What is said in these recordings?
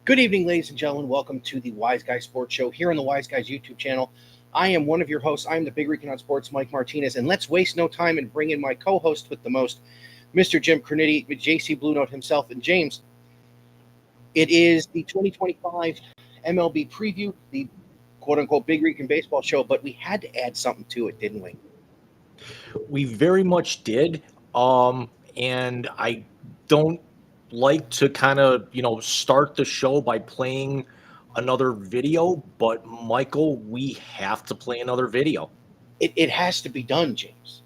Good evening, ladies and gentlemen. Welcome to the Wise Guys Sports Show here on the Wise Guys YouTube channel. I am one of your hosts. I am the Big Rican on Sports, Mike Martinez, and let's waste no time and bring in my co-host with the most, Mr. Jim Cronity, with JC Blue Note himself. And James, it is the 2025 MLB preview, the quote-unquote Big Rican Baseball Show, but we had to add something to it, didn't we? We very much did, and I don't like to kind of, start the show by playing another video, but Michael, we have to play another video. It has to be done, James.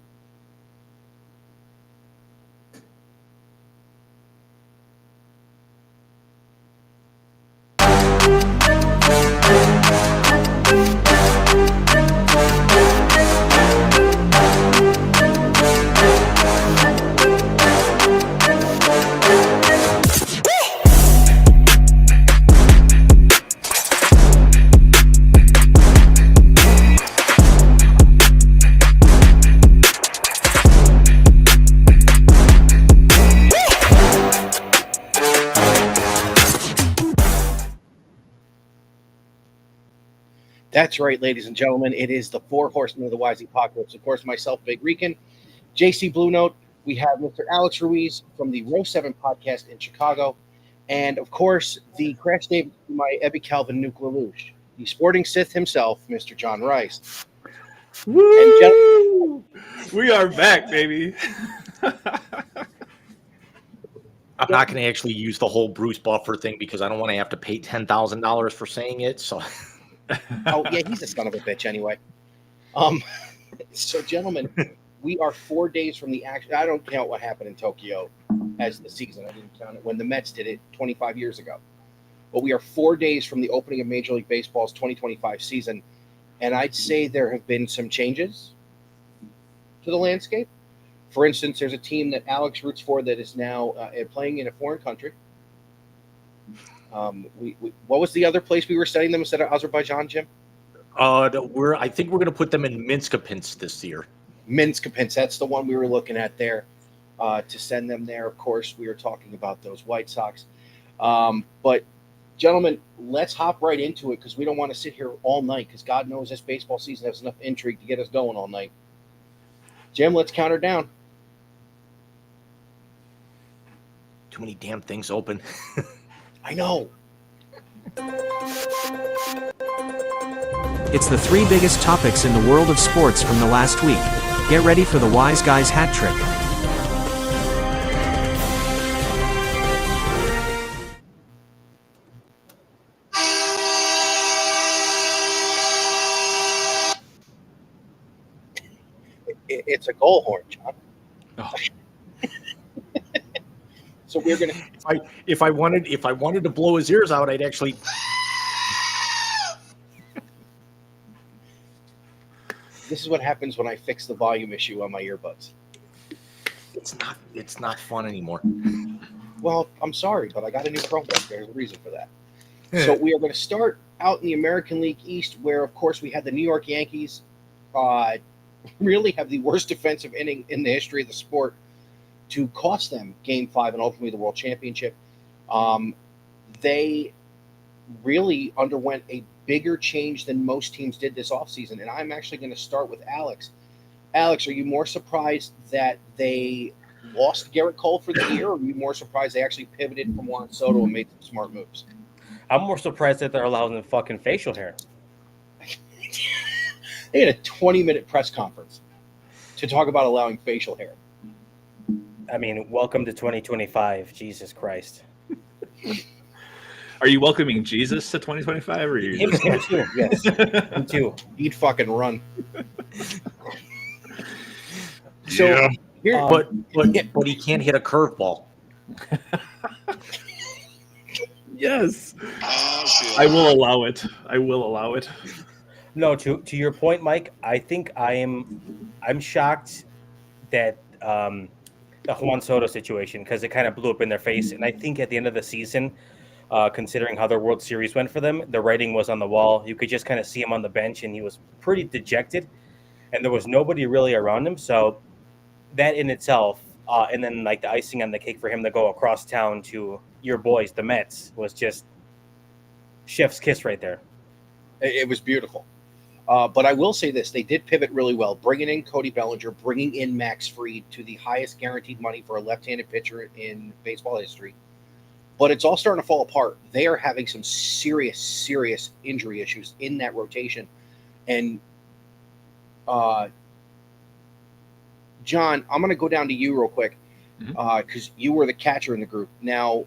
That's right, ladies and gentlemen. It is the Four Horsemen of the Wise Apocalypse. Of course, myself, Big Rican, JC Blue Note. We have Mr. Alex Ruiz from the Row 7 podcast in Chicago. And, of course, the Crash David to my Ebby Calvin Nuke Lelouch, the Sporting Sith himself, Mr. John Rice. Woo! We are back, baby. I'm not going to actually use the whole Bruce Buffer thing because I don't want to have to pay $10,000 for saying it, so... Oh, yeah, he's a son of a bitch anyway. So, gentlemen, we are 4 days from the action. I don't count what happened in Tokyo as the season. I didn't count it when the Mets did it 25 years ago. But we are 4 days from the opening of Major League Baseball's 2025 season, and I'd say there have been some changes to the landscape. For instance, there's a team that Alex roots for that is now playing in a foreign country. What was the other place we were studying them instead of Azerbaijan, Jim? I think we're going to put them in Minskopinsk this year. Minskopinsk, that's the one we were looking at there to send them there. Of course, we were talking about those White Sox. But, gentlemen, let's hop right into it because we don't want to sit here all night because God knows this baseball season has enough intrigue to get us going all night. Jim, let's count her down. Too many damn things open. I know. It's the three biggest topics in the world of sports from the last week. Get ready for the Wise Guys hat trick. It's a goal horn, John. Oh. So we're gonna. If I wanted to blow his ears out, I'd actually. This is what happens when I fix the volume issue on my earbuds. It's not fun anymore. Well, I'm sorry, but I got a new Chromebook. There's a reason for that. So we are going to start out in the American League East, where, of course, we had the New York Yankees really have the worst defensive inning in the history of the sport to cost them Game 5 and ultimately the World Championship. They really underwent a bigger change than most teams did this offseason, and I'm actually going to start with Alex. Alex, are you more surprised that they lost Garrett Cole for the year, or are you more surprised they actually pivoted from Juan Soto and made some smart moves? I'm more surprised that they're allowing them fucking facial hair. They had a 20-minute press conference to talk about allowing facial hair. I mean, welcome to 2025. Jesus Christ. Are you welcoming Jesus to 2025? Or are you Him too, yes. Him too. He'd fucking run. So, here, But he can't hit a curveball. Yes. I will allow it. I will allow it. No, to your point, Mike, I think I'm shocked that the Juan Soto situation, because it kind of blew up in their face. And I think at the end of the season, considering how their World Series went for them, the writing was on the wall. You could just kind of see him on the bench, and he was pretty dejected, and there was nobody really around him. So that in itself, and then like the icing on the cake for him to go across town to your boys, the Mets, was just chef's kiss right there. It was beautiful. But I will say this: they did pivot really well, bringing in Cody Bellinger, bringing in Max Fried to the highest guaranteed money for a left-handed pitcher in baseball history. But it's all starting to fall apart. They are having some serious injury issues in that rotation. And John, I'm going to go down to you real quick because you were the catcher in the group. Now,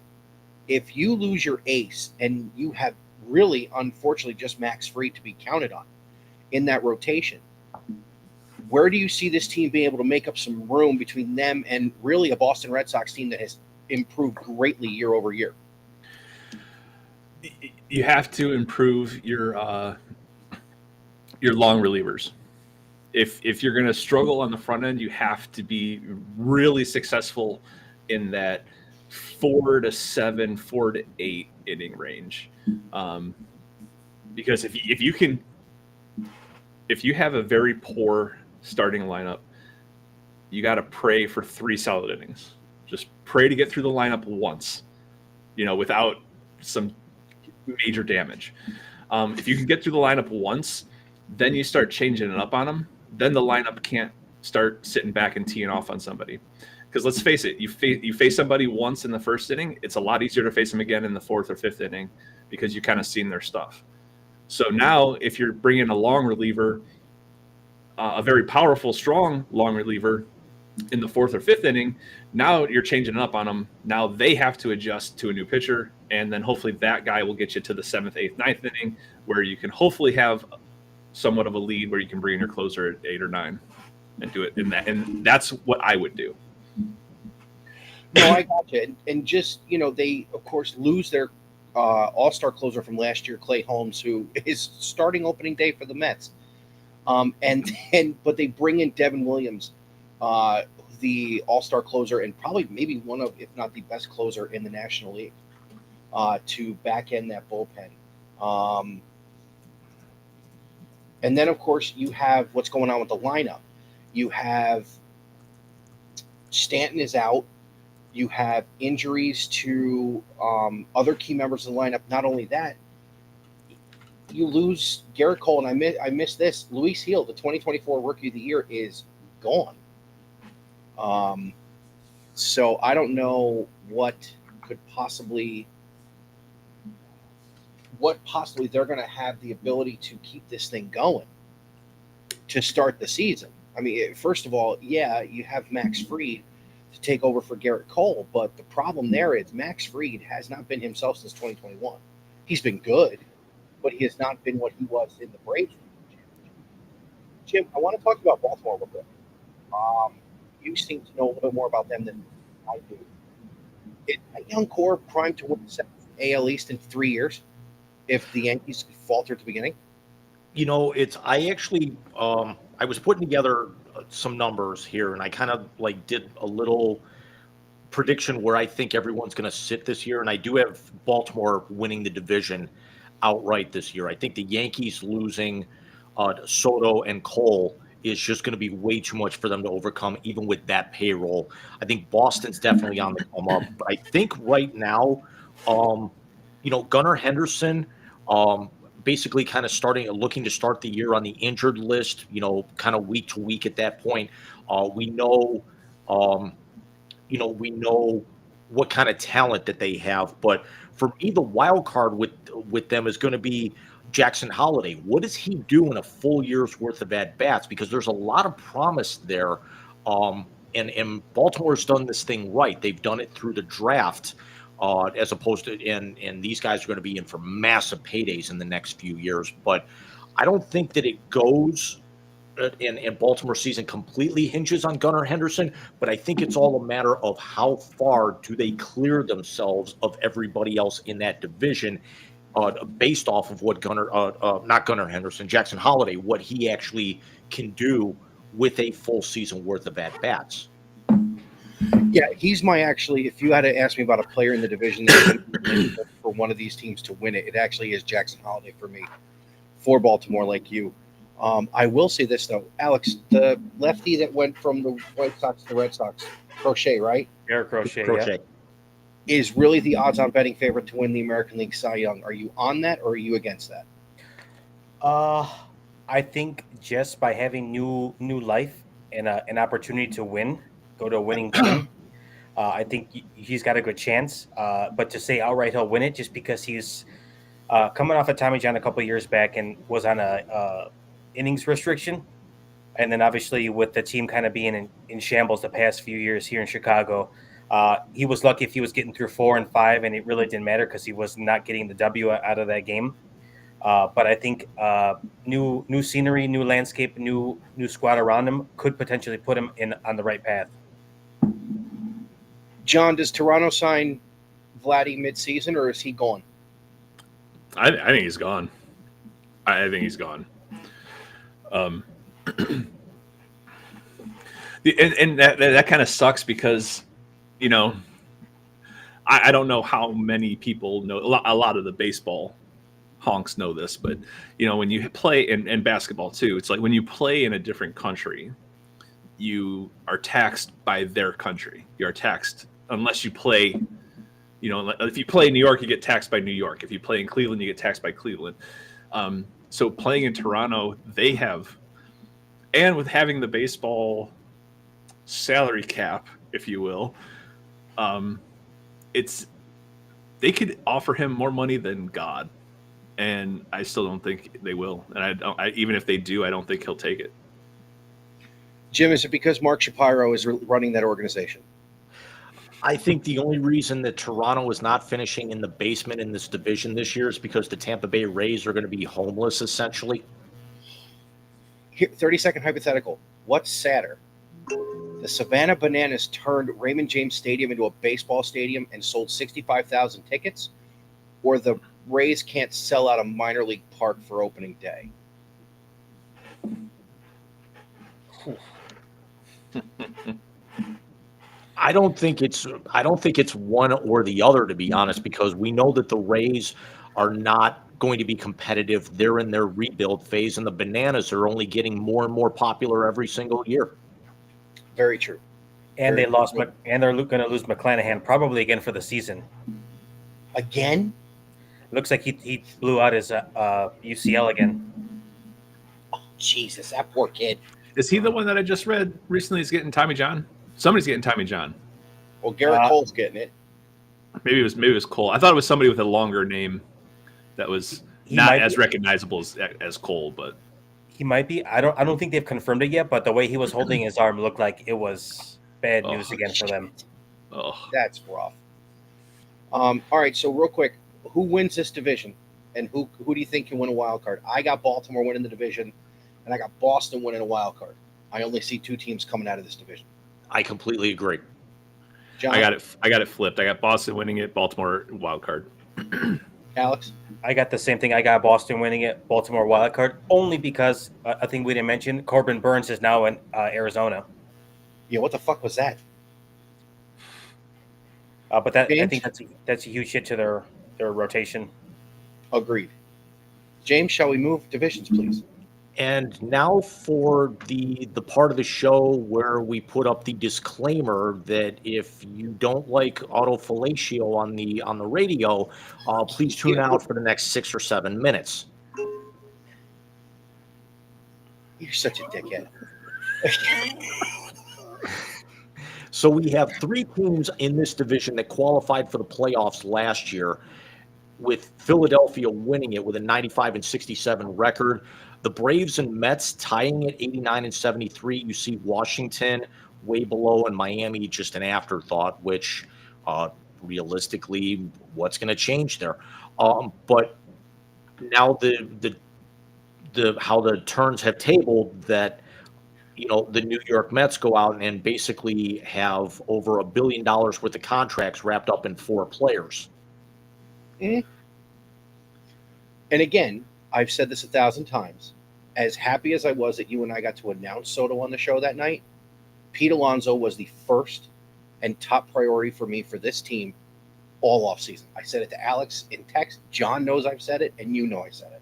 if you lose your ace and you have really, unfortunately, just Max Fried to be counted on in that rotation, where do you see this team being able to make up some room between them and really a Boston Red Sox team that has improved greatly year over year? You have to improve your long relievers. If you're going to struggle on the front end, you have to be really successful in that 4 to 7, 4 to 8 inning range. Because if you have a very poor starting lineup, you got to pray for 3 solid innings. Just pray to get through the lineup once, without some major damage. If you can get through the lineup once, then you start changing it up on them. Then the lineup can't start sitting back and teeing off on somebody. Because let's face it, you face somebody once in the first inning, it's a lot easier to face them again in the 4th or 5th inning because you kind of seen their stuff. So now if you're bringing a long reliever, a very powerful, strong long reliever in the 4th or 5th inning, now you're changing it up on them. Now they have to adjust to a new pitcher, and then hopefully that guy will get you to the 7th, 8th, 9th inning where you can hopefully have somewhat of a lead where you can bring in your closer at 8 or 9 and do it in that. And that's what I would do. No, I got you. And just, they, of course, lose their all-star closer from last year, Clay Holmes, who is starting opening day for the Mets. But they bring in Devin Williams, the all-star closer, and probably maybe one of, if not the best closer in the National League, to back end that bullpen. And then, of course, you have what's going on with the lineup. You have Stanton is out. You have injuries to other key members of the lineup. Not only that, you lose Garrett Cole, and I miss this. Luis Gil, the 2024 Rookie of the Year, is gone. So I don't know what possibly they're going to have the ability to keep this thing going to start the season. I mean, first of all, yeah, you have Max Fried to take over for Garrett Cole, but the problem there is Max Fried has not been himself since 2021. He's been good, but he has not been what he was in the Braves. Jim, I want to talk about Baltimore a little bit. You seem to know a little bit more about them than I do. Is a young core primed to win the AL East in 3 years if the Yankees falter at the beginning? I was putting together some numbers here, and I kind of did a little prediction where I think everyone's going to sit this year, and I do have Baltimore winning the division outright this year. I think the Yankees losing Soto and Cole is just going to be way too much for them to overcome, even with that payroll. I think Boston's definitely on the come up, but I think right now, Gunnar Henderson, basically kind of looking to start the year on the injured list, kind of week to week at that point. We know what kind of talent that they have, but for me, the wild card with them is going to be Jackson Holliday. What does he do in a full year's worth of at-bats? Because there's a lot of promise there. And Baltimore's done this thing right. They've done it through the draft, as opposed to, and these guys are going to be in for massive paydays in the next few years. But I don't think that it goes, and Baltimore season completely hinges on Gunnar Henderson, but I think it's all a matter of how far do they clear themselves of everybody else in that division, based off of what Jackson Holliday, what he actually can do with a full season worth of at-bats. Yeah, he's if you had to ask me about a player in the division that for one of these teams to win it, it actually is Jackson Holliday for me, for Baltimore, like you. I will say this, though. Alex, the lefty that went from the White Sox to the Red Sox, Crochet, right? Eric Crochet, Crochet. yeah. is really the odds-on betting favorite to win the American League Cy Young. Are you on that, or are you against that? I think just by having new life and an opportunity to win, go to a winning team, I think he's got a good chance. But to say outright he'll win it just because he's coming off of Tommy John a couple of years back and was on a innings restriction, and then obviously with the team kind of being in shambles the past few years here in Chicago, he was lucky if he was getting through 4 and 5, and it really didn't matter because he was not getting the W out of that game. But I think new scenery, new landscape, new squad around him could potentially put him on the right path. John, does Toronto sign Vladdy mid-season, or is he gone? I think he's gone. I think he's gone. And that kind of sucks because, you know, I don't know how many people know. A lot of the baseball honks know this, but, you know, when you play in basketball too, it's like when you play in a different country, you are taxed by their country. You are taxed unless you play. You know, if you play in New York, you get taxed by New York. If you play in Cleveland, you get taxed by Cleveland. So playing in Toronto, they have, and with having the baseball salary cap, if you will, they could offer him more money than God, and I still don't think they will. And even if they do, I don't think he'll take it. Jim, is it because Mark Shapiro is running that organization? I think the only reason that Toronto is not finishing in the basement in this division this year is because the Tampa Bay Rays are going to be homeless, essentially. Here, 30-second hypothetical. What's sadder? The Savannah Bananas turned Raymond James Stadium into a baseball stadium and sold 65,000 tickets, or the Rays can't sell out a minor league park for opening day? I don't think it's one or the other, to be honest, because we know that the Rays are not going to be competitive. They're in their rebuild phase, and the Bananas are only getting more and more popular every single year. Very true. And they're going to lose McClanahan probably again for the season. Again? Looks like he blew out his UCL again. Oh, Jesus, that poor kid. Is he the one that I just read recently is getting Tommy John? Somebody's getting Tommy John. Well, Garrett Cole's getting it. Maybe it was Cole. I thought it was somebody with a longer name that was not as recognizable as Cole, but he might be. I don't think they've confirmed it yet, but the way he was holding his arm looked like it was bad news again for them. Oh, that's rough. All right, so real quick, who wins this division, and who do you think can win a wild card? I got Baltimore winning the division, and I got Boston winning a wild card. I only see 2 teams coming out of this division. I completely agree. John? I got it flipped. I got Boston winning it, Baltimore wild card. Alex? I got the same thing. I got Boston winning it, Baltimore wild card, only because I think we didn't mention Corbin Burns is now in Arizona. Yeah, what the fuck was that? But I think that's a huge hit to their rotation. Agreed. James, shall we move divisions, please? And now for the part of the show where we put up the disclaimer that if you don't like autofellatio on the radio, please tune out for the next 6 or 7 minutes. You're such a dickhead. So we have 3 teams in this division that qualified for the playoffs last year, with Philadelphia winning it with a 95-67 record. The Braves and Mets tying at 89-73. You see Washington way below, and Miami just an afterthought, which realistically, what's going to change there? But now the how the turns have tabled that, you know, the New York Mets go out and basically have over $1 billion worth of contracts wrapped up in 4 players. Mm-hmm. And again, I've said this 1,000 times. As happy as I was that you and I got to announce Soto on the show that night, Pete Alonso was the first and top priority for me for this team all offseason. I said it to Alex in text. John knows I've said it, and you know I said it.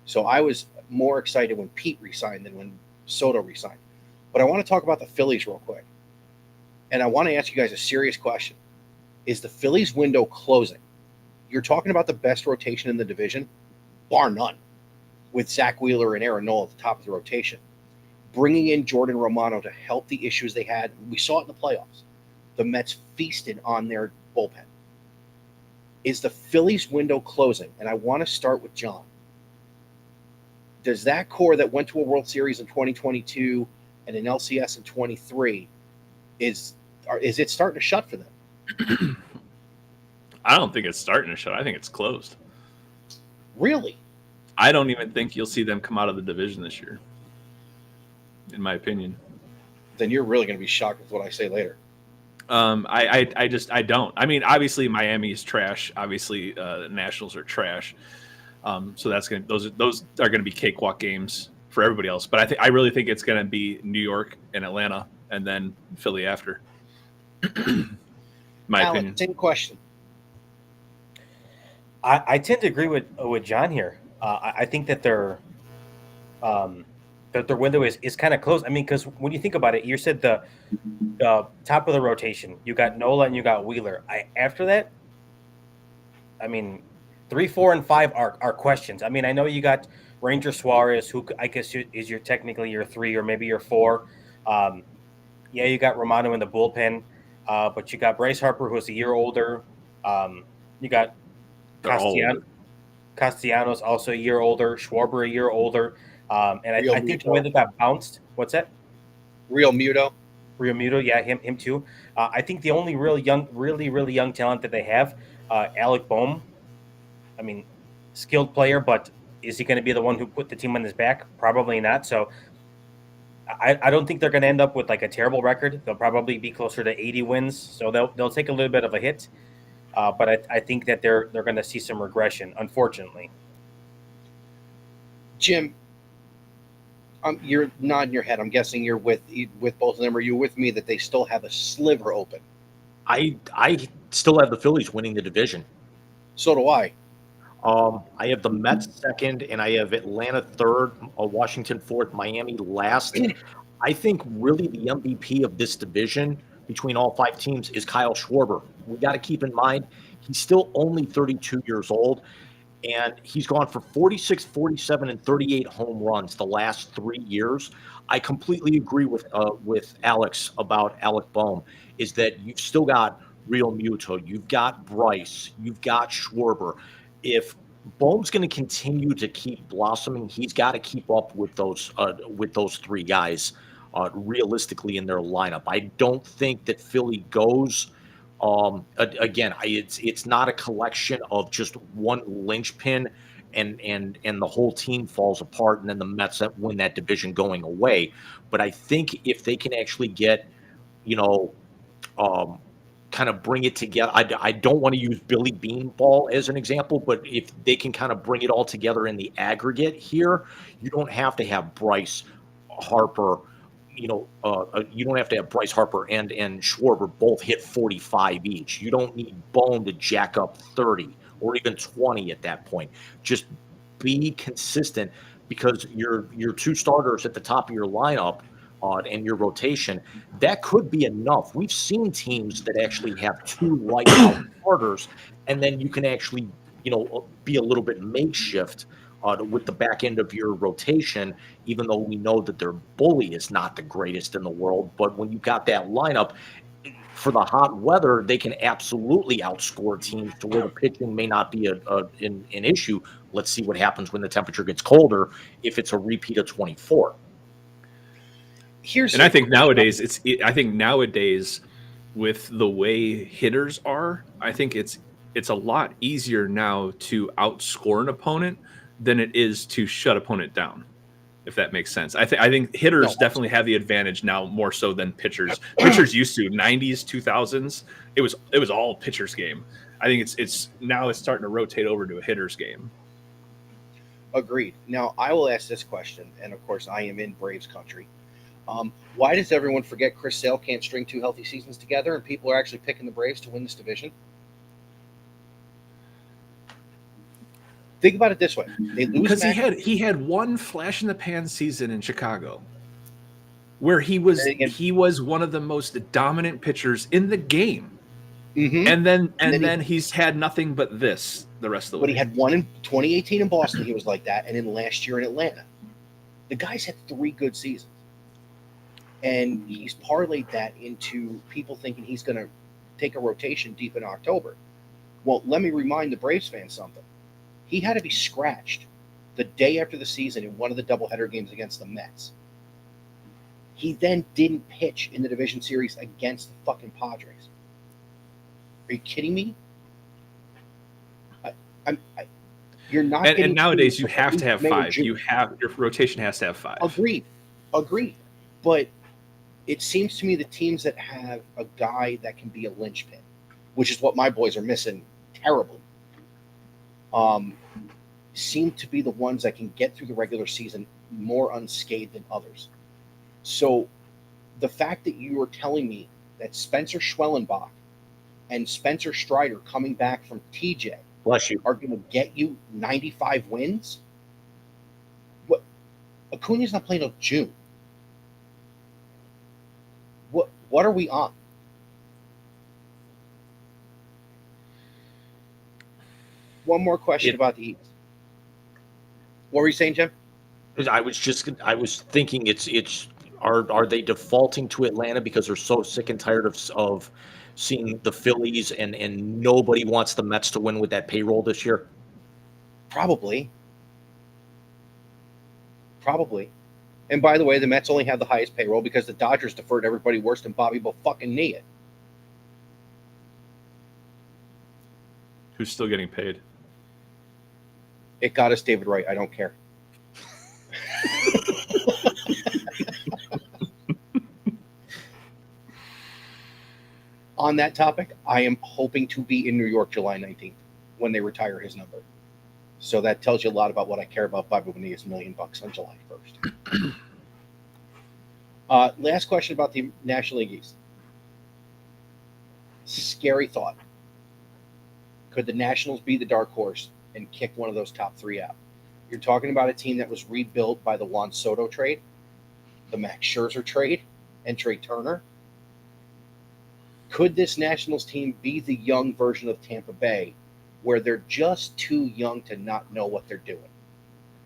So I was more excited when Pete resigned than when Soto resigned. But I want to talk about the Phillies real quick. And I want to ask you guys a serious question. Is the Phillies window closing? You're talking about the best rotation in the division, bar none, with Zach Wheeler and Aaron Nola at the top of the rotation. Bringing in Jordan Romano to help the issues they had. We saw it in the playoffs. The Mets feasted on their bullpen. Is the Phillies window closing? And I want to start with John. Does that core that went to a World Series in 2022 and an LCS in 23, is it starting to shut for them? I don't think it's starting to shut. I think it's closed. Really? I don't even think you'll see them come out of the division this year, in my opinion. Then you're really going to be shocked with what I say later. I don't. I mean, obviously Miami is trash. Obviously, the Nationals are trash. So those are going to be cakewalk games for everybody else. But I really think it's going to be New York and Atlanta, and then Philly after. My Alan, opinion. same question. I tend to agree with John here. I think that their window is kind of close. I mean, because when you think about it, you said the top of the rotation. You got Nola and you got Wheeler. After that, I mean, 3, 4, and 5 are questions. I mean, I know you got Ranger Suarez, who I guess is technically your 3 or maybe your 4. Yeah, you got Romano in the bullpen, but you got Bryce Harper, who's a year older. You got Castellanos also a year older, Schwarber a year older, and I think the way they got bounced. What's that? Real Muto, yeah, him too. I think the only really young talent that they have, Alec Boehm. I mean, skilled player, but is he going to be the one who put the team on his back? Probably not. So I don't think they're going to end up with like a terrible record. They'll probably be closer to 80 wins, so they'll take a little bit of a hit. But I think that they're going to see some regression, unfortunately. Jim, you're nodding your head. I'm guessing you're with both of them. Are you with me that they still have a sliver open? I still have the Phillies winning the division. So do I. I have the Mets second, and I have Atlanta third, Washington fourth, Miami last. I think really the MVP of this division between all 5 teams is Kyle Schwarber. We got to keep in mind he's still only 32 years old, and he's gone for 46, 47, and 38 home runs the last 3 years. I completely agree with Alex about Alec Boehm, is that you've still got Real Muto, you've got Bryce, you've got Schwarber. If Boehm's going to continue to keep blossoming, he's got to keep up with those 3 guys realistically in their lineup. I don't think that Philly goes. Again, it's not a collection of just one linchpin, and the whole team falls apart, and then the Mets win that division going away. But I think if they can actually get, kind of bring it together. I don't want to use Billy Beanball as an example, but if they can kind of bring it all together in the aggregate here, you don't have to have Bryce Harper. You don't have to have Bryce Harper and Schwarber both hit 45 each. You don't need Boehm to jack up 30 or even 20 at that point. Just be consistent, because your 2 starters at the top of your lineup and your rotation, that could be enough. We've seen teams that actually have 2 light-out starters, and then you can actually, be a little bit makeshift with the back end of your rotation, even though we know that their bully is not the greatest in the world. But when you've got that lineup, for the hot weather, they can absolutely outscore teams to where the pitching may not be an issue. Let's see what happens when the temperature gets colder, if it's a repeat of 24. I think nowadays with the way hitters are, I think it's a lot easier now to outscore an opponent than it is to shut opponent down, if that makes sense. I think hitters definitely have the advantage now more so than pitchers. Pitchers used to 90s, 2000s. It was all pitchers game. I think it's starting to rotate over to a hitter's game. Agreed. Now I will ask this question, and of course I am in Braves country. Why does everyone forget Chris Sale can't string 2 healthy seasons together, and people are actually picking the Braves to win this division? Think about it this way: they lose because he had one flash in the pan season in Chicago, where he was one of the most dominant pitchers in the game. Mm-hmm. And then he's had nothing but this the rest of the way. But he had one in 2018 in Boston. He was like that, and then last year in Atlanta, the guy's had 3 good seasons, and he's parlayed that into people thinking he's going to take a rotation deep in October. Well, let me remind the Braves fans something. He had to be scratched the day after the season in one of the doubleheader games against the Mets. He then didn't pitch in the division series against the fucking Padres. Are you kidding me? You're not. And nowadays you have to have 5. You have your rotation has to have 5. Agreed. But it seems to me the teams that have a guy that can be a linchpin, which is what my boys are missing terribly, seem to be the ones that can get through the regular season more unscathed than others. So the fact that you are telling me that Spencer Schwellenbach and Spencer Strider coming back from TJ Bless you. are going to get you 95 wins? What? Acuna's not playing till June. What are we on? One more question about the East. What were you saying, Jim? I was thinking are they defaulting to Atlanta because they're so sick and tired of seeing the Phillies and nobody wants the Mets to win with that payroll this year? Probably. And by the way, the Mets only have the highest payroll because the Dodgers deferred everybody worse than Bobby will fucking knee it. Who's still getting paid? It got us David Wright. I don't care. On that topic, I am hoping to be in New York July 19th when they retire his number. So that tells you a lot about what I care about Bobby Bonilla's $1 million on July 1st. Last question about the National League East. Scary thought. Could the Nationals be the dark horse and kick one of those top 3 out? You're talking about a team that was rebuilt by the Juan Soto trade, the Max Scherzer trade, and Trey Turner. Could this Nationals team be the young version of Tampa Bay, where they're just too young to not know what they're doing?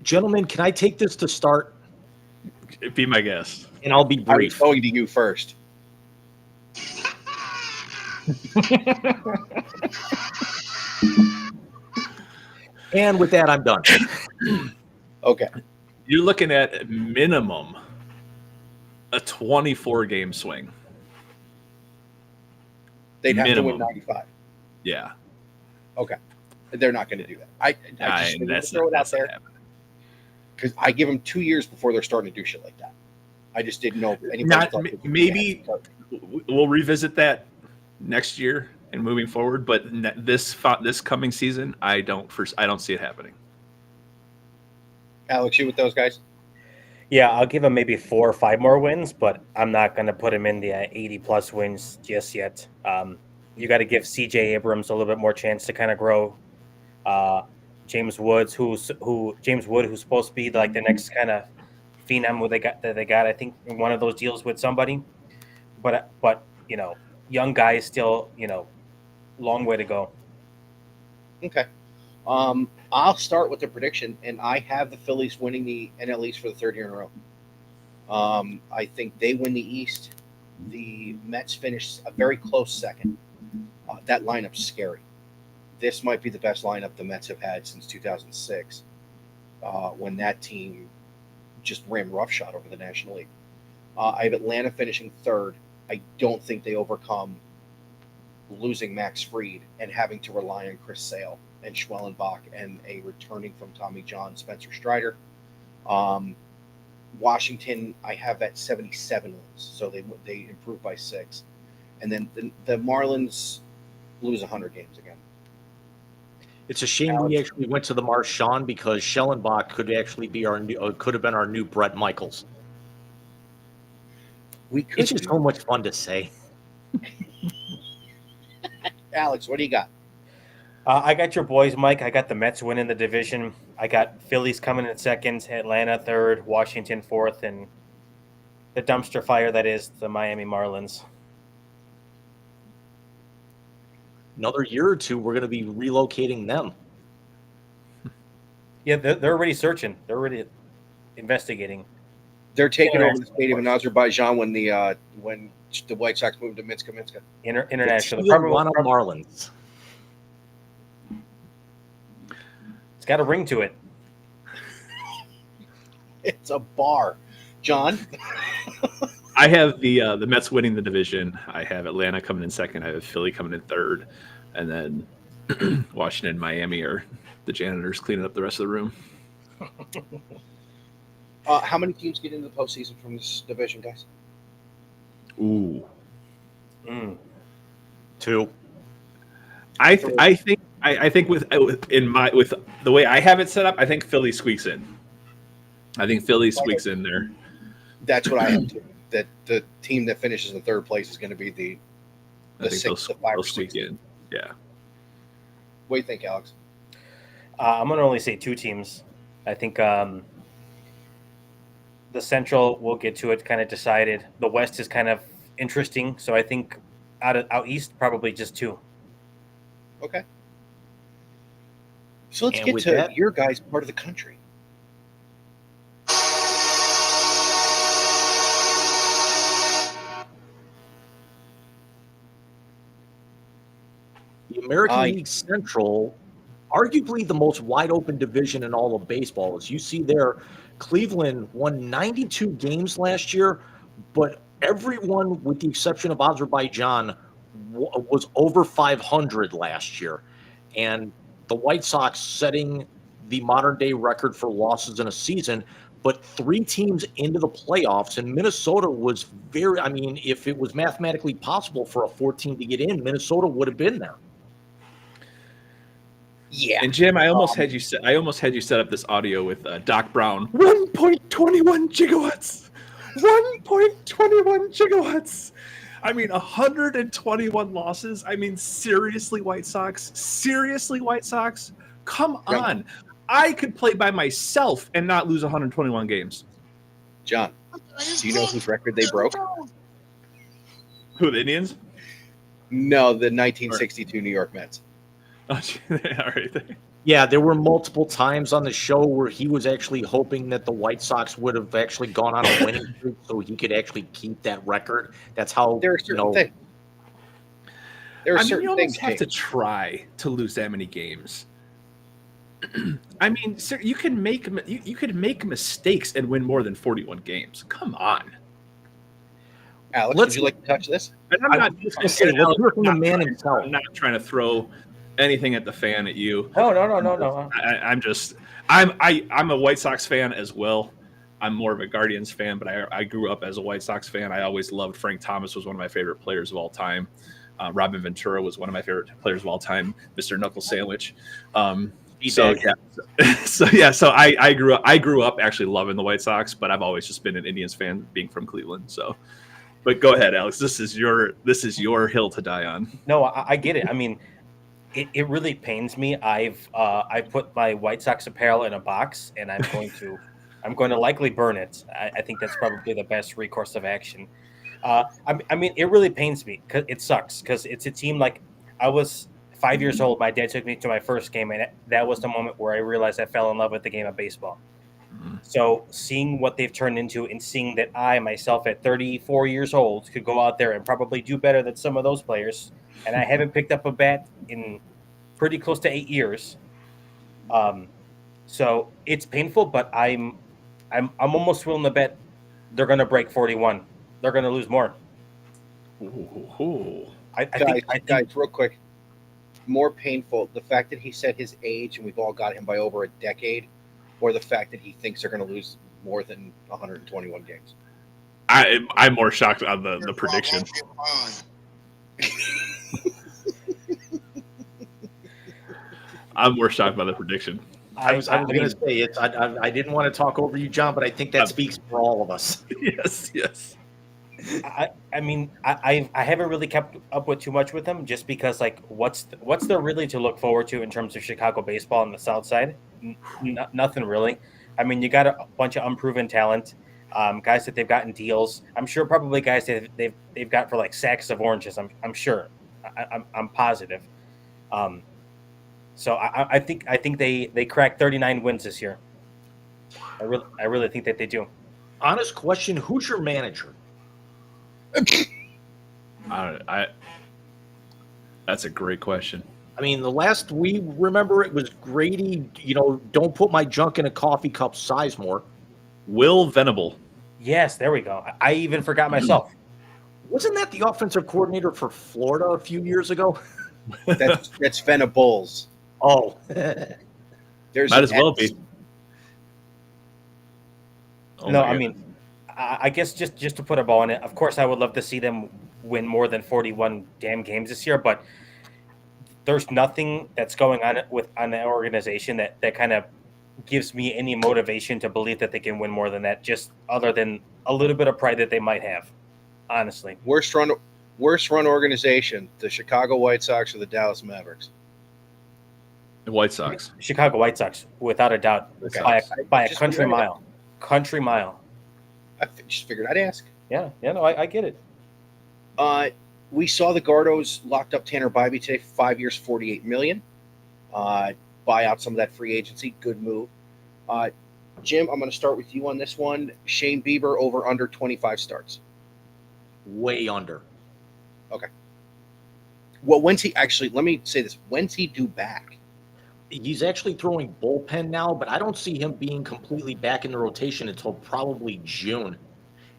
Gentlemen, can I take this to start? Be my guest. And I'll be I was brief. going to you first. And with that, I'm done. Okay. You're looking at minimum a 24-game swing. They'd have Minimum. to win 95. Yeah. Okay. They're not going to do that. I just that's throw it out there happening. because I give them 2 years before they're starting to do shit like that. I just didn't know if anybody Not thought they could maybe do that. we'll revisit that next year and moving forward, but this coming season, I don't see it happening. Alex, you with those guys? Yeah, I'll give him maybe 4 or 5 more wins, but I'm not going to put him in the 80-plus wins just yet. You got to give C.J. Abrams a little bit more chance to kind of grow. James Wood, who's supposed to be like the next kind of phenom they got, I think, in one of those deals with somebody. But young guys still, long way to go. Okay. I'll start with the prediction, and I have the Phillies winning the NL East for the 3rd year in a row. I think they win the East. The Mets finish a very close second. That lineup's scary. This might be the best lineup the Mets have had since 2006, when that team just ran roughshod over the National League. I have Atlanta finishing 3rd. I don't think they overcome losing Max Fried and having to rely on Chris Sale and Schwellenbach and a returning from Tommy John Spencer Strider. Washington, I have at 77 wins, so they improved by 6. And then the Marlins lose 100 games again. It's a shame we actually went to the Marchand because Schellenbach could actually be could have been our new Brett Michaels. It's just so much fun to say. Alex, what do you got? I got your boys, Mike. I got the Mets winning the division. I got Phillies coming in 2nd, Atlanta 3rd, Washington 4th, and the dumpster fire that is the Miami Marlins. another year or two, we're going to be relocating them. Yeah, they're already searching. They're already investigating. They're taking Yeah, over the stadium in Azerbaijan when the White Sox moved to Minsk. International. The Tijuana Marlins. It's got a ring to it. It's a bar, John. I have the Mets winning the division. I have Atlanta coming in second. I have Philly coming in third, and then Washington and Miami are the janitors cleaning up the rest of the room. How many teams get into the postseason from this division, guys? Ooh, 2. I think with the way I have it set up, I think Philly squeaks in. I think Philly squeaks in there. That's what I have too. That the team that finishes in third place is going to be the I think 6, the 5 they'll or squeak 6. in. Yeah. What do you think, Alex? I'm going to only say 2 teams. I think the Central, we'll get to it, kind of decided. The West is kind of interesting, so I think out East, probably just 2. Okay. So let's And get with to that- your guys' part of the country. The American League Central, arguably the most wide open division in all of baseball. As you see there, Cleveland won 92 games last year, but everyone, with the exception of Azerbaijan, was over 500 last year. And the White Sox setting the modern day record for losses in a season, but 3 teams into the playoffs, and Minnesota was very, I mean, if it was mathematically possible for a 14 to get in, Minnesota would have been there. Yeah. And Jim, I almost had you set up this audio with Doc Brown. 1.21 gigawatts. 1.21 gigawatts. I mean, 121 losses. I mean, seriously, White Sox. Seriously, White Sox. Come on. I could play by myself and not lose 121 games. John, do you know whose record they broke? Who, the Indians? No, the 1962 New York Mets. Oh, all right. Yeah, there were multiple times on the show where he was actually hoping that the White Sox would have actually gone on a winning streak so he could actually keep that record. That's how There are certain things. There are certain you things. almost have to try to lose that many games. I mean, sir, you can make mistakes and win more than 41 games. Come on. Alex, would you like to touch this? And I'm not just gonna say, let's hear from the man himself. I'm not trying to throw anything at the fan at you. No. I'm a White Sox fan as well. I'm more of a Guardians fan, but I grew up as a White Sox fan. I always loved Frank Thomas, was one of my favorite players of all time. Robin Ventura was one of my favorite players of all time. Mr. Knuckle Sandwich. So I grew up actually loving the White Sox, but I've always just been an Indians fan, being from Cleveland. So, but go ahead, Alex. This is your hill to die on. No, I get it. I mean, it really pains me. I've put my White Sox apparel in a box, and I'm going to likely burn it. I think that's probably the best recourse of action. I mean, it really pains me because it sucks because it's a team like I was 5 years old. My dad took me to my first game, and that was the moment where I realized I fell in love with the game of baseball. Mm-hmm. So seeing what they've turned into and seeing that I myself at 34 years old could go out there and probably do better than some of those players, and I haven't picked up a bat in pretty close to 8 years. So it's painful, but I'm almost willing to bet they're going to break 41. They're going to lose more. Ooh. I think, real quick, more painful, the fact that he said his age and we've all got him by over a decade, or the fact that he thinks they're going to lose more than 121 games? I'm more shocked on the prediction. I'm more shocked by the prediction. I was going to say I didn't want to talk over you, John, but I think that speaks for all of us. Yes. I mean, I haven't really kept up with too much with them, just because like what's there really to look forward to in terms of Chicago baseball on the South Side? Nothing really. I mean, you got a bunch of unproven talent, guys that they've gotten deals. I'm sure probably guys that they've got for like sacks of oranges. I'm sure. I'm positive. So I think they cracked 39 wins this year. I really think that they do. Honest question: who's your manager? That's a great question. I mean, the last we remember it was Grady. Don't put my junk in a coffee cup. Sizemore. Will Venable. Yes, there we go. I even forgot myself. Wasn't that the offensive coordinator for Florida a few years ago? That's Venables. Oh, There's Might as well be. Oh No, my I God. mean, I guess just to put a ball in it. Of course, I would love to see them win more than 41 damn games this year, but there's nothing that's going on on the organization that kind of gives me any motivation to believe that they can win more than that, just other than a little bit of pride that they might have, honestly. worst run organization: the Chicago White Sox or the Dallas Mavericks. The White Sox. Chicago White Sox, without a doubt, Okay. by a Just country figured it mile. Country mile. I just figured I'd ask. Yeah, no, I get it. We saw the Gardos locked up Tanner Bybee today, 5 years, $48 million. Buy out some of that free agency. Good move. Jim, I'm going to start with you on this one. Shane Bieber over under 25 starts. way under. Well, when's he actually? Let me say this. When's he due back? He's actually throwing bullpen now, but I don't see him being completely back in the rotation until probably June.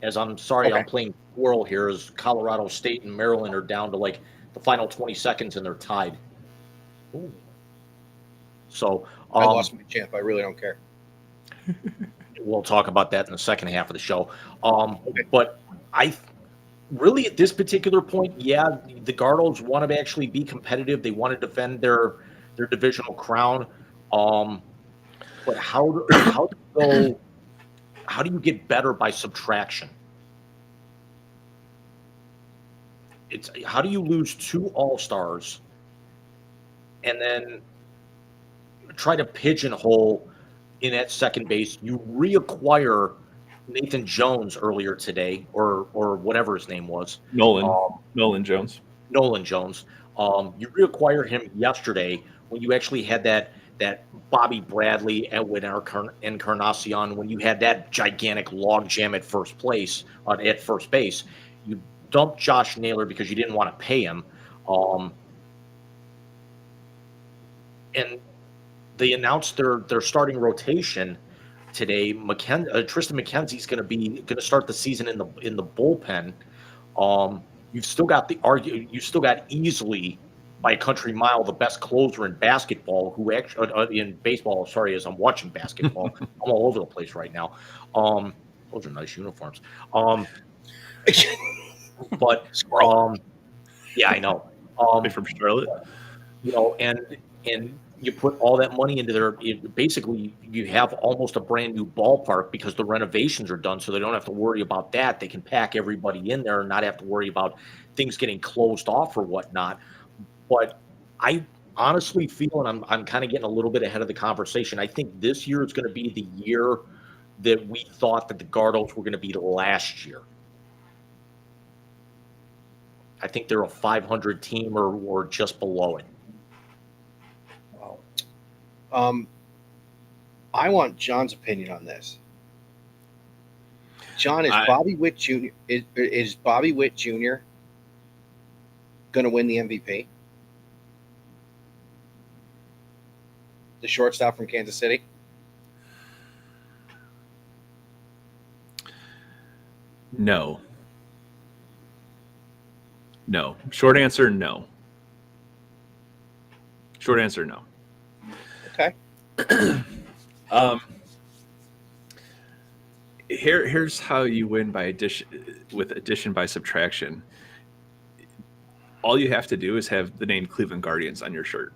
As I'm sorry, Okay. I'm playing squirrel here as Colorado State and Maryland are down to like the final 20 seconds and they're tied. Ooh. So I lost my champ. I really don't care. we'll talk about that in the second half of the show. Okay. But I really, at this particular point, yeah, the Gardos want to actually be competitive. They want to defend their divisional crown. But how do you get better by subtraction? It's how do you lose 2 All-Stars and then try to pigeonhole in at second base? You reacquire Nathan Jones earlier today, or whatever his name was, Nolan Jones. Nolan Jones. You reacquire him yesterday when you actually had that Bobby Bradley, Edwin Encarnacion, when you had that gigantic logjam at first base. You dumped Josh Naylor because you didn't want to pay him. And they announced their starting rotation today. Tristan McKenzie's going to start the season in the bullpen. You've still got easily by a country mile the best closer in basketball, who actually in baseball. Sorry, as I'm watching basketball, I'm all over the place right now. Those are nice uniforms. But yeah, I know. From Charlotte. And you put all that money into there. Basically, you have almost a brand new ballpark because the renovations are done, so they don't have to worry about that. They can pack everybody in there and not have to worry about things getting closed off or whatnot. But I honestly feel, and I'm kind of getting a little bit ahead of the conversation, I think this year is going to be the year that we thought that the Gardos were going to be last year. I think they're a 500 team or just below it. I want John's opinion on this. John, is Bobby Witt Jr. is Bobby Witt Jr. going to win the MVP? The shortstop from Kansas City. No. Short answer, no. Okay. Here's how you win by addition by subtraction. All you have to do is have the name Cleveland Guardians on your shirt.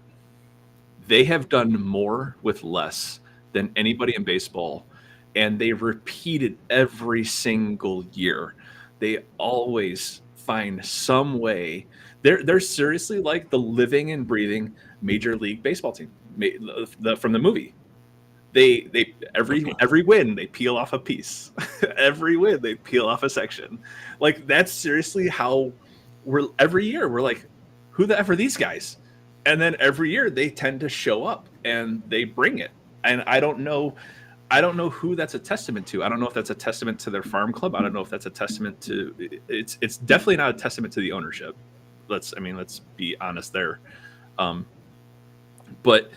They have done more with less than anybody in baseball, and they repeat it every single year. They always find some way. They're seriously like the living and breathing Major League Baseball team from the movie. They every win they peel off a piece. Every win they peel off a section. Like, that's seriously how every year we're like, who the F are these guys? And then every year they tend to show up and they bring it. And I don't know who that's a testament to. I don't know if that's a testament to their farm club. I don't know if that's a testament to it's definitely not a testament to the ownership. Let's be honest there. But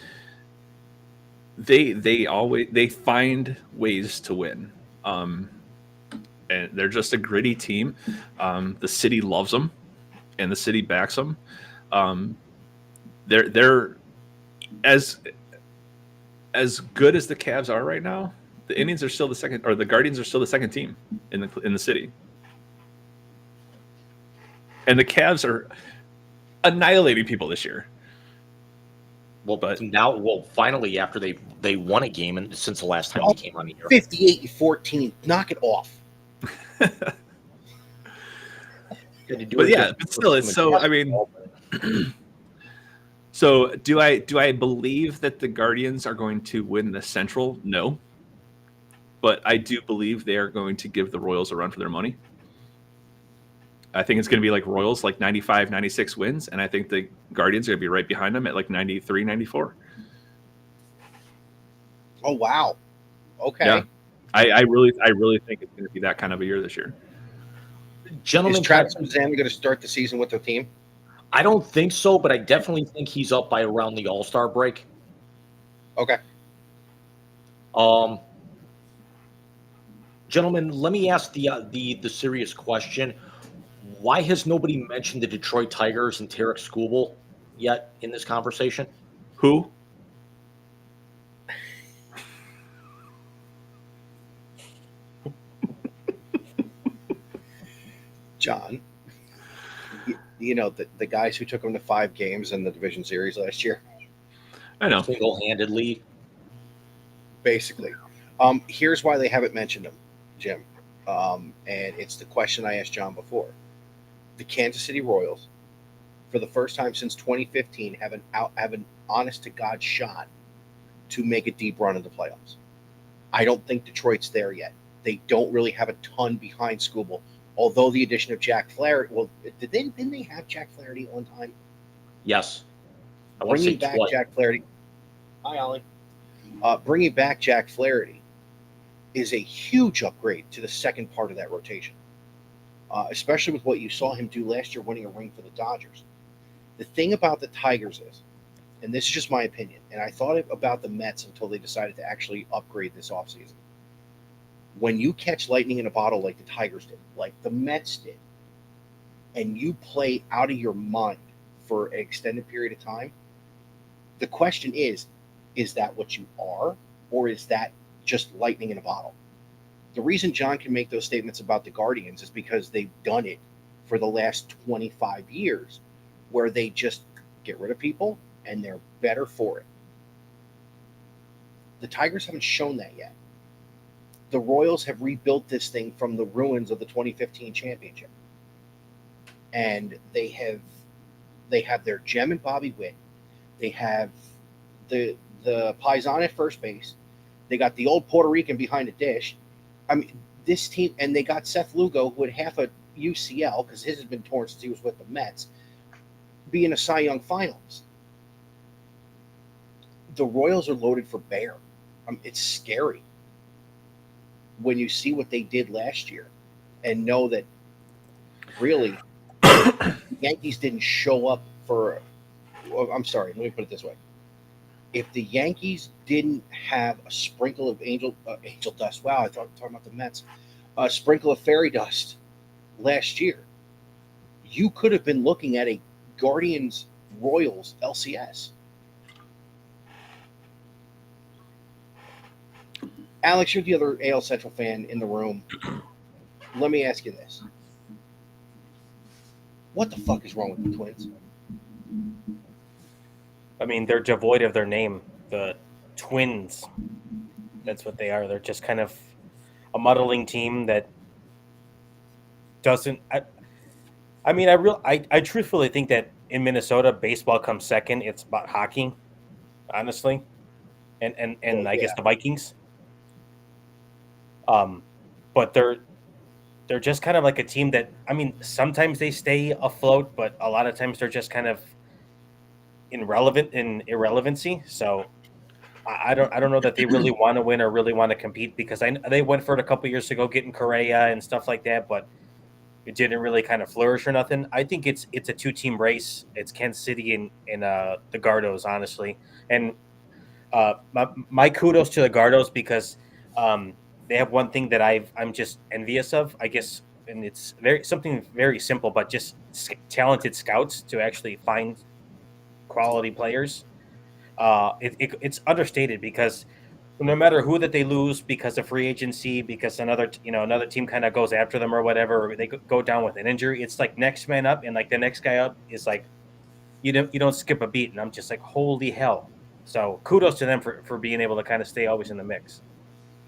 they find ways to win. And they're just a gritty team. The city loves them and the city backs them. They're as good as the Cavs are right now. The Indians are still the second, or the Guardians are still the second team in the city. And the Cavs are annihilating people this year. Well, but finally, after they won a game, and since the last time they came on the air, 58-14, knock it off. But still, it's so. I mean, so do I believe that the Guardians are going to win the Central? No, but I do believe they are going to give the Royals a run for their money. I think it's going to be like Royals, like 95, 96 wins, and I think the Guardians are going to be right behind them at like 93, 94. Oh wow, okay. Yeah, I really think it's going to be that kind of a year this year. Gentlemen, is Travis Zammy going to start the season with their team? I don't think so, but I definitely think he's up by around the All-Star break. Okay. Gentlemen, let me ask the serious question. Why has nobody mentioned the Detroit Tigers and Tarek Skubal yet in this conversation? Who? John. You know, the guys who took them to 5 games in the division series last year. I know. Single-handedly. Basically. Here's why they haven't mentioned them, Jim. And it's the question I asked John before. The Kansas City Royals, for the first time since 2015, have an honest-to-God shot to make a deep run in the playoffs. I don't think Detroit's there yet. They don't really have a ton behind Skubal. Although the addition of Jack Flaherty, well, didn't they have Jack Flaherty at one time? Yes. Bringing back Jack Flaherty. Hi, Ollie. Bringing back Jack Flaherty is a huge upgrade to the second part of that rotation, especially with what you saw him do last year, winning a ring for the Dodgers. The thing about the Tigers is, and this is just my opinion, and I thought about the Mets until they decided to actually upgrade this offseason. When you catch lightning in a bottle like the Tigers did, like the Mets did, and you play out of your mind for an extended period of time, the question is that what you are, or is that just lightning in a bottle? The reason John can make those statements about the Guardians is because they've done it for the last 25 years, where they just get rid of people and they're better for it. The Tigers haven't shown that yet. The Royals have rebuilt this thing from the ruins of the 2015 championship. And they have their gem and Bobby Witt. They have the Paisan at first base. They got the old Puerto Rican behind the dish. I mean, this team, and they got Seth Lugo, who had half a UCL because his has been torn since he was with the Mets, being a Cy Young finalist. The Royals are loaded for bear. It's scary when you see what they did last year and know that really the Yankees didn't show up for I'm sorry, let me put it this way. If the Yankees didn't have a sprinkle of angel dust, wow, I thought talking about the Mets, a sprinkle of fairy dust last year, you could have been looking at a Guardians Royals LCS. Alex, you're the other AL Central fan in the room. Let me ask you this. What the fuck is wrong with the Twins? I mean, they're devoid of their name. The Twins. That's what they are. They're just kind of a muddling team that doesn't. I truthfully think that in Minnesota, baseball comes second. It's about hockey, honestly, and I guess the Vikings. But they're just kind of like a team that, I mean, sometimes they stay afloat, but a lot of times they're just kind of irrelevancy. So I don't know that they really want to win or really want to compete, because they went for it a couple years ago, getting Correa and stuff like that, but it didn't really kind of flourish or nothing. I think it's a 2-team race. It's Kansas City and the Gardos, honestly. And my kudos to the Gardos, because they have one thing that I'm just envious of, I guess, and it's something very simple, but just talented scouts to actually find quality players. It's understated, because no matter who that they lose because of free agency, because another team kind of goes after them or whatever, or they go down with an injury, it's like next man up, and like the next guy up is like you don't skip a beat, and I'm just like, holy hell. So kudos to them for being able to kind of stay always in the mix.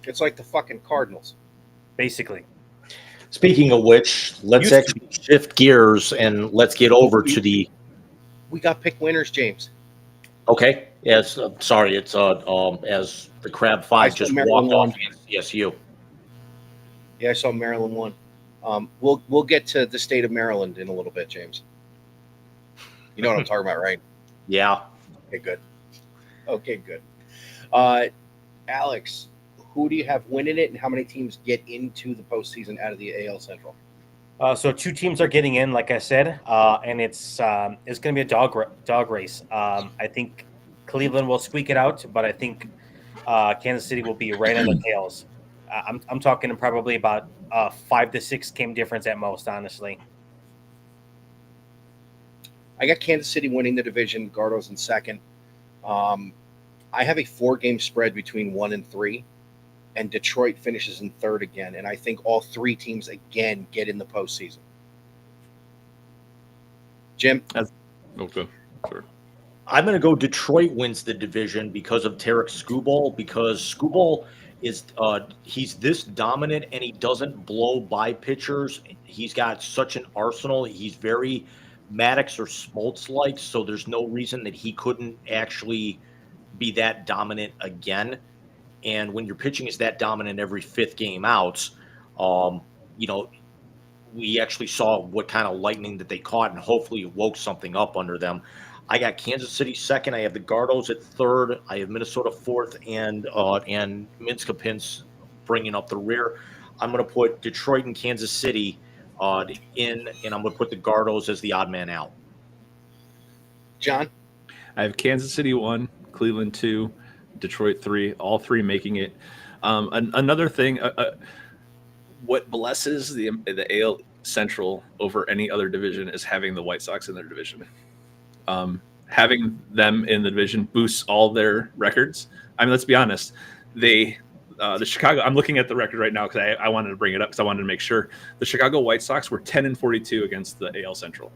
It's like the fucking Cardinals. Basically. Speaking of which, let's actually shift gears and let's get over to the. We got pick winners, James. Okay. Yes. Sorry. It's as the Crab Five just walked off against CSU. Yeah, I saw Maryland won. We'll get to the state of Maryland in a little bit, James. You know what I'm talking about, right? Yeah. Okay, good. Alex, who do you have winning it, and how many teams get into the postseason out of the AL Central? So 2 teams are getting in, like I said, and it's going to be a dog race. I think Cleveland will squeak it out, but I think Kansas City will be right on the tails. I'm talking probably about 5 to 6 game difference at most, honestly. I got Kansas City winning the division, Gardos in second. I have a 4-game spread between 1 and 3, and Detroit finishes in third again. And I think all 3 teams again get in the postseason. Jim? Okay, sure. I'm going to go Detroit wins the division because of Tarek Skubal, because Skubal is he's this dominant and he doesn't blow by pitchers. He's got such an arsenal. He's very Maddox or Smoltz like, so there's no reason that he couldn't actually be that dominant again. And when your pitching is that dominant every 5th game out, we actually saw what kind of lightning that they caught, and hopefully it woke something up under them. I got Kansas City second. I have the Gardos at third. I have Minnesota fourth, and Minskopinsk bringing up the rear. I'm going to put Detroit and Kansas City in, and I'm going to put the Gardos as the odd man out. John? I have Kansas City 1, Cleveland 2, Detroit 3, all 3 making it. Another thing, what blesses the AL Central over any other division is having the White Sox in their division. Having them in the division boosts all their records. I mean, let's be honest. The Chicago, I'm looking at the record right now because I wanted to bring it up because I wanted to make sure. The Chicago White Sox were 10-42 against the AL Central.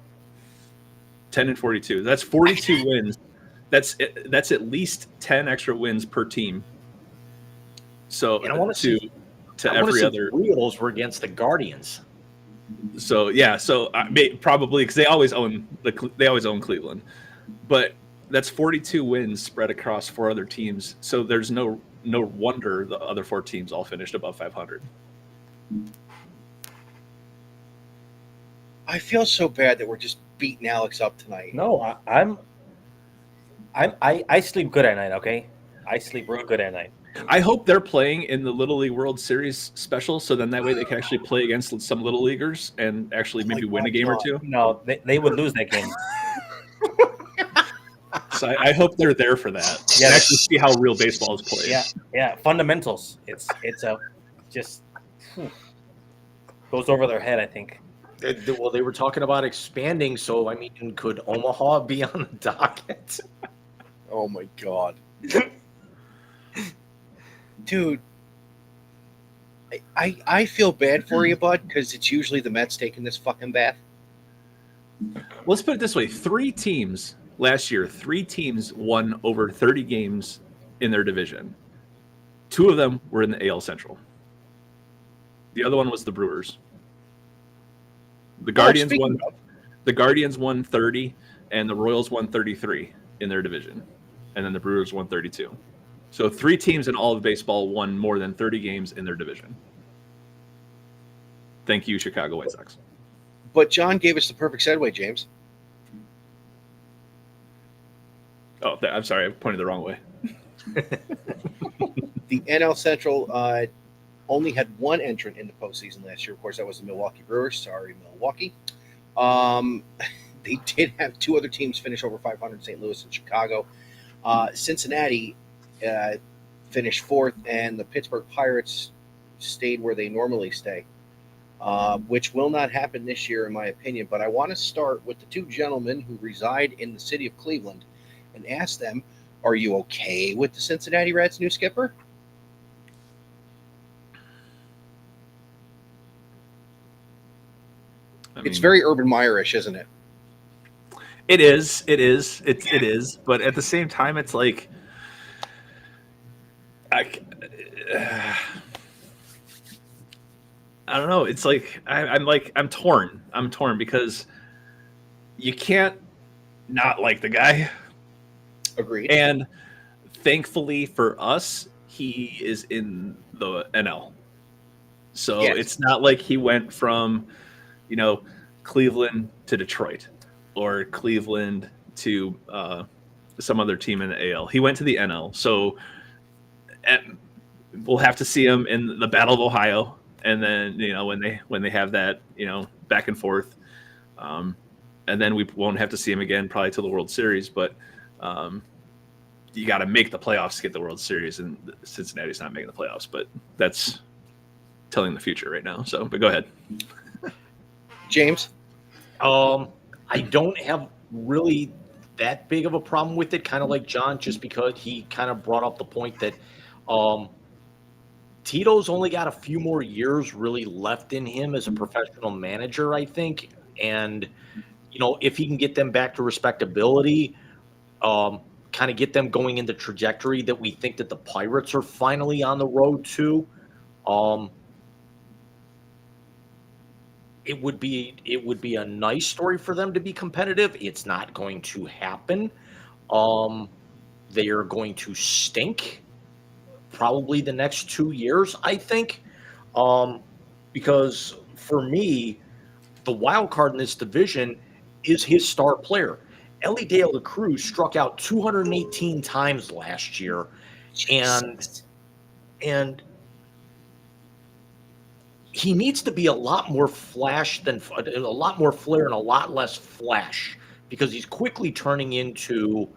10-42. That's 42 wins. That's at least 10 extra wins per team. So and I want to every other Royals were against the Guardians. So yeah, so probably because they always own Cleveland, but that's 42 wins spread across 4 other teams. So there's no wonder the other 4 teams all finished above 500. I feel so bad that we're just beating Alex up tonight. No, I sleep good at night. Okay, I sleep real good at night. I hope they're playing in the Little League World Series special, so then that way they can actually play against some Little Leaguers and actually maybe win a game or 2. No, they would lose that game. So I hope they're there for that. Yeah, actually see how real baseball is played. Yeah, fundamentals. It's just goes over their head, I think. Well, they were talking about expanding, so I mean, could Omaha be on the docket? Oh my God. Dude, I feel bad for you, bud, because it's usually the Mets taking this fucking bath. Let's put it this way. 3 teams last year, 3 teams won over 30 games in their division. 2 of them were in the AL Central. The other one was the Brewers. The Guardians won. The Guardians won 30, and the Royals won 33 in their division, and then the Brewers won 32. So 3 teams in all of baseball won more than 30 games in their division. Thank you, Chicago White Sox. But John gave us the perfect segue, James. Oh, I'm sorry, I pointed the wrong way. The NL Central only had one entrant in the postseason last year. Of course, that was the Milwaukee Brewers. Sorry, Milwaukee. They did have two other teams finish over 500, St. Louis and Chicago. Cincinnati finished fourth, and the Pittsburgh Pirates stayed where they normally stay, which will not happen this year, in my opinion. But I want to start with the two gentlemen who reside in the city of Cleveland and ask them, are you okay with the Cincinnati Reds' new skipper? It's very Urban Meyer-ish, isn't it? It is. It is. But at the same time, it's like, I don't know. It's like I'm torn. I'm torn because you can't not like the guy. Agreed. And thankfully for us, he is in the NL. So Yes. It's not like he went from, Cleveland to Detroit or Cleveland to some other team in the AL. He went to the NL. So we'll have to see him in the Battle of Ohio. And then, when they have that, back and forth. And then we won't have to see him again probably till the World Series. But you got to make the playoffs to get the World Series. And Cincinnati's not making the playoffs. But that's telling the future right now. So, but go ahead. James? I don't have really that big of a problem with it, kind of like John, just because he kind of brought up the point that Tito's only got a few more years really left in him as a professional manager, I think. And, if he can get them back to respectability, kind of get them going in the trajectory that we think that the Pirates are finally on the road to, it would be a nice story for them to be competitive. It's not going to happen. They are going to stink probably the next 2 years, I think, because for me, the wild card in this division is his star player. Ellie De La Cruz struck out 218 times last year, and he needs to be a lot more flash than a lot more flair and a lot less flash, because he's quickly turning into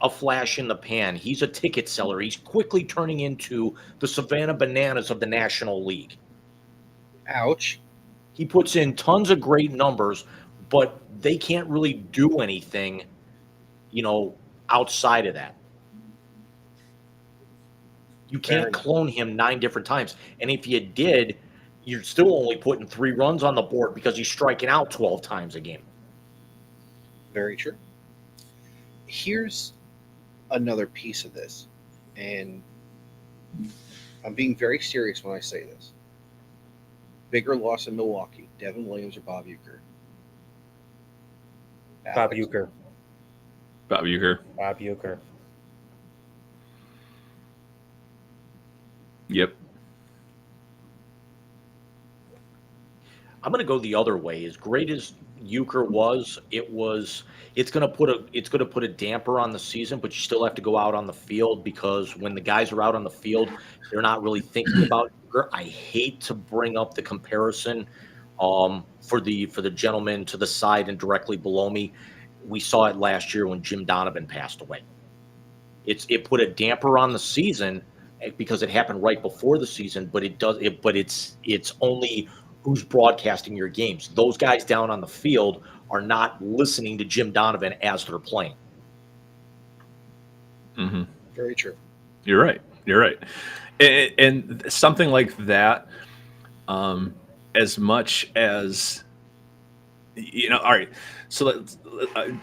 a flash in the pan. He's a ticket seller. He's quickly turning into the Savannah Bananas of the National League. Ouch. He puts in tons of great numbers, but they can't really do anything, outside of that. You can't clone him 9 different times. And if you did, you're still only putting 3 runs on the board because he's striking out 12 times a game. Very true. Here's another piece of this, and I'm being very serious when I say this. Bigger loss in Milwaukee, Devin Williams or Bob Uecker? Bob Uecker. Bob Uecker. Bob Uecker. Yep. I'm going to go the other way. As great as Uecker was, it's going to put a damper on the season, but you still have to go out on the field, because when the guys are out on the field, they're not really thinking about Uecker. I hate to bring up the comparison for the gentleman to the side and directly below me. We saw it last year when Jim Donovan passed away. It put a damper on the season because it happened right before the season, but it's only who's broadcasting your games. Those guys down on the field are not listening to Jim Donovan as they're playing. Mm-hmm. Very true. You're right. And something like that, as much as, all right. So let's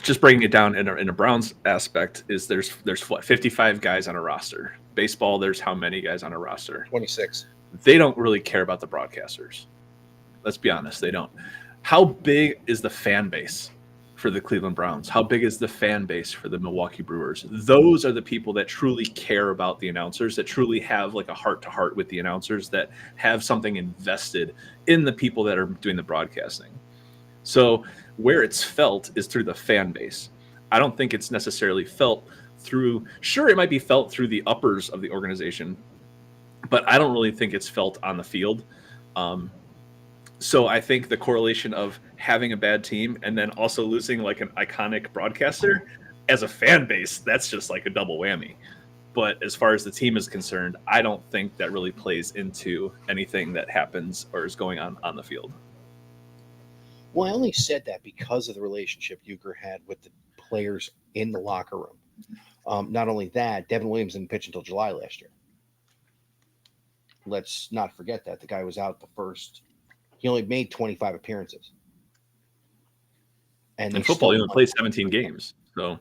just breaking it down in a Browns aspect is there's what, 55 guys on a roster. Baseball, there's how many guys on a roster? 26. They don't really care about the broadcasters. Let's be honest, they don't. How big is the fan base for the Cleveland Browns? How big is the fan base for the Milwaukee Brewers? Those are the people that truly care about the announcers, that truly have like a heart-to-heart with the announcers, that have something invested in the people that are doing the broadcasting. So where it's felt is through the fan base. I don't think it's necessarily felt through. Sure, it might be felt through the uppers of the organization, but I don't really think it's felt on the field. So I think the correlation of having a bad team and then also losing like an iconic broadcaster as a fan base, that's just like a double whammy. But as far as the team is concerned, I don't think that really plays into anything that happens or is going on the field. Well, I only said that because of the relationship Euchre had with the players in the locker room. Not only that, Devin Williams didn't pitch until July last year. Let's not forget that. The guy was out the first. He only made 25 appearances. And in football, he only played 17 games. So,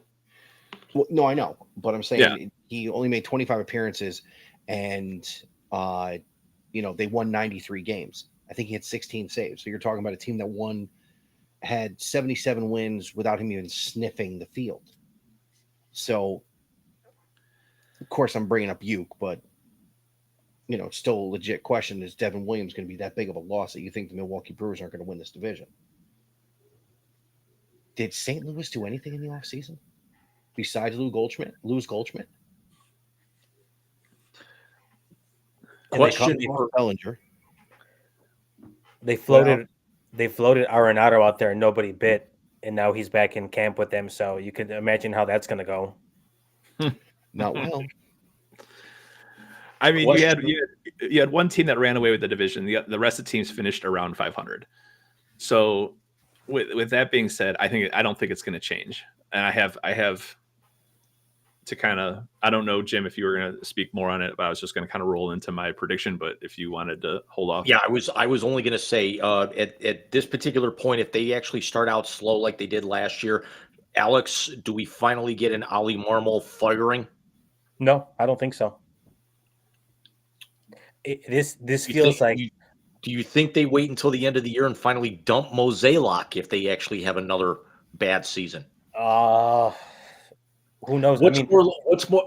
well, no, I know. But I'm saying he only made 25 appearances, and, they won 93 games. I think he had 16 saves. So you're talking about a team that had 77 wins without him even sniffing the field. So, of course, I'm bringing up Uke, but it's still a legit question. Is Devin Williams going to be that big of a loss that you think the Milwaukee Brewers aren't going to win this division? Did St. Louis do anything in the offseason besides lose Goldschmidt? Question for Bellinger. They floated Arenado out there and nobody bit, and now he's back in camp with them. So you can imagine how that's going to go. Not well. I mean, you had one team that ran away with the division. The rest of the teams finished around 500. So, with that being said, I don't think it's going to change. And I have to kind of, I don't know, Jim, if you were going to speak more on it, but I was just going to kind of roll into my prediction. But if you wanted to hold off, yeah, I was only going to say at this particular point, if they actually start out slow like they did last year, Alex, do we finally get an Ollie Marmol firing? No, I don't think so. This feels like. Do you think they wait until the end of the year and finally dump Mozeliak if they actually have another bad season? Who knows?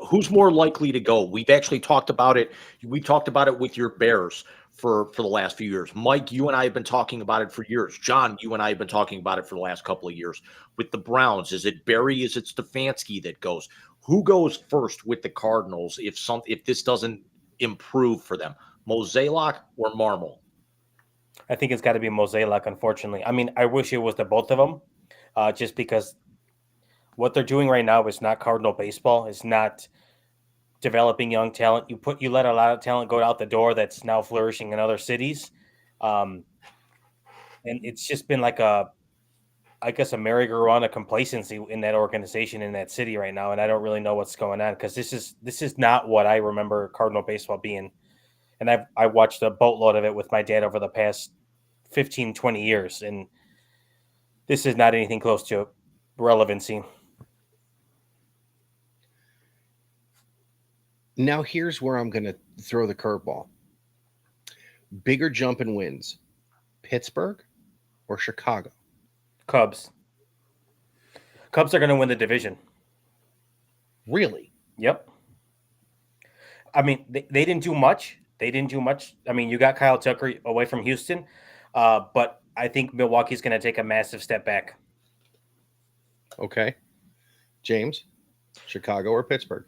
Who's more likely to go? We've actually talked about it. We talked about it with your Bears for the last few years. Mike, you and I have been talking about it for years. John, you and I have been talking about it for the last couple of years. With the Browns, is it Berry? Is it Stefanski that goes? Who goes first with the Cardinals if this doesn't improve for them? Mozeliak or Marmol? I think it's got to be Mozeliak, unfortunately. I mean, I wish it was the both of them, just because what they're doing right now is not Cardinal baseball. It's not developing young talent. You let a lot of talent go out the door that's now flourishing in other cities, and it's just been like a merry-go-round of complacency in that organization in that city right now, and I don't really know what's going on because this is not what I remember Cardinal baseball being. And I watched a boatload of it with my dad over the past 15, 20 years, and this is not anything close to relevancy. Now here's where I'm going to throw the curveball. Bigger jump in wins, Pittsburgh or Chicago? Cubs. Cubs are going to win the division. Really? Yep. I mean, they didn't do much. I mean, you got Kyle Tucker away from Houston, but I think Milwaukee's going to take a massive step back. Okay. James, Chicago or Pittsburgh?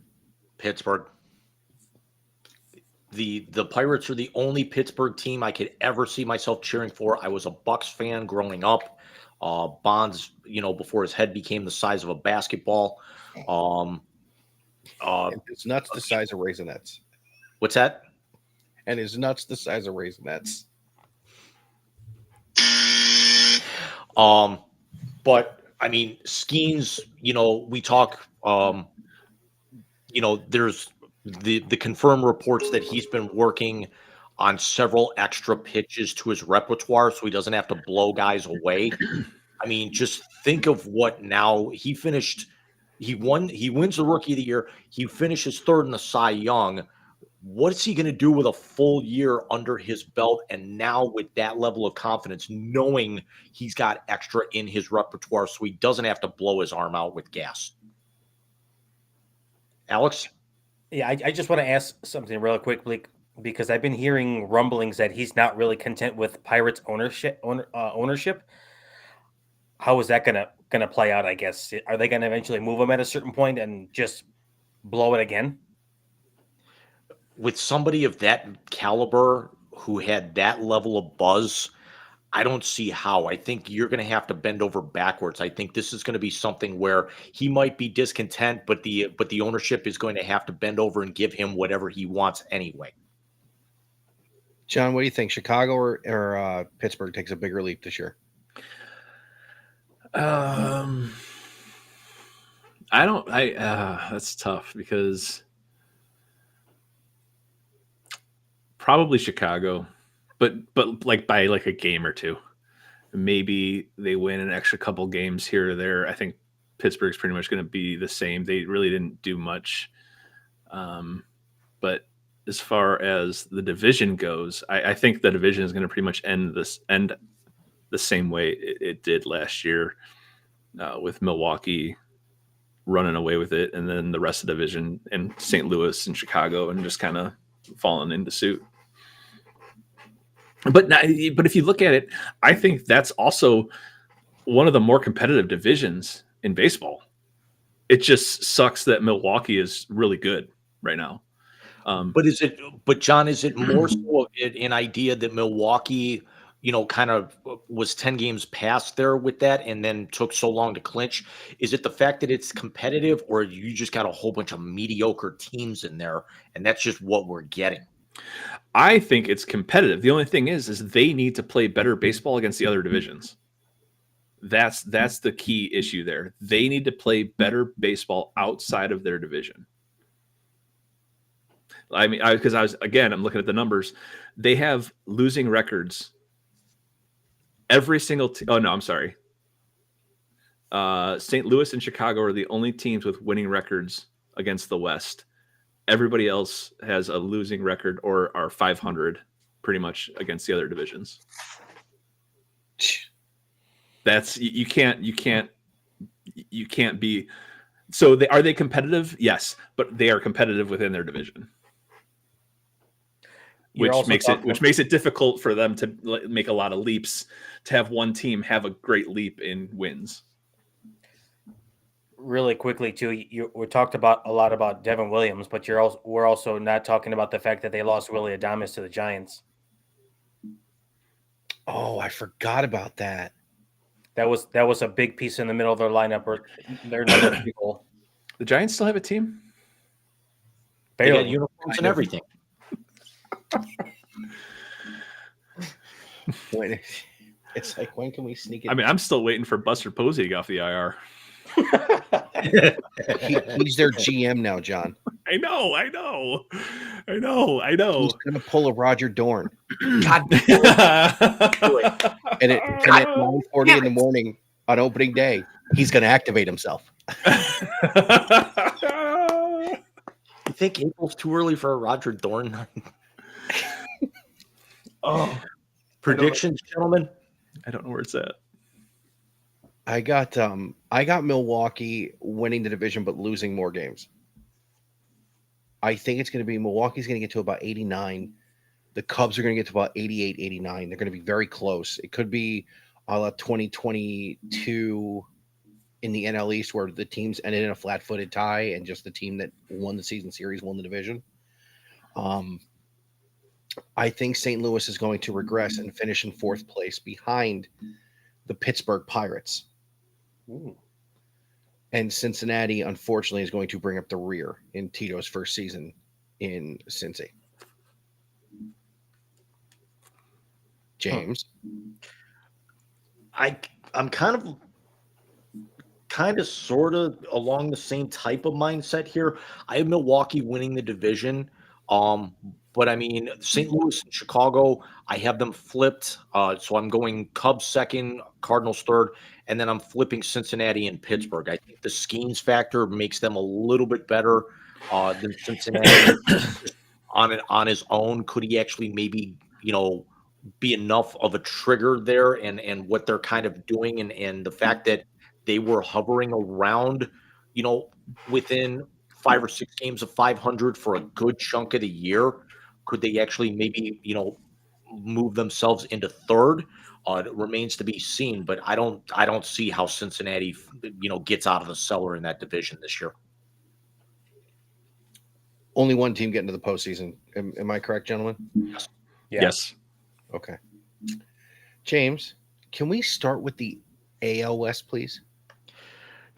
Pittsburgh. The Pirates are the only Pittsburgh team I could ever see myself cheering for. I was a Bucks fan growing up. Bonds, before his head became the size of a basketball. It's nuts the size of Raisinets. What's that? And his nuts the size of Raisinets. But I mean, Skeens, we talk, there's the confirmed reports that he's been working on several extra pitches to his repertoire so he doesn't have to blow guys away. I mean, just think of what now he wins the Rookie of the Year. He finishes third in the Cy Young. What is he going to do with a full year under his belt? And now with that level of confidence, knowing he's got extra in his repertoire so he doesn't have to blow his arm out with gas. Alex? Yeah, I just want to ask something real quickly because I've been hearing rumblings that he's not really content with Pirates ownership. How is that gonna play out? I guess are they gonna eventually move him at a certain point and just blow it again? With somebody of that caliber who had that level of buzz, I don't see how. I think you're going to have to bend over backwards. I think this is going to be something where he might be discontent, but the ownership is going to have to bend over and give him whatever he wants anyway. John, what do you think? Chicago or Pittsburgh takes a bigger leap this year? That's tough because probably Chicago, but like by like a game or two. Maybe they win an extra couple games here or there. I think Pittsburgh's pretty much going to be the same. They really didn't do much. But as far as the division goes, I think the division is going to pretty much end the same way it did last year, with Milwaukee running away with it, and then the rest of the division and St. Louis and Chicago and just kind of falling into suit. But if you look at it, I think that's also one of the more competitive divisions in baseball. It just sucks that Milwaukee is really good right now. But John, is it more so an idea that Milwaukee, kind of was 10 games past there with that and then took so long to clinch? Is it the fact that it's competitive, or you just got a whole bunch of mediocre teams in there and that's just what we're getting? I think it's competitive. The only thing is they need to play better baseball against the other divisions. That's the key issue there. They need to play better baseball outside of their division. I mean, I'm looking at the numbers. They have losing records. Every single I'm sorry. St. Louis and Chicago are the only teams with winning records against the West. Everybody else has a losing record or are 500 pretty much against the other divisions. That's you can't be. So are they competitive? Yes, but they are competitive within their division. Which makes it difficult for them to make a lot of leaps, to have one team have a great leap in wins. Really quickly, too, we talked a lot about Devin Williams, but we're also not talking about the fact that they lost Willie Adames to the Giants. Oh, I forgot about that. That was a big piece in the middle of their lineup. Or their number 3 goal. The Giants still have a team? They got uniforms and everything. It's like, when can we sneak it? I mean, I'm still waiting for Buster Posey to get off the IR. He's their GM now, John. I know. He's going to pull a Roger Dorn. God. And at 9:40 in the morning on opening day, he's going to activate himself. You think April's too early for a Roger Dorn? Predictions, gentlemen? I don't know where it's at. I got Milwaukee winning the division but losing more games. I think it's going to be Milwaukee's going to get to about 89. The Cubs are going to get to about 88, 89. They're going to be very close. It could be a la 2022 in the NL East, where the teams ended in a flat-footed tie and just the team that won the season series won the division. I think St. Louis is going to regress and finish in 4th place behind the Pittsburgh Pirates. Ooh. And Cincinnati, unfortunately, is going to bring up the rear in Tito's first season in Cincy. James? I'm kind of sort of along the same type of mindset here. I have Milwaukee winning the division. But I mean, St. Louis and Chicago, I have them flipped. So I'm going Cubs 2nd, Cardinals 3rd, and then I'm flipping Cincinnati and Pittsburgh. I think the Skeens factor makes them a little bit better than Cincinnati on his own. Could he actually maybe, be enough of a trigger there, and what they're kind of doing, and the fact that they were hovering around, within 5 or 6 games of 500 for a good chunk of the year? Could they actually maybe, move themselves into 3rd? It remains to be seen, but I don't see how Cincinnati, gets out of the cellar in that division this year. Only one team getting to the postseason. Am I correct, gentlemen? Yeah. Yes. Okay. James, can we start with the AL West, please?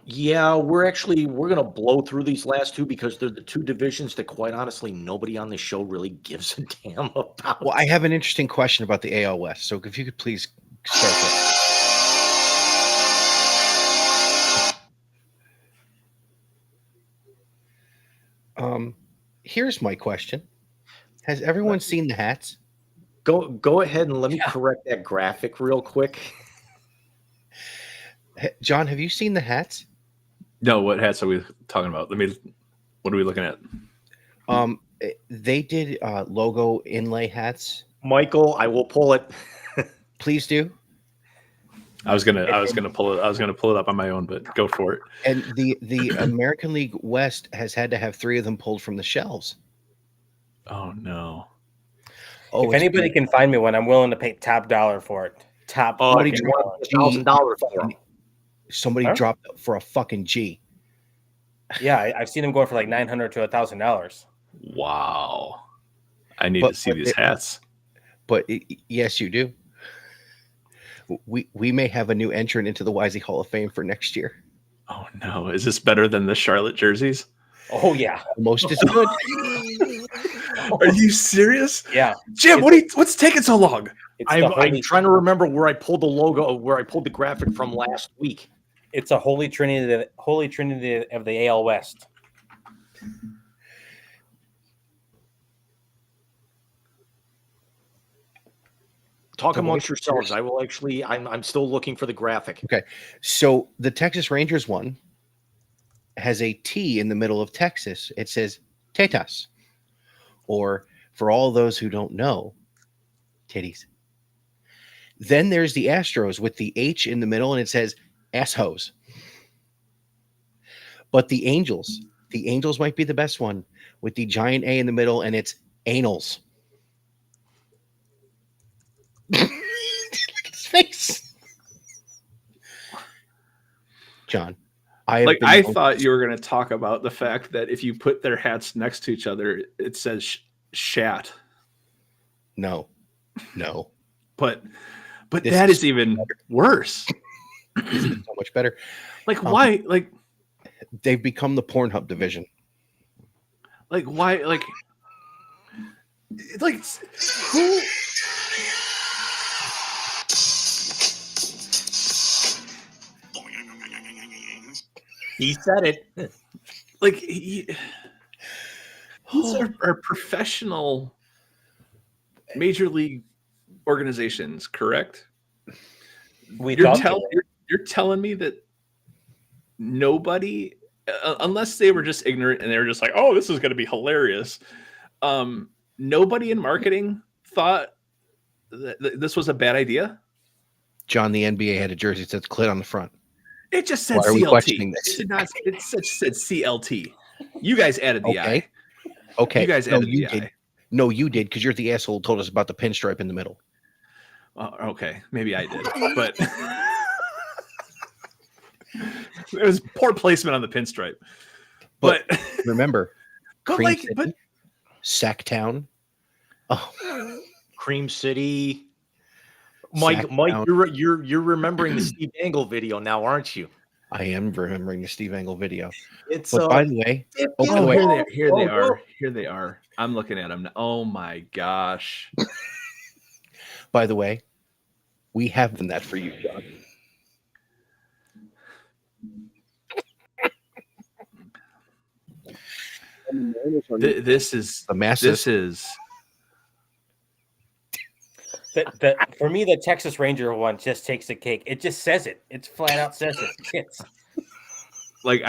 Yeah, we're gonna blow through these last two because they're the two divisions that, quite honestly, nobody on the show really gives a damn about. Well, I have an interesting question about the AL West. So if you could please start there. Here's my question. Has everyone seen the hats? Go ahead and let me correct that graphic real quick. John, have you seen the hats? No, what hats are we talking about? What are we looking at? They did logo inlay hats. Michael, I will pull it. Please do. I was gonna pull it up on my own, but go for it. And the American League West has had to have 3 of them pulled from the shelves. Oh no. Oh, If anybody can find me one, I'm willing to pay top dollar for it. Top Somebody fucking dropped dollar. $1,000 for them. Somebody dropped it for a fucking G. Yeah, I've seen them going for like $900 to $1,000. Wow. I need to see these hats. But yes, you do. We may have a new entrant into the Wisey Hall of Fame for next year. Oh no. Is this better than the Charlotte jerseys? Oh yeah, Most is good. Are you serious? yeah. Jim, what's taking so long? It's I'm holy, trying to remember where I pulled the logo, where I pulled the graphic from last week. it's a holy trinity of the AL West. Talk amongst yourselves. I will actually. I'm still looking for the graphic. Okay. So the Texas Rangers one has a T in the middle of Texas. It says Tetas. Or for all those who don't know, titties. Then there's the Astros with the H in the middle and it says asshos. But the Angels might be the best one with the giant A in the middle and it's anals. Look at his face. John, I thought you were going to talk about the fact that if you put their hats next to each other, it says shat. No. But This that is is even worse. This is so much better. Like why? They've become the Pornhub division. Like why? Like who? He said it. Like these are professional major league organizations, correct? You're telling me that nobody, unless they were just ignorant and they were just like, oh, this is going to be hilarious. Nobody in marketing thought that this was a bad idea. John, the NBA had a jersey that says clit on the front. It just said Why are we CLT. questioning this? It did not. It said CLT. You guys added the I. Okay. You guys added the did. I. No, you did because you're the asshole who told us about the pinstripe in the middle. Okay, maybe I did, but it was poor placement on the pinstripe. But remember, but Cream like, City, but Sacktown. Oh, Cream City. Mike, you're remembering the Steve Angle video now, aren't you? I am remembering the Steve Angle video. It's But by the way, here they are. I'm looking at them now. Oh my gosh. by the way, we have done that for you, John. This is The massive. this is For me, the Texas Ranger one just takes the cake. It just says it. It's flat out says it. It's, like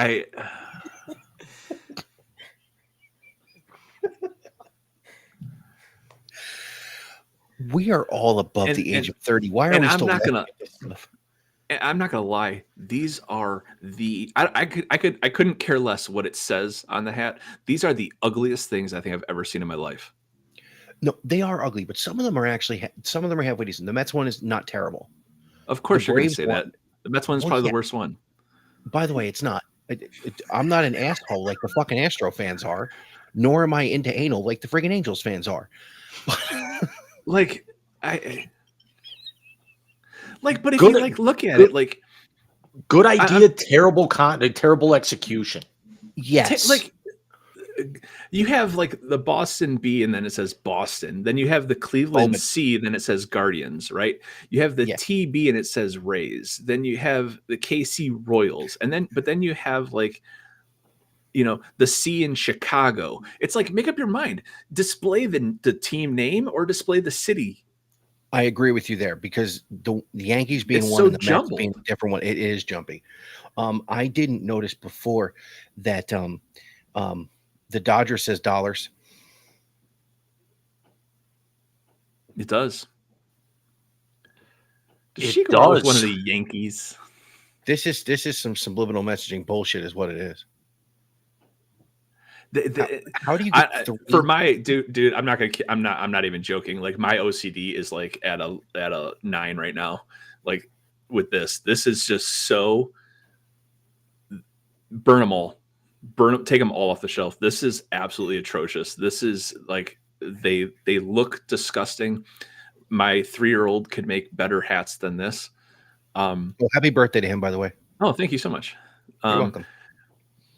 We are all above the age of 30. Why are we still I'm not gonna lie. These are I couldn't care less what it says on the hat. These are the ugliest things I think I've ever seen in my life. No, they are ugly, but some of them are actually some of them are halfway decent. The Mets one is not terrible. Of course, The you're gonna Braves say one- that. The Mets one is probably the worst one. By the way, it's not. I'm not an asshole like the fucking Astro fans are. nor am I into anal like the friggin' Angels fans are. Like I like, but if Good- you like look at good- it, like Good idea, terrible execution. Yes. like you have like the Boston B and then it says Boston. Then you have the Cleveland Bowman. C, then it says Guardians, right? You have the Yeah. TB and it says Rays. Then you have the KC Royals. And then you have like, you know, the C in Chicago. It's like, make up your mind. Display the team name or display the city. I agree with you there because the Yankees being It's one so and the Mets jumbled. being a different one, it is jumpy. I didn't notice before that the Dodger says dollars. It does. Does It she go with does. one of the Yankees? This is some subliminal messaging bullshit, is what it is. How do you get For my dude, I'm not even joking. Like my OCD is like at a 9 right now. Like with this is just so burn them all, take them all off the shelf. This is absolutely atrocious. This is like they look disgusting. My 3-year-old could make better hats than this. Well, happy birthday to him, by the way. Oh, thank you so much. You're welcome.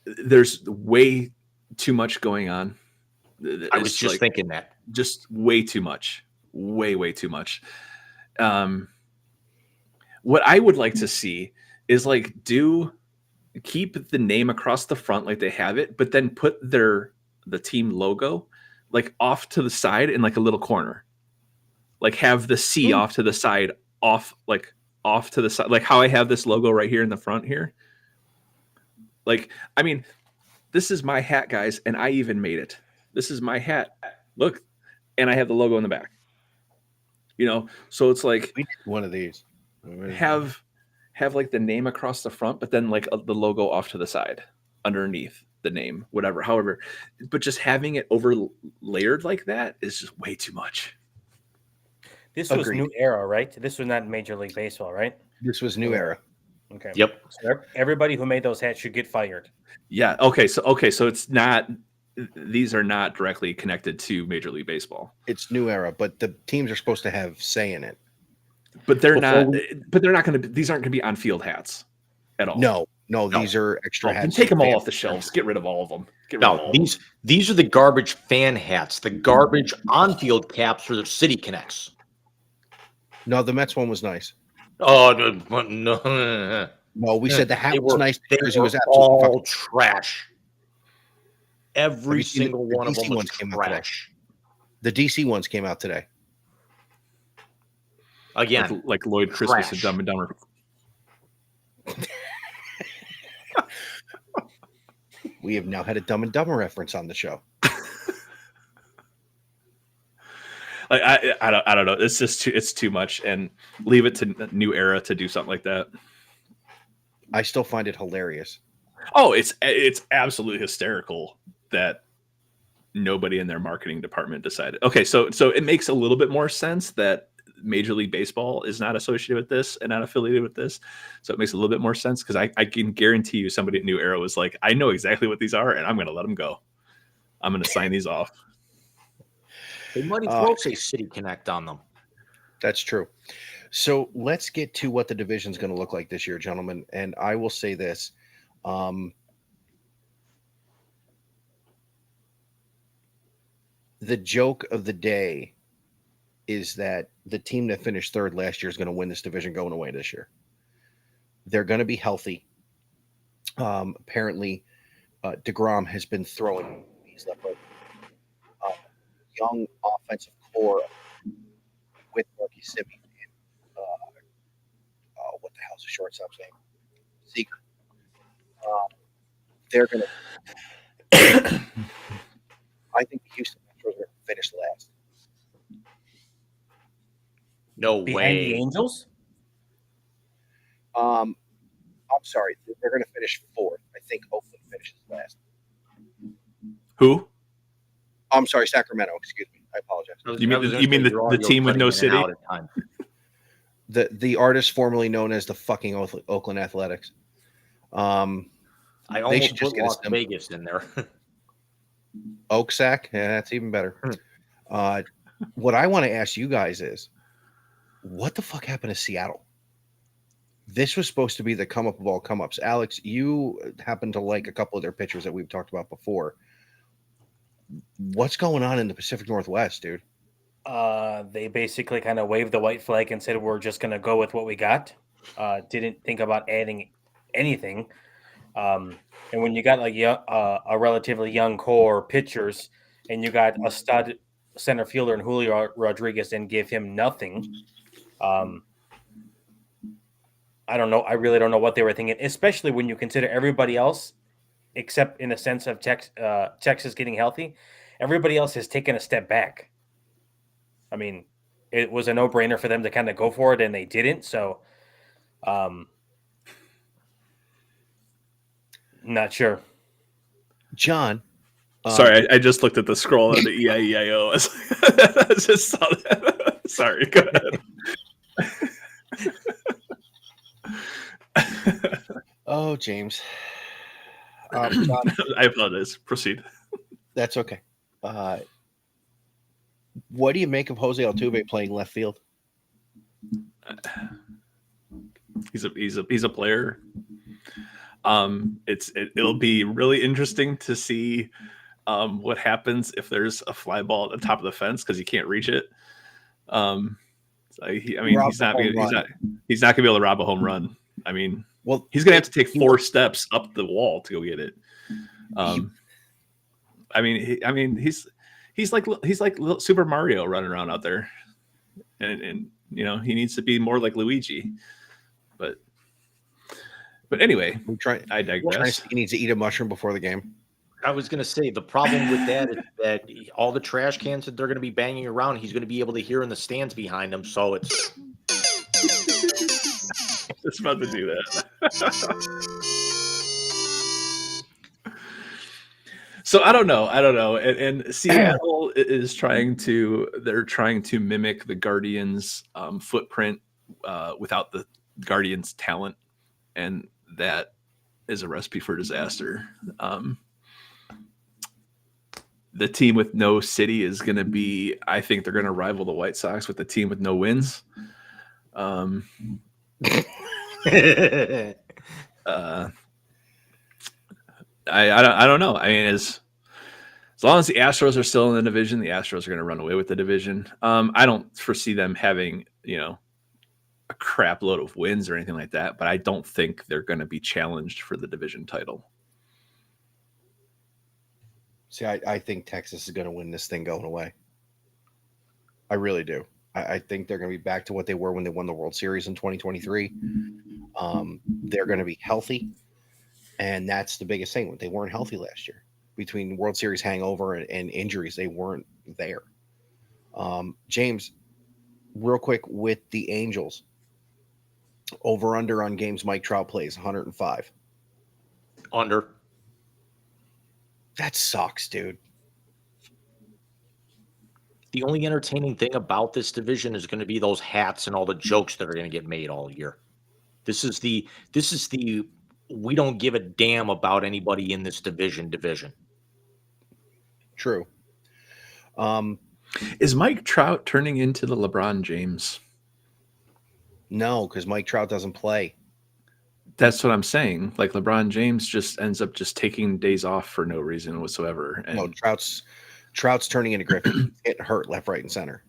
There's way too much going on. I was It's just like, thinking that. just way too much, way too much. What I would like to see is like keep the name across the front like they have it, but then put the team logo like off to the side in like a little corner. Like have the C off to the side, off to the side, like how I have this logo right here in the front here. Like, I mean, this is my hat, guys, and I even made it. This is my hat. Look, and I have the logo in the back. You know, so it's like We did one of these. have like the name across the front, but then like the logo off to the side underneath the name, whatever, however. But just having it over layered like that is just way too much. This was Agreed. New Era, right? This was not Major League Baseball, right? This was New Era. Okay. Yep. So everybody who made those hats should get fired. Yeah. Okay. So it's not. These are not directly connected to Major League Baseball. It's New Era, but the teams are supposed to have say in it. But they're Before not. But they're not going to. These aren't going to be on field hats at all. No, No. these are extra Then hats. take them all Fan- off the shelves. Get rid of all of them. Get rid of No, all of them. these are the garbage fan hats. The garbage on-field caps are the City Connects. No, the Mets one was nice. Oh no! No, we said the hat They was were- nice They because it were was absolutely all fucking. trash. Every you seen single the one of DC them was ones came out today? trash. The DC ones came out today. Again, Like Lloyd Christmas and trash. Dumb and Dumber. We have now had a Dumb and Dumber reference on the show. Like I don't know. It's just it's too much, and leave it to New Era to do something like that. I still find it hilarious. Oh, it's absolutely hysterical that nobody in their marketing department decided. Okay, so it makes a little bit more sense that Major League Baseball is not associated with this and not affiliated with this. So it makes a little bit more sense because I can guarantee you somebody at New Era was like, I know exactly what these are, and I'm going to let them go. I'm going to sign these off. they might as well say City Connect on them. That's true. So let's get to what the division's going to look like this year, gentlemen. And I will say this. The joke of the day is that the team that finished third last year is going to win this division going away this year. They're going to be healthy. Apparently, DeGrom has been throwing these left foot. Young offensive core with Marky Simmons and what the hell's the shortstop's name? Seeger. They're going to. I think the Houston Astros are going to finish last. No Behind the way. Angels? I'm sorry, they're going to finish fourth. I think Oakland finishes last. Who? I'm sorry, Sacramento. Excuse me. I apologize. You mean the team with no city? The artist formerly known as the fucking Oakland Athletics. I almost should just put get a Las sim- Vegas in there. Oak sack. Yeah, that's even better. What I want to ask you guys is, what the fuck happened to Seattle? This was supposed to be the come up of all come ups. Alex, you happen to like a couple of their pitchers that we've talked about before. What's going on in the Pacific Northwest, dude? They basically kind of waved the white flag and said we're just going to go with what we got. Didn't think about adding anything. And when you got like a relatively young core pitchers, and you got a stud center fielder in Julio Rodriguez and give him nothing, I don't know. I really don't know what they were thinking, especially when you consider everybody else, except in the sense of Texas getting healthy, everybody else has taken a step back. I mean, it was a no-brainer for them to kind of go for it, and they didn't. So, not sure. John. Sorry, I just looked at the scroll on the EIEIO. I just saw that. Sorry, go ahead. Oh, James. John, I apologize. Proceed. that's okay. What do you make of Jose Altuve playing left field? He's a player. It'll be really interesting to see what happens if there's a fly ball at the top of the fence because he can't reach it. He's not gonna be able to rob a home run. I mean, well, he's gonna have to take 4 steps up the wall to go get it. He's like Super Mario running around out there, and you know he needs to be more like Luigi. But anyway, I digress. He needs to eat a mushroom before the game. I was going to say the problem with that is that all the trash cans that they're going to be banging around, he's going to be able to hear in the stands behind him. So it's just about to do that. So I don't know. And Seattle is trying to mimic the Guardians' footprint without the Guardians' talent, and that is a recipe for disaster. The team with no city is going to be, I think they're going to rival the White Sox with the team with no wins. I don't know. I mean, as long as the Astros are still in the division, the Astros are going to run away with the division. I don't foresee them having, a crap load of wins or anything like that, but I don't think they're going to be challenged for the division title. See, I think Texas is going to win this thing going away. I really do. I think they're going to be back to what they were when they won the World Series in 2023. They're going to be healthy, and that's the biggest thing. They weren't healthy last year. Between World Series hangover and injuries, they weren't there. James, real quick with the Angels, over under on games Mike Trout plays, 105. Under. That sucks, dude. The only entertaining thing about this division is going to be those hats and all the jokes that are going to get made all year. This is the we don't give a damn about anybody in this division. True. Is Mike Trout turning into the LeBron James? No, because Mike Trout doesn't play. That's what I'm saying. Like LeBron James just ends up just taking days off for no reason whatsoever. And no, Trout's turning into Griffin. Getting hurt left, right, and center.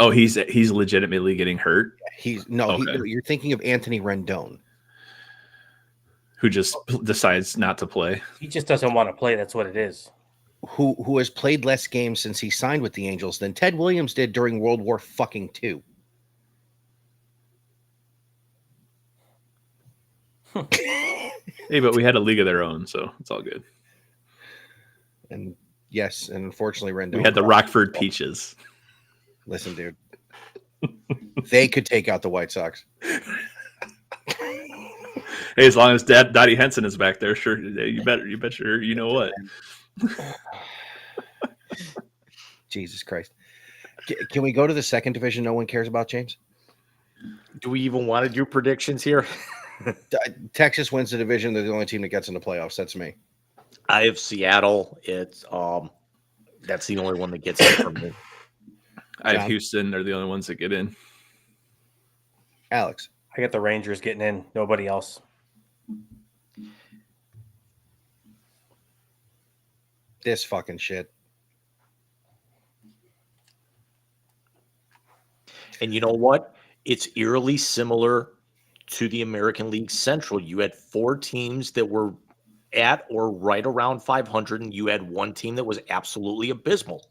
Oh, he's legitimately getting hurt. You're thinking of Anthony Rendon, who just decides not to play. He just doesn't want to play. That's what it is. Who has played less games since he signed with the Angels than Ted Williams did during World War II. Hey, but we had a league of their own, so it's all good. And yes, and unfortunately, Rendon. We had the Rockford Peaches. Listen, dude, they could take out the White Sox. Hey, as long as Dottie Henson is back there, sure, you bet sure you know what. Jesus Christ! Can we go to the second division? No one cares about, James. Do we even want to do predictions here? Texas wins the division. They're the only team that gets in the playoffs. That's me. I have Seattle. It's That's the only one that gets it from me. I have John? Houston. They're the only ones that get in. Alex. I got the Rangers getting in. Nobody else. This fucking shit. And you know what? It's eerily similar to the American League Central. You had 4 teams that were at or right around 500, and you had one team that was absolutely abysmal.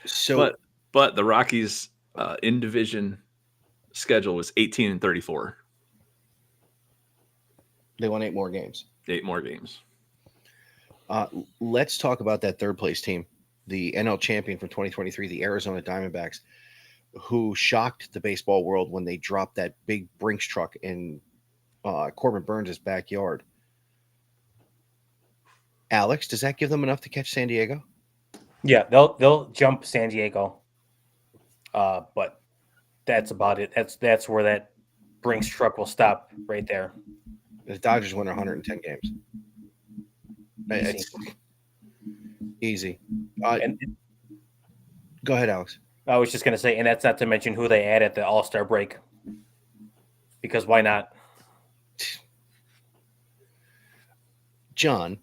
So, But the Rockies in division schedule was 18-34. they won 8 more games. 8 more games. Let's talk about that third place team, the NL champion from 2023, the Arizona Diamondbacks, who shocked the baseball world when they dropped that big Brinks truck in Corbin Burns' backyard. Alex, does that give them enough to catch San Diego? Yeah, they'll jump San Diego. But that's about it. That's where that Brinks truck will stop right there. The Dodgers win 110 games. It's easy. And Go ahead, Alex. I was just going to say, and that's not to mention who they add at the All-Star break. Because why not? John,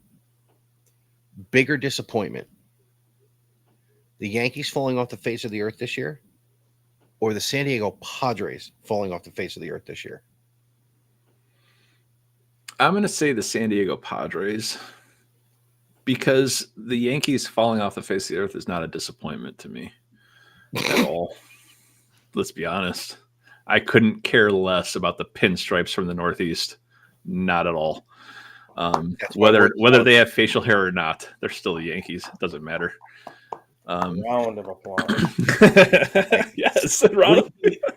bigger disappointment. The Yankees falling off the face of the earth this year, or the San Diego Padres falling off the face of the earth this year? I'm going to say the San Diego Padres, because the Yankees falling off the face of the earth is not a disappointment to me at all. Let's be honest. I couldn't care less about the pinstripes from the Northeast. Not at all. Whether they have facial hair or not, they're still the Yankees. It doesn't matter. Round of applause. Yes.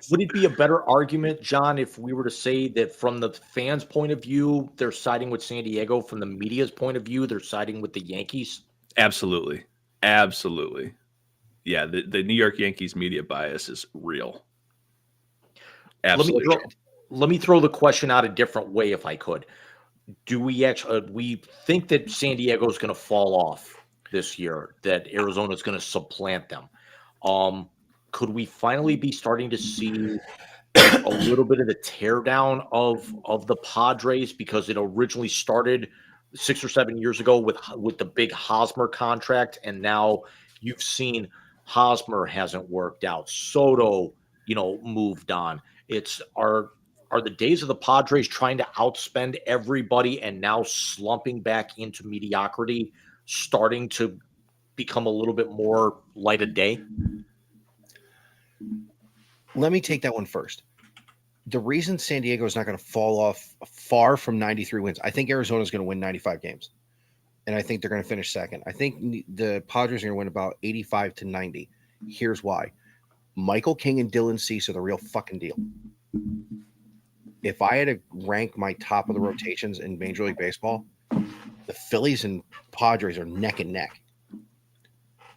Would it be a better argument, John, if we were to say that from the fans' point of view, they're siding with San Diego, from the media's point of view, they're siding with the Yankees? Absolutely. Absolutely. Yeah, the New York Yankees media bias is real. Absolutely. Let me throw the question out a different way, if I could. Do we actually we think that San Diego is going to fall off this year, that Arizona is going to supplant them? Could we finally be starting to see a little bit of the teardown of the Padres, because it originally started 6 or 7 years ago with the big Hosmer contract, and now you've seen Hosmer hasn't worked out, Soto, moved on. Are the days of the Padres trying to outspend everybody and now slumping back into mediocrity starting to become a little bit more light of day? Let me take that one first. The reason San Diego is not going to fall off far from 93 wins, I think Arizona is going to win 95 games. And I think they're going to finish second. I think the Padres are going to win about 85 to 90. Here's why. Michael King and Dylan Cease are the real fucking deal. If I had to rank my top of the rotations in Major League Baseball, the Phillies and Padres are neck and neck,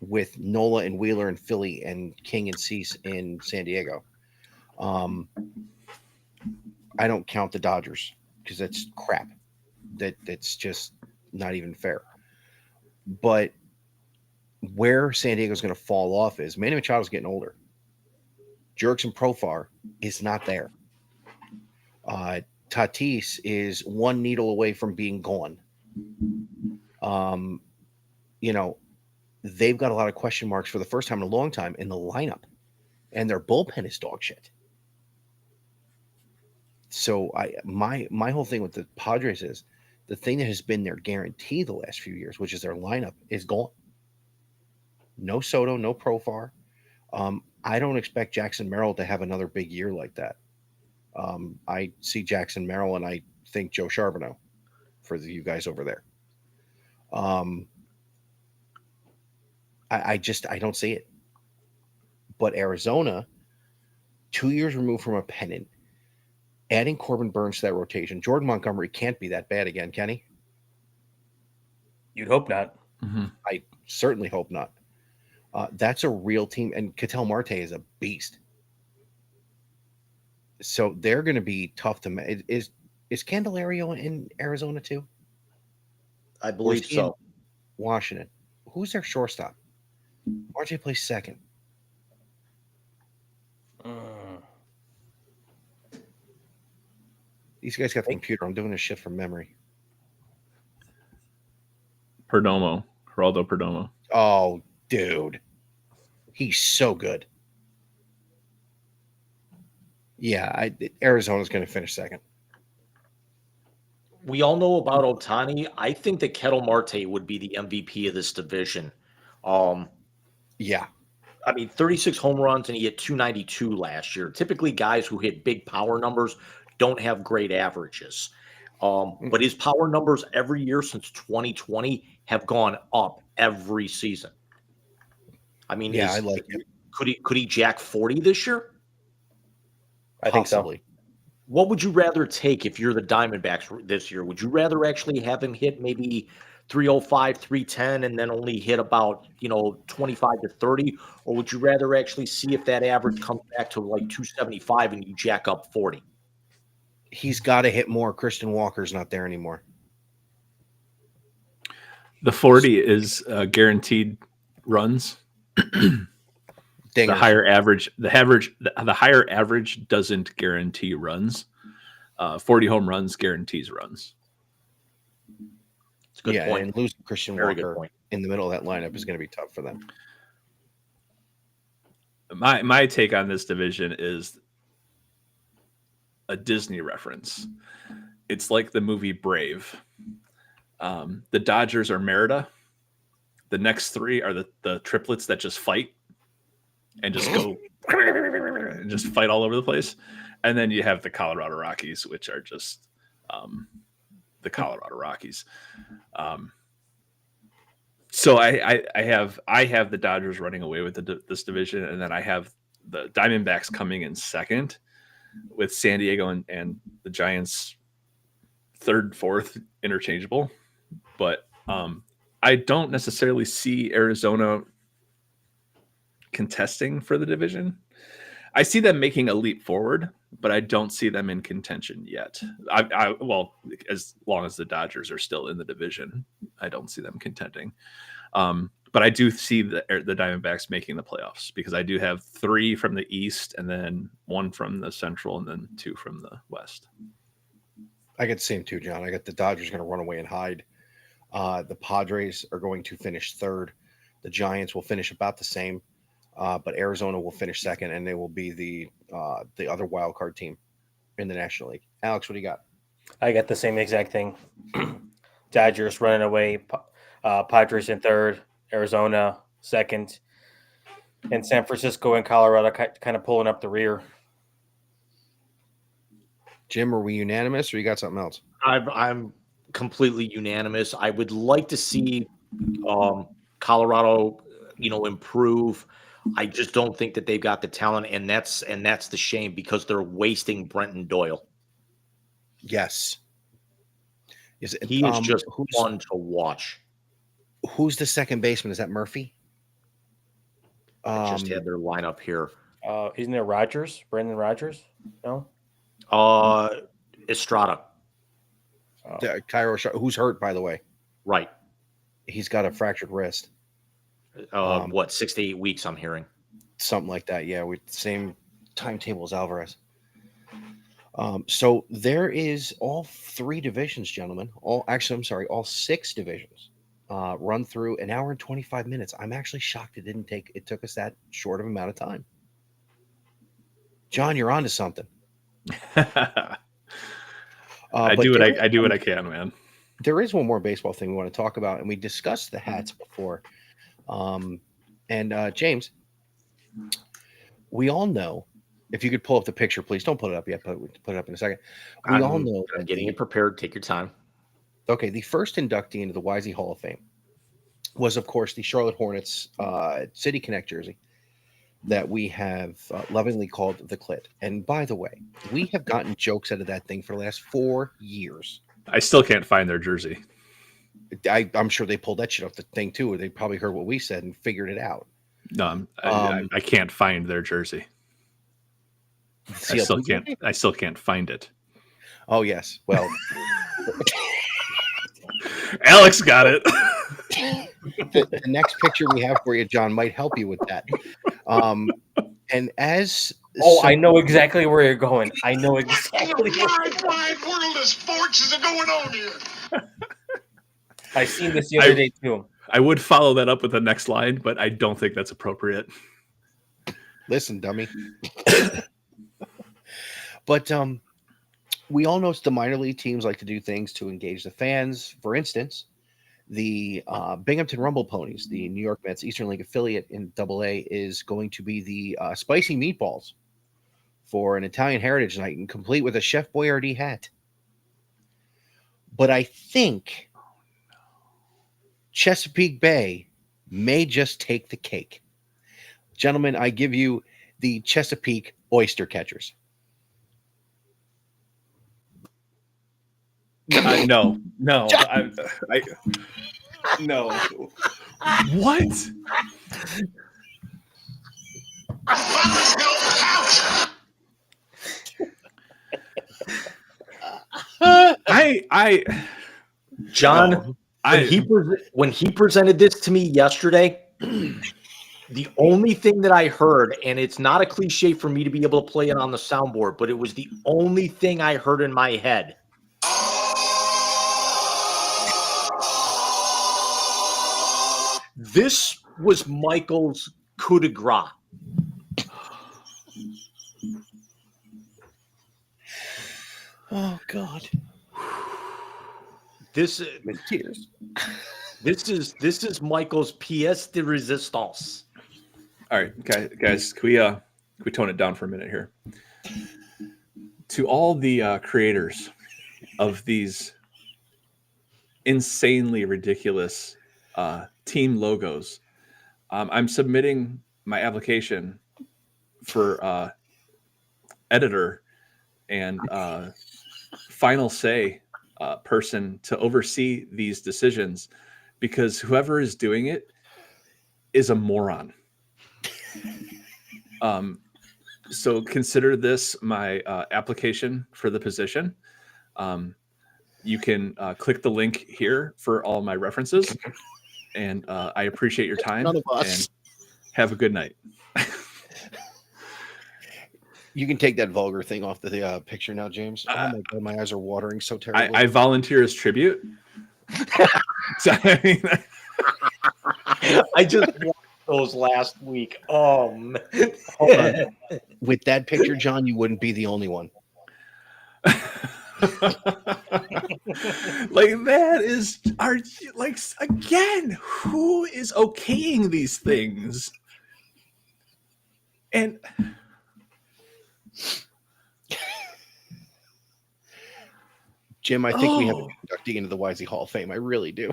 with Nola and Wheeler in Philly and King and Cease in San Diego. I don't count the Dodgers because that's crap. That's just not even fair. But where San Diego's going to fall off is Manny Machado's getting older. Jurickson Profar is not there. Tatis is one needle away from being gone. They've got a lot of question marks for the first time in a long time in the lineup, and their bullpen is dog shit. So my whole thing with the Padres is the thing that has been their guarantee the last few years, which is their lineup, is gone. No Soto, no Profar. I don't expect Jackson Merrill to have another big year like that. I see Jackson Merrill and I think Joe Charbonneau for you guys over there. I don't see it. But Arizona, 2 years removed from a pennant, adding Corbin Burns to that rotation, Jordan Montgomery can't be that bad again, can he? You'd hope not. Mm-hmm. I certainly hope not. That's a real team, and Ketel Marte is a beast. So they're going to be tough to. Is Candelario in Arizona too? I believe so. Washington. Who's their shortstop? RJ plays second. These guys got the computer. I'm doing this shit from memory. Perdomo. Geraldo Perdomo. Oh, dude. He's so good. Yeah, Arizona's going to finish second. We all know about Ohtani. I think that Ketel Marte would be the MVP of this division. Yeah. I mean, 36 home runs, and he hit 292 last year. Typically, guys who hit big power numbers don't have great averages. But his power numbers every year since 2020 have gone up every season. I mean, yeah, I like it. Could he jack 40 this year? I think so. Possibly. What would you rather take if you're the Diamondbacks this year? Would you rather actually have him hit maybe 305, 310, and then only hit about 25 to 30, or would you rather actually see if that average comes back to like 275 and you jack up 40? He's got to hit more. Christian Walker's not there anymore. The 40 is guaranteed runs. The higher average doesn't guarantee runs. 40 home runs guarantees runs. It's a good point. And losing Christian Walker in the middle of that lineup is going to be tough for them. My take on this division is a Disney reference. It's like the movie Brave. The Dodgers are Merida. The next three are the triplets that just fight and just go and just fight all over the place. And then you have the Colorado Rockies, which are just the Colorado Rockies. So I have the Dodgers running away with this division, and then I have the Diamondbacks coming in second, with San Diego and the Giants third, fourth, interchangeable. But I don't necessarily see Arizona contesting for the division. I see them making a leap forward, but I don't see them in contention yet. Well, as long as the Dodgers are still in the division, I don't see them contending. But I do see the Diamondbacks making the playoffs, because I do have 3 from the East, and then 1 from the Central, and then 2 from the West. I get the same too, John. I got the Dodgers going to run away and hide. The Padres are going to finish third. The Giants will finish about the same, but Arizona will finish second, and they will be the other wild card team in the National League. Alex, what do you got? I got the same exact thing. Dodgers running away, Padres in third, Arizona second, and San Francisco and Colorado kind of pulling up the rear. Jim, are we unanimous, or you got something else? I'm completely unanimous. I would like to see Colorado, improve. I just don't think that they've got the talent, and that's the shame, because they're wasting Brenton Doyle. Yes. He is just fun to watch. Who's the second baseman? Is that Murphy? I just had their lineup here. Isn't there Rogers? Brendan Rogers? No. Estrada. Cairo, who's hurt, by the way? Right. He's got a fractured wrist. 6 to 8 weeks, I'm hearing. Something like that. Yeah, with the same timetable as Alvarez. So there is all 3 divisions, gentlemen. All 6 divisions run through an hour and 25 minutes. I'm actually shocked it took us that short of amount of time. John, you're onto something. I do what I can, man. There is one more baseball thing we want to talk about, and we discussed the hats before. James, we all know, if you could pull up the picture, please. Don't put it up yet, but we'll put it up in a second. We all know. I'm getting it prepared. Take your time. Okay, the first inductee into the Wisey Hall of Fame was, of course, the Charlotte Hornets City Connect jersey that we have lovingly called the Clit. And by the way, we have gotten jokes out of that thing for the last 4 years. I still can't find their jersey. I'm sure they pulled that shit off the thing too. Or they probably heard what we said and figured it out. No, I can't find their jersey. I still can't find it. Oh yes. Well, Alex got it. the next picture we have for you, John, might help you with that. And as I know exactly where you're going. I know exactly. Wide world of sports is going on here. I seen this the other day too. I would follow that up with the next line, but I don't think that's appropriate. Listen, dummy. But we all know the minor league teams like to do things to engage the fans. For instance, the Binghamton Rumble Ponies, the New York Mets Eastern League affiliate in AA, is going to be the spicy meatballs for an Italian Heritage Night, and complete with a Chef Boyardee hat. But I think Chesapeake Bay may just take the cake. Gentlemen, I give you the Chesapeake Oyster Catchers. No. No. What? John, No. when he presented this to me yesterday, the only thing that I heard, and it's not a cliche for me to be able to play it on the soundboard, but it was the only thing I heard in my head. This was Michael's coup de grace. Oh God! This Tears. This is Michael's pièce de résistance. All right, guys, can we tone it down for a minute here? To all the creators of these insanely ridiculous team logos, I'm submitting my application for editor and final say person to oversee these decisions, because whoever is doing it is a moron. So consider this my application for the position. You can click the link here for all my references, and I appreciate your time. None of us. And have a good night. You can take that vulgar thing off the picture now, James. Oh my God, my eyes are watering so terribly. I volunteer as tribute. So, I mean, I just watched those last week. Hold on. With that picture, John, you wouldn't be the only one. like that is again, who is okaying these things? And Jim, I think we have an inductee into the Wisey Hall of Fame. I really do.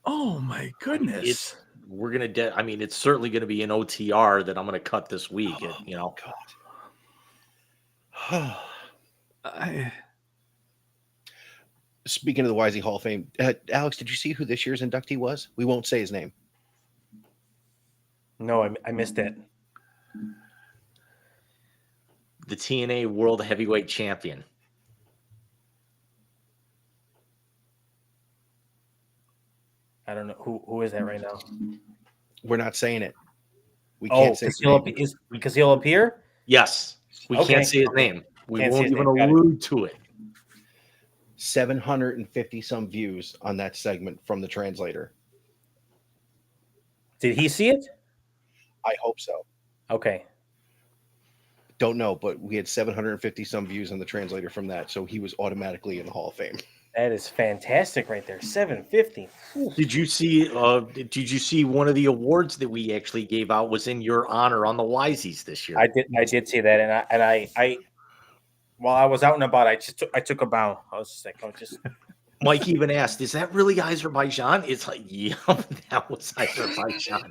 oh my goodness. We're gonna. I mean, it's certainly going to be an OTR that I'm going to cut this week. You know. Speaking of the Wisey Hall of Fame, Alex, did you see who this year's inductee was? We won't say his name. No, I missed it. The TNA World Heavyweight Champion. I don't know who is that right now. We're not saying it. We can't say his name. Because he'll appear. Yes, we Okay. can't say his name. We Can't say won't his even name. Got it. allude to it. 750 some views on that segment from the translator. Did he see it? I hope so. Okay. Don't know, but we had 750 some views on the translator from that, so he was automatically in the Hall of Fame. That is fantastic right there. 750. Did you see? Did you see one of the awards that we actually gave out was in your honor on the Wisies this year? I did see that, and I while I was out and about, I took a bow. I was just like, Mike even asked, "Is that really Azerbaijan?" It's like, yeah, that was Azerbaijan.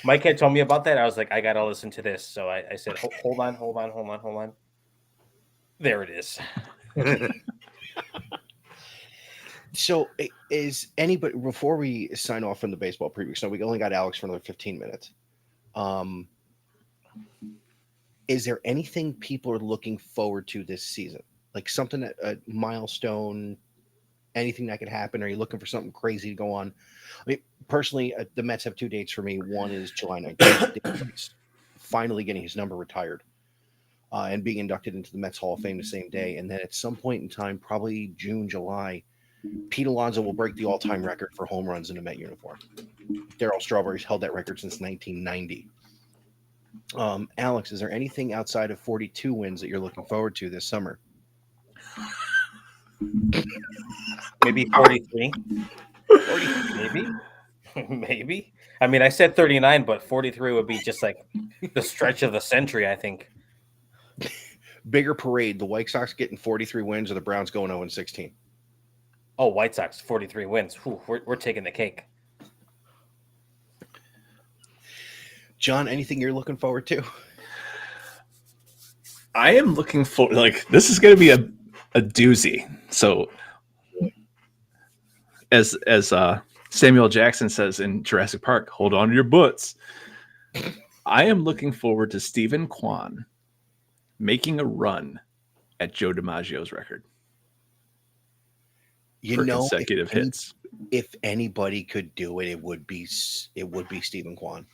Mike had told me about that. I was like, I gotta listen to this. So I said, hold on. There it is. So is anybody, before we sign off from the baseball preview, so we only got Alex for another 15 minutes. Is there anything people are looking forward to this season? Like something, a milestone, anything that could happen? Are you looking for something crazy to go on? I mean, personally, the Mets have 2 dates for me. One is July 19th, finally getting his number retired and being inducted into the Mets Hall of Fame the same day. And then at some point in time, probably June, July, Pete Alonso will break the all-time record for home runs in a Met uniform. Darryl Strawberry's held that record since 1990. Alex, is there anything outside of 42 wins that you're looking forward to this summer? Maybe 43. 40, maybe. Maybe. I mean, I said 39, but 43 would be just like the stretch of the century, I think. Bigger parade, the White Sox getting 43 wins or the Browns going 0-16? Oh, White Sox, 43 wins. Whew, we're taking the cake. John, anything you're looking forward to? I am looking for this is going to be a doozy. So, as Samuel Jackson says in Jurassic Park, hold on to your butts. I am looking forward to Stephen Kwan making a run at Joe DiMaggio's record. For consecutive hits. If anybody could do it, it would be Stephen Kwan.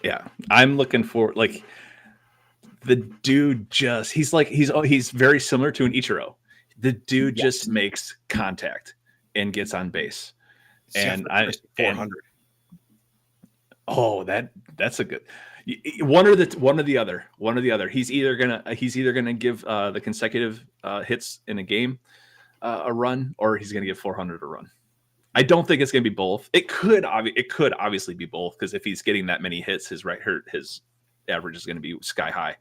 Yeah, I'm looking for the dude. He's very similar to an Ichiro. The dude just makes contact and gets on base. And 400. That's a good one or the other. He's either gonna give the consecutive hits in a game a run, or he's gonna give 400 a run. I don't think it's gonna be both. It could obviously be both, because if he's getting that many hits, his average is gonna be sky high.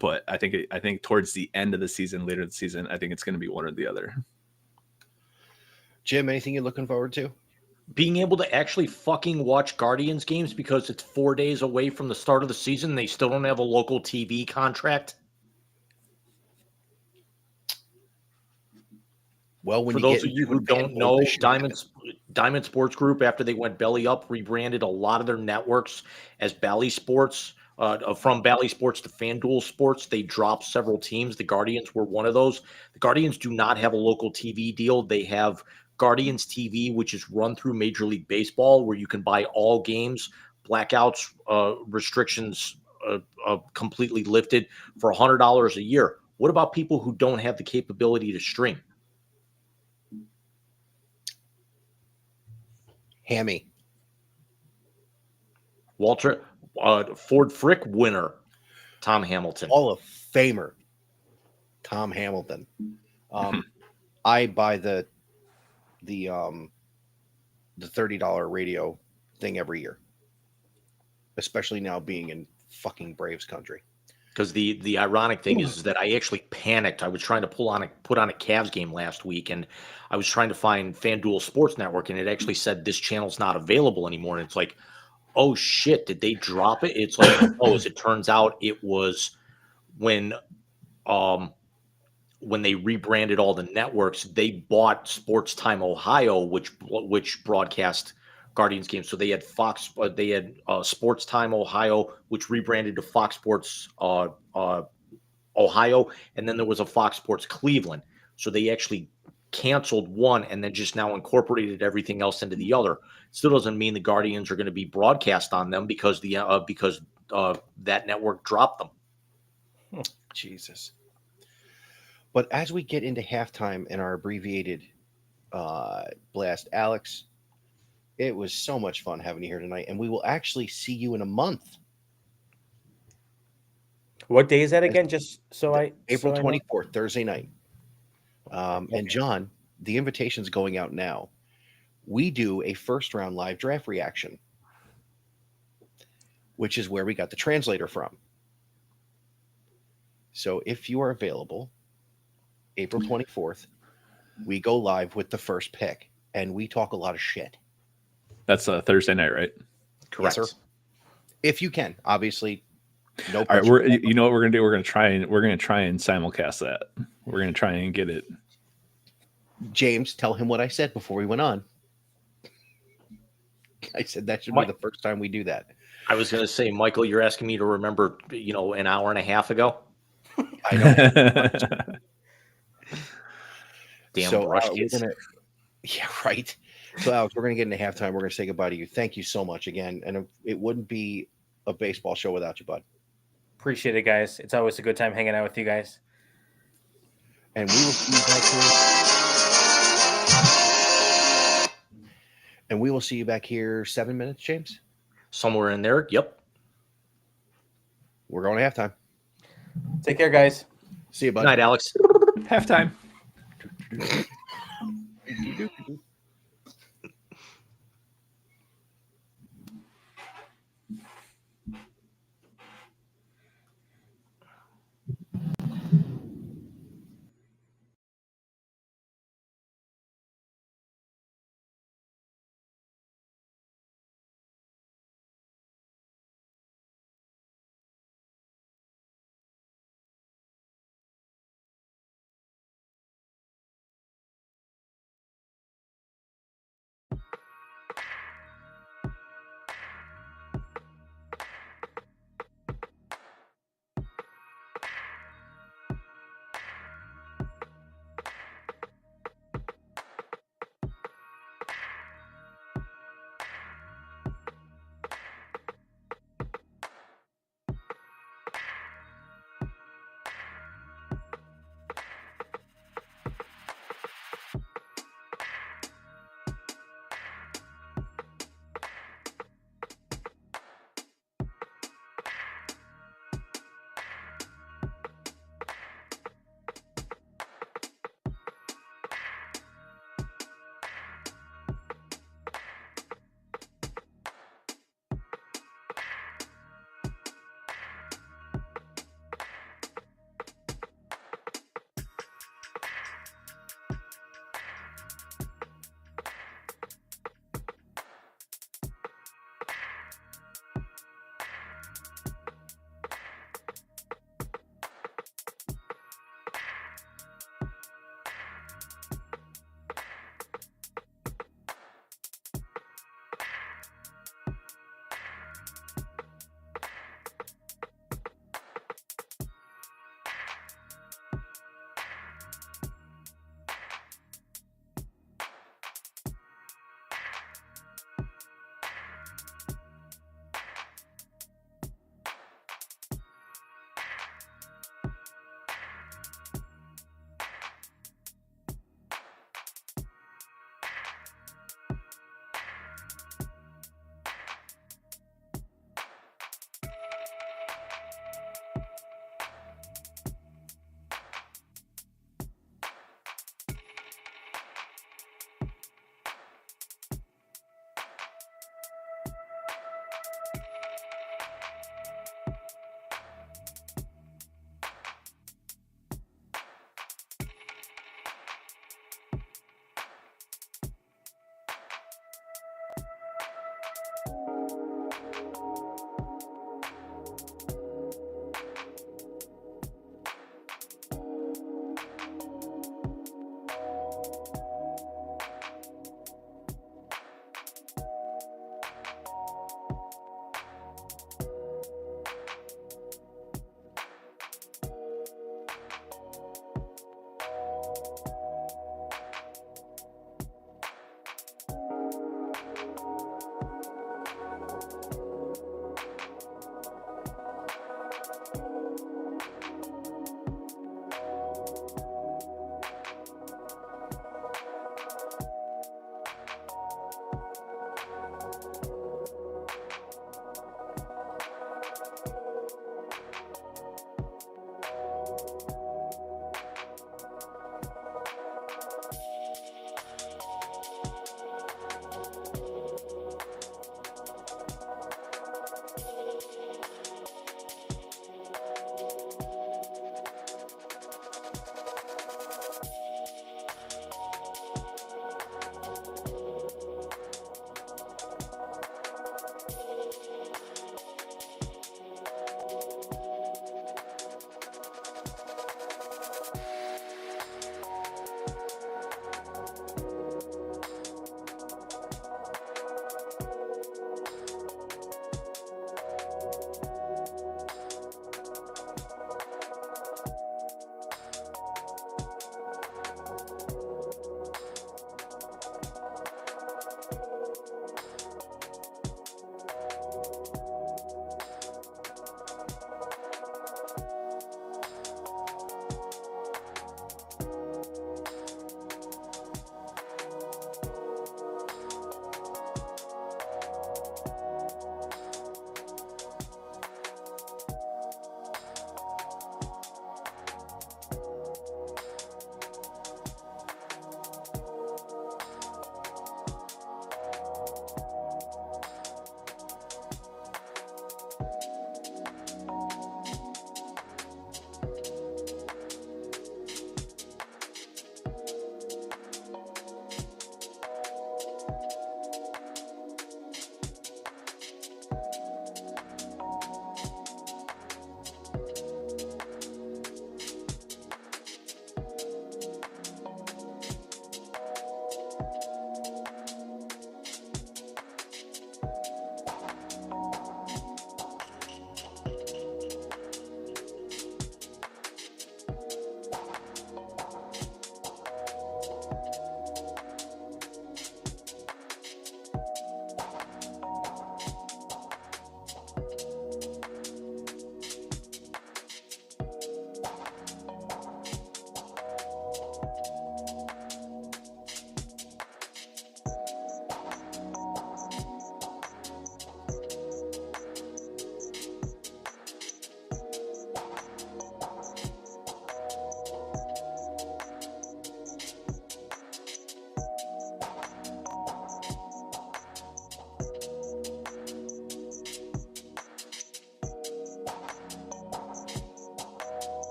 But I think towards the end of the season, later in the season, I think it's gonna be one or the other. Jim, anything you're looking forward to? Being able to actually fucking watch Guardians games, because it's 4 days away from the start of the season. They still don't have a local TV contract. Well, for those of you who don't know, Diamond Sports Group, after they went belly up, rebranded a lot of their networks as Bally Sports. From Bally Sports to FanDuel Sports, they dropped several teams. The Guardians were one of those. The Guardians do not have a local TV deal. They have Guardians TV, which is run through Major League Baseball, where you can buy all games, blackouts, restrictions completely lifted for $100 a year. What about people who don't have the capability to stream? Hammy. Walter Ford Frick winner, Tom Hamilton. Hall of Famer, Tom Hamilton. I buy the $30 radio thing every year, especially now being in fucking Braves country. Because the ironic thing is that I actually panicked. I was trying to put on a Cavs game last week, and I was trying to find FanDuel Sports Network, and it actually said this channel's not available anymore. And it's like, oh shit, did they drop it? It's like, oh, as it turns out, it was when they rebranded all the networks, they bought Sports Time Ohio, which broadcast Guardians games. So they had Sports Time Ohio, which rebranded to Fox Sports Ohio, and then there was a Fox Sports Cleveland. So they actually canceled one and then just now incorporated everything else into the other. Still doesn't mean the Guardians are going to be broadcast on them because that network dropped them. Jesus. But as we get into halftime in our abbreviated blast, Alex, it was so much fun having you here tonight, and we will actually see you in a month. What day is that again? April 24th, Thursday night. Okay. And John, the invitation's going out now. We do a first round live draft reaction, which is where we got the translator from. So if you are available, April 24th, we go live with the first pick, and we talk a lot of shit. That's a Thursday night, right? Correct. Yes, sir. If you can, obviously. No. All right, you know what we're gonna do? We're gonna try and simulcast that. We're gonna try and get it. James, tell him what I said before we went on. I said that should be the first time we do that. I was gonna say, Michael, you're asking me to remember, an hour and a half ago. I know. Damn So brush we're kids. gonna, yeah, right. So Alex, we're gonna get into halftime. We're gonna say goodbye to you. Thank you so much again, and it wouldn't be a baseball show without you, bud. Appreciate it, guys. It's always a good time hanging out with you guys. And we will see you back here. And we will see you back here 7 minutes, James. Somewhere in there. Yep. We're going to halftime. Take care, guys. See you, bud. Good night, Alex. Halftime.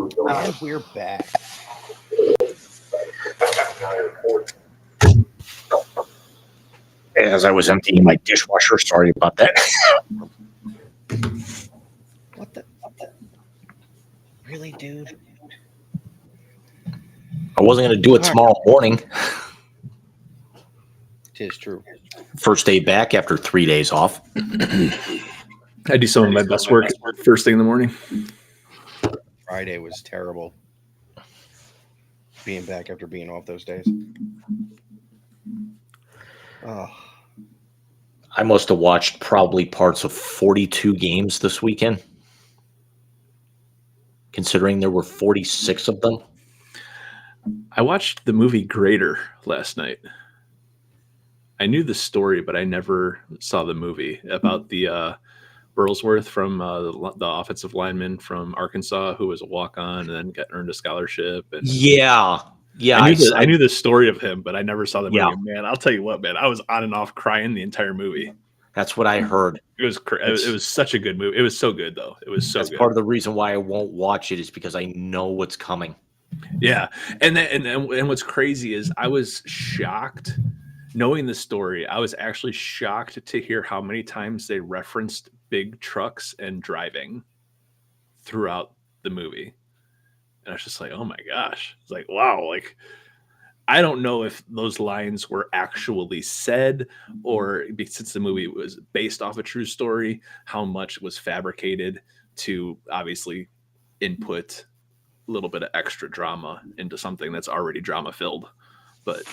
And we're back. As I was emptying my dishwasher, sorry about that. What the? Really, dude? I wasn't going to do it tomorrow morning. It is true. First day back after 3 days off. I do some of my best work first thing in the morning. Friday was terrible. Being back after being off those days. Oh, I must have watched probably parts of 42 games this weekend, considering there were 46 of them. I watched the movie Greater last night. I knew the story, but I never saw the movie about the Burlsworth from the offensive lineman from Arkansas who was a walk-on and then earned a scholarship. And Yeah. I knew the story of him, but I never saw the movie. Yeah. Man, I'll tell you what, man, I was on and off crying the entire movie. That's what I heard. It was such a good movie. It was so good, though. It was so That's good. part of the reason why I won't watch it is because I know what's coming. Yeah, and what's crazy is I was shocked knowing the story. I was actually shocked to hear how many times they referenced big trucks and driving throughout the movie. And I was just like, oh my gosh. It's like, wow. Like, I don't know if those lines were actually said or since the movie was based off a true story, how much was fabricated to obviously input a little bit of extra drama into something that's already drama filled. But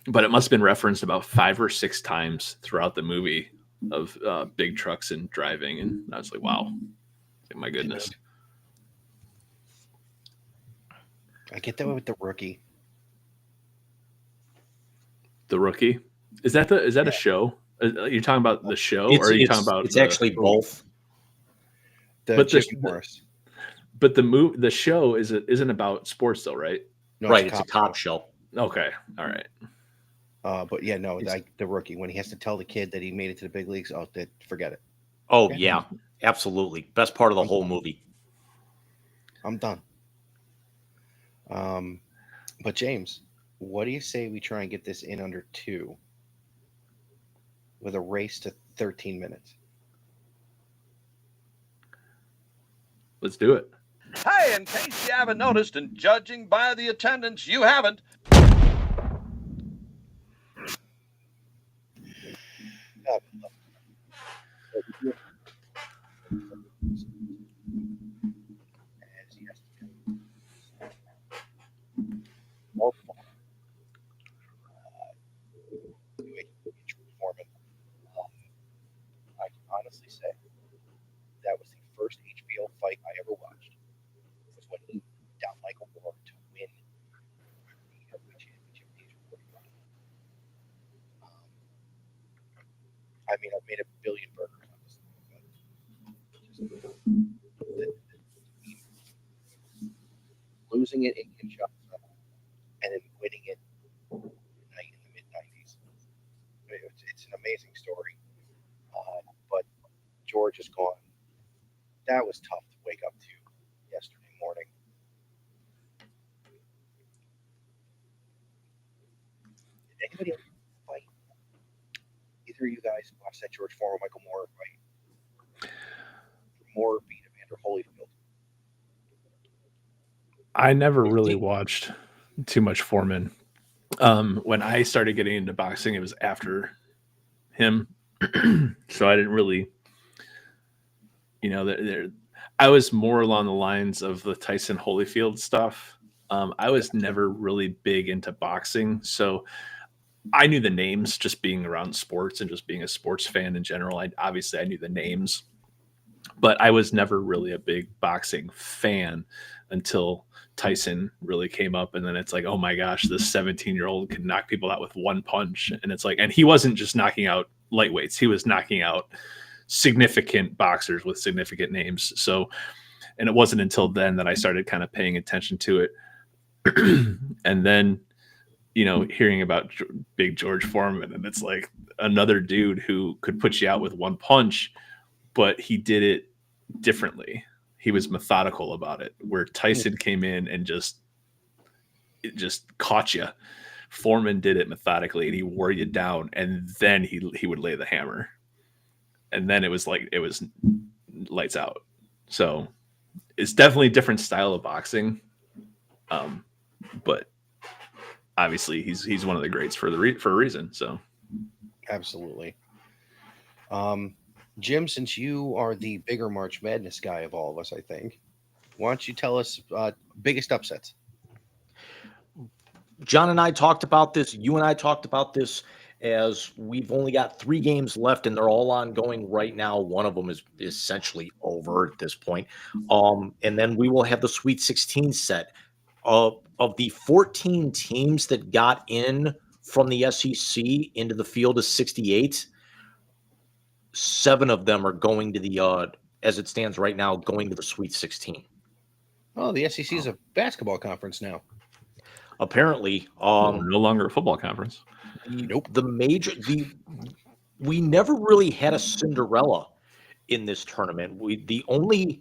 it must have been referenced about 5 or 6 times throughout the movie of big trucks and driving. And I was like, wow, my goodness. I get that with the Rookie. The Rookie? Is that a show? You're talking about the show, or are you talking about? It's actually both. But Chip Morris. But the show isn't about sports though, right? No, Right, it's a cop show. Okay, all right. But yeah, no, like the Rookie, when he has to tell the kid that he made it to the big leagues, forget it. Oh yeah, absolutely. Best part of the whole movie. I'm done. But James, what do you say we try and get this in under 2 with a race to 13 minutes? Let's do it. Hey, in case you haven't noticed, and judging by the attendance, you haven't. I can honestly say that was the first HBO fight I ever watched. It was when he down Michael Moore to win the heavyweight championship at age 41. I mean, I've made a billion burgers on this thing, but losing it in Kinshasa and then winning it in the mid-90s. It's an amazing story. But George is gone. That was tough to wake up to yesterday morning. Did anybody else fight? Either of you guys watch that George Foreman Michael Moore fight? Moore beat Evander Holyfield. I never really watched too much Foreman. When I started getting into boxing, it was after him. So I didn't really, I was more along the lines of the Tyson Holyfield stuff. I was never really big into boxing. So I knew the names just being around sports and just being a sports fan in general. I knew the names, but I was never really a big boxing fan until Tyson really came up. And then it's like, oh my gosh, this 17-year-old can knock people out with one punch. And it's like, and he wasn't just knocking out lightweights. He was knocking out significant boxers with significant names. So, and it wasn't until then that I started kind of paying attention to it. And then, hearing about Big George Foreman, and it's like another dude who could put you out with one punch, but he did it differently. he was methodical about it. Where Tyson came in and just caught you. Foreman did it methodically, and he wore you down, and then he would lay the hammer, and then it was lights out. So it's definitely a different style of boxing, but obviously he's one of the greats for a reason. So Absolutely. Jim, since you are the bigger March Madness guy of all of us, I think, why don't you tell us biggest upsets? John and I talked about this. You and I talked about this as we've only got 3 games left, and they're all ongoing right now. One of them is essentially over at this point. And then we will have the Sweet 16 set. Of the 14 teams that got in from the SEC into the field of 68, 7 of them are going to the, as it stands right now, going to the Sweet 16. Oh, the SEC is a basketball conference now. Apparently, no longer a football conference. Nope. We never really had a Cinderella in this tournament. We only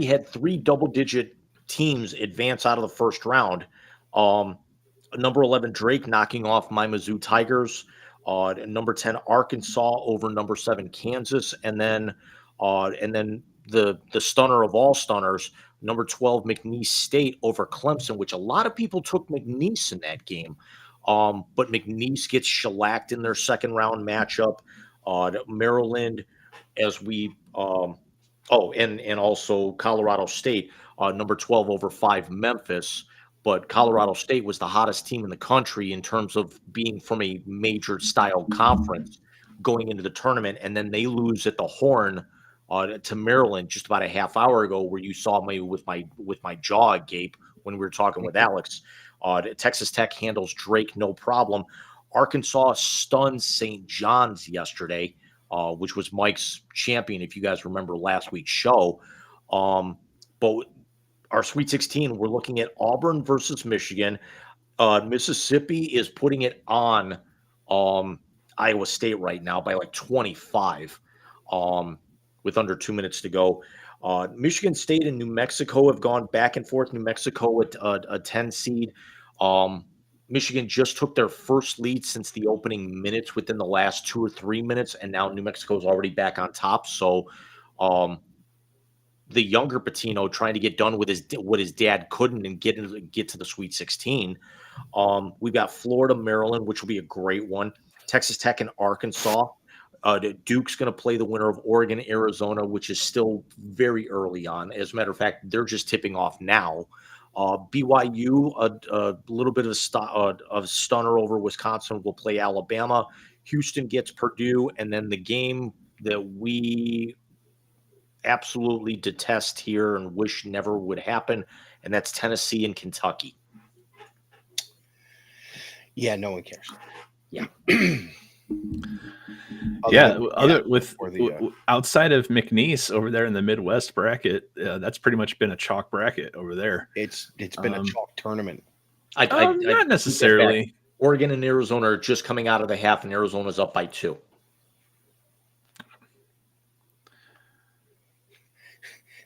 had 3 double-digit teams advance out of the first round. Number 11 Drake knocking off my Mizzou Tigers. Number 10 Arkansas over number 7 Kansas, and then the stunner of all stunners, number 12 McNeese State over Clemson, which a lot of people took McNeese in that game. But McNeese gets shellacked in their second round matchup. Maryland, as we and also Colorado State, number 12 over 5 Memphis. But Colorado State was the hottest team in the country in terms of being from a major style conference going into the tournament, and then they lose at the Horn to Maryland just about a half hour ago, where you saw me with my jaw agape when we were talking with Alex. Texas Tech handles Drake no problem. Arkansas stunned St. John's yesterday, which was Mike's champion, if you guys remember last week's show. But our Sweet 16, we're looking at Auburn versus Michigan. Mississippi is putting it on Iowa State right now by like 25 with under 2 minutes to go. Michigan State and New Mexico have gone back and forth. New Mexico at a 10 seed. Michigan just took their first lead since the opening minutes within the last 2 or 3 minutes, and now New Mexico is already back on top. So the younger Patino trying to get done with what his dad couldn't and get to the Sweet 16. We've got Florida, Maryland, which will be a great one. Texas Tech and Arkansas. Duke's going to play the winner of Oregon, Arizona, which is still very early on. As a matter of fact, they're just tipping off now. BYU, a little bit of stunner over Wisconsin, will play Alabama. Houston gets Purdue, and then the game that we absolutely detest here and wish never would happen, and that's Tennessee and Kentucky. Yeah, no one cares. Yeah. Outside of McNeese over there in the Midwest bracket, that's pretty much been a chalk bracket over there. It's been a chalk tournament. Not necessarily. Oregon and Arizona are just coming out of the half, and Arizona's up by 2.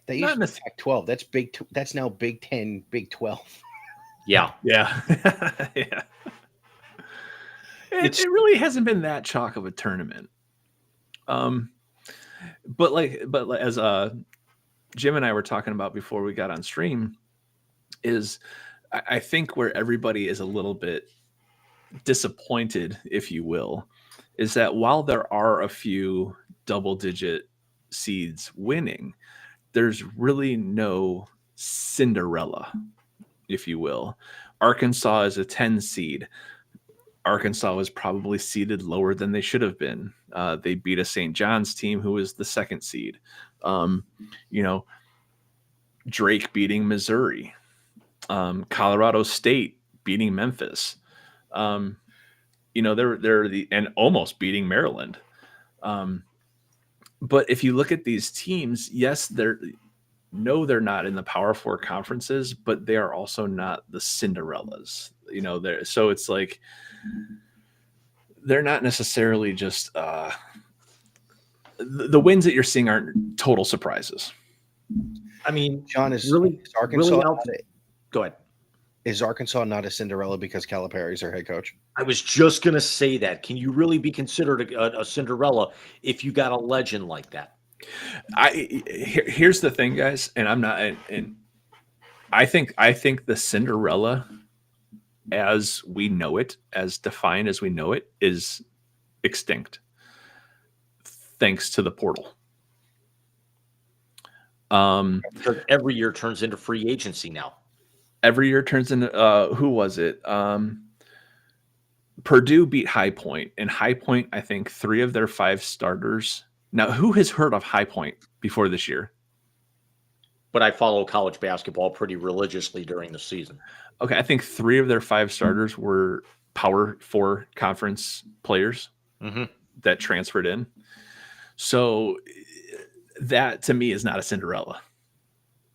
They used to Pac-12. That's Big. That's now Big 10, Big 12. Yeah. Yeah. It really hasn't been that chalk of a tournament. But as Jim and I were talking about before we got on stream, is I think where everybody is a little bit disappointed, if you will, is that while there are a few double-digit seeds winning, there's really no Cinderella, if you will. Arkansas is a 10 seed. Arkansas was probably seeded lower than they should have been. They beat a St. John's team who was the 2nd seed. Drake beating Missouri. Colorado State beating Memphis. They're and almost beating Maryland. But if you look at these teams, yes, they're not in the Power 4 conferences, but they are also not the Cinderellas. So it's like they're not necessarily just the wins that you're seeing aren't total surprises. I mean, John, is really, Arkansas really not out. a- Go ahead. is Arkansas not a Cinderella because Calipari's their head coach? I was just gonna say that. Can you really be considered a Cinderella if you got a legend like that? Here's the thing, guys, and I'm not, and I think the Cinderella, as we know it, as defined as we know it, is extinct, thanks to the portal. Because every year turns into free agency now. Every year turns into who was it? Purdue beat High Point, and High Point, I think 3 of their 5 starters. Now, who has heard of High Point before this year? But I follow college basketball pretty religiously during the season. Okay, I think 3 of their 5 starters were Power 4 conference players that transferred in. So that to me is not a Cinderella.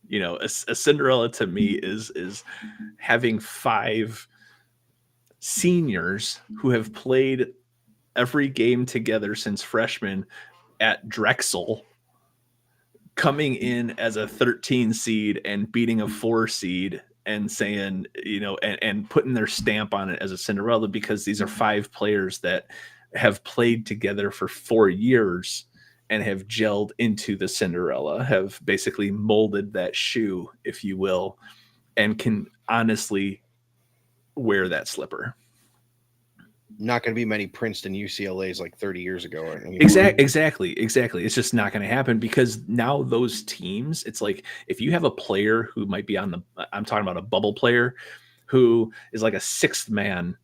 You know, a Cinderella to me is having 5 seniors who have played every game together since freshmen at Drexel coming in as a 13 seed and beating a 4 seed and saying, you know, and putting their stamp on it as a Cinderella, because these are 5 players that have played together for 4 years and have gelled into the Cinderella, have basically molded that shoe, if you will, and can honestly wear that slipper. Not going to be many Princeton UCLA's like 30 years ago. Exactly. It's just not going to happen, because now those teams, it's like if you have a player who might be on the, I'm talking about a bubble player who is like a 6th man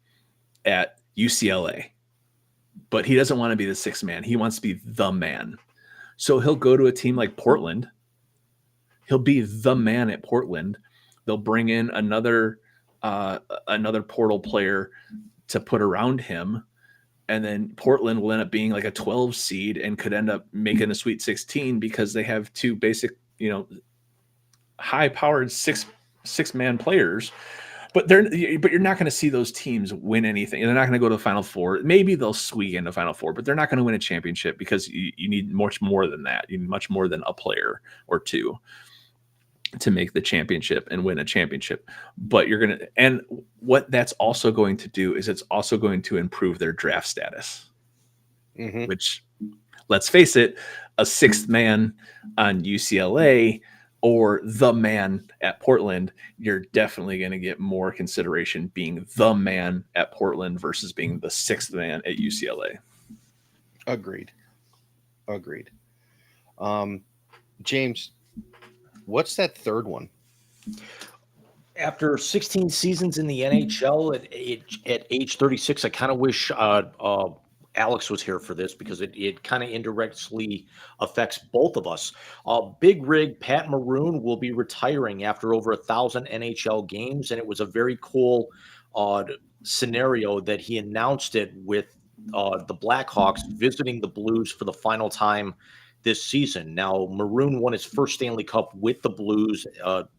at UCLA, but he doesn't want to be the 6th man. He wants to be the man. So he'll go to a team like Portland. He'll be the man at Portland. They'll bring in another portal player to put around him, and then Portland will end up being like a 12 seed and could end up making a Sweet 16 because they have 2 basic, you know, high-powered 6-man players. But you're not going to see those teams win anything. They're not going to go to the Final Four. Maybe they'll squeak into Final Four, but they're not going to win a championship, because you need much more than that. You need much more than a player or 2 to make the championship and win a championship. But and what that's also going to do is it's also going to improve their draft status, which, let's face it, a 6th man on UCLA or the man at Portland, you're definitely going to get more consideration being the man at Portland versus being the 6th man at UCLA. Agreed. James, what's that third one? After 16 seasons in the NHL at age 36, I kind of wish Alex was here for this, because it kind of indirectly affects both of us. Big Rig Pat Maroon will be retiring after over 1,000 NHL games, and it was a very cool scenario that he announced it with the Blackhawks visiting the Blues for the final time this season. Now, Maroon won his first Stanley Cup with the Blues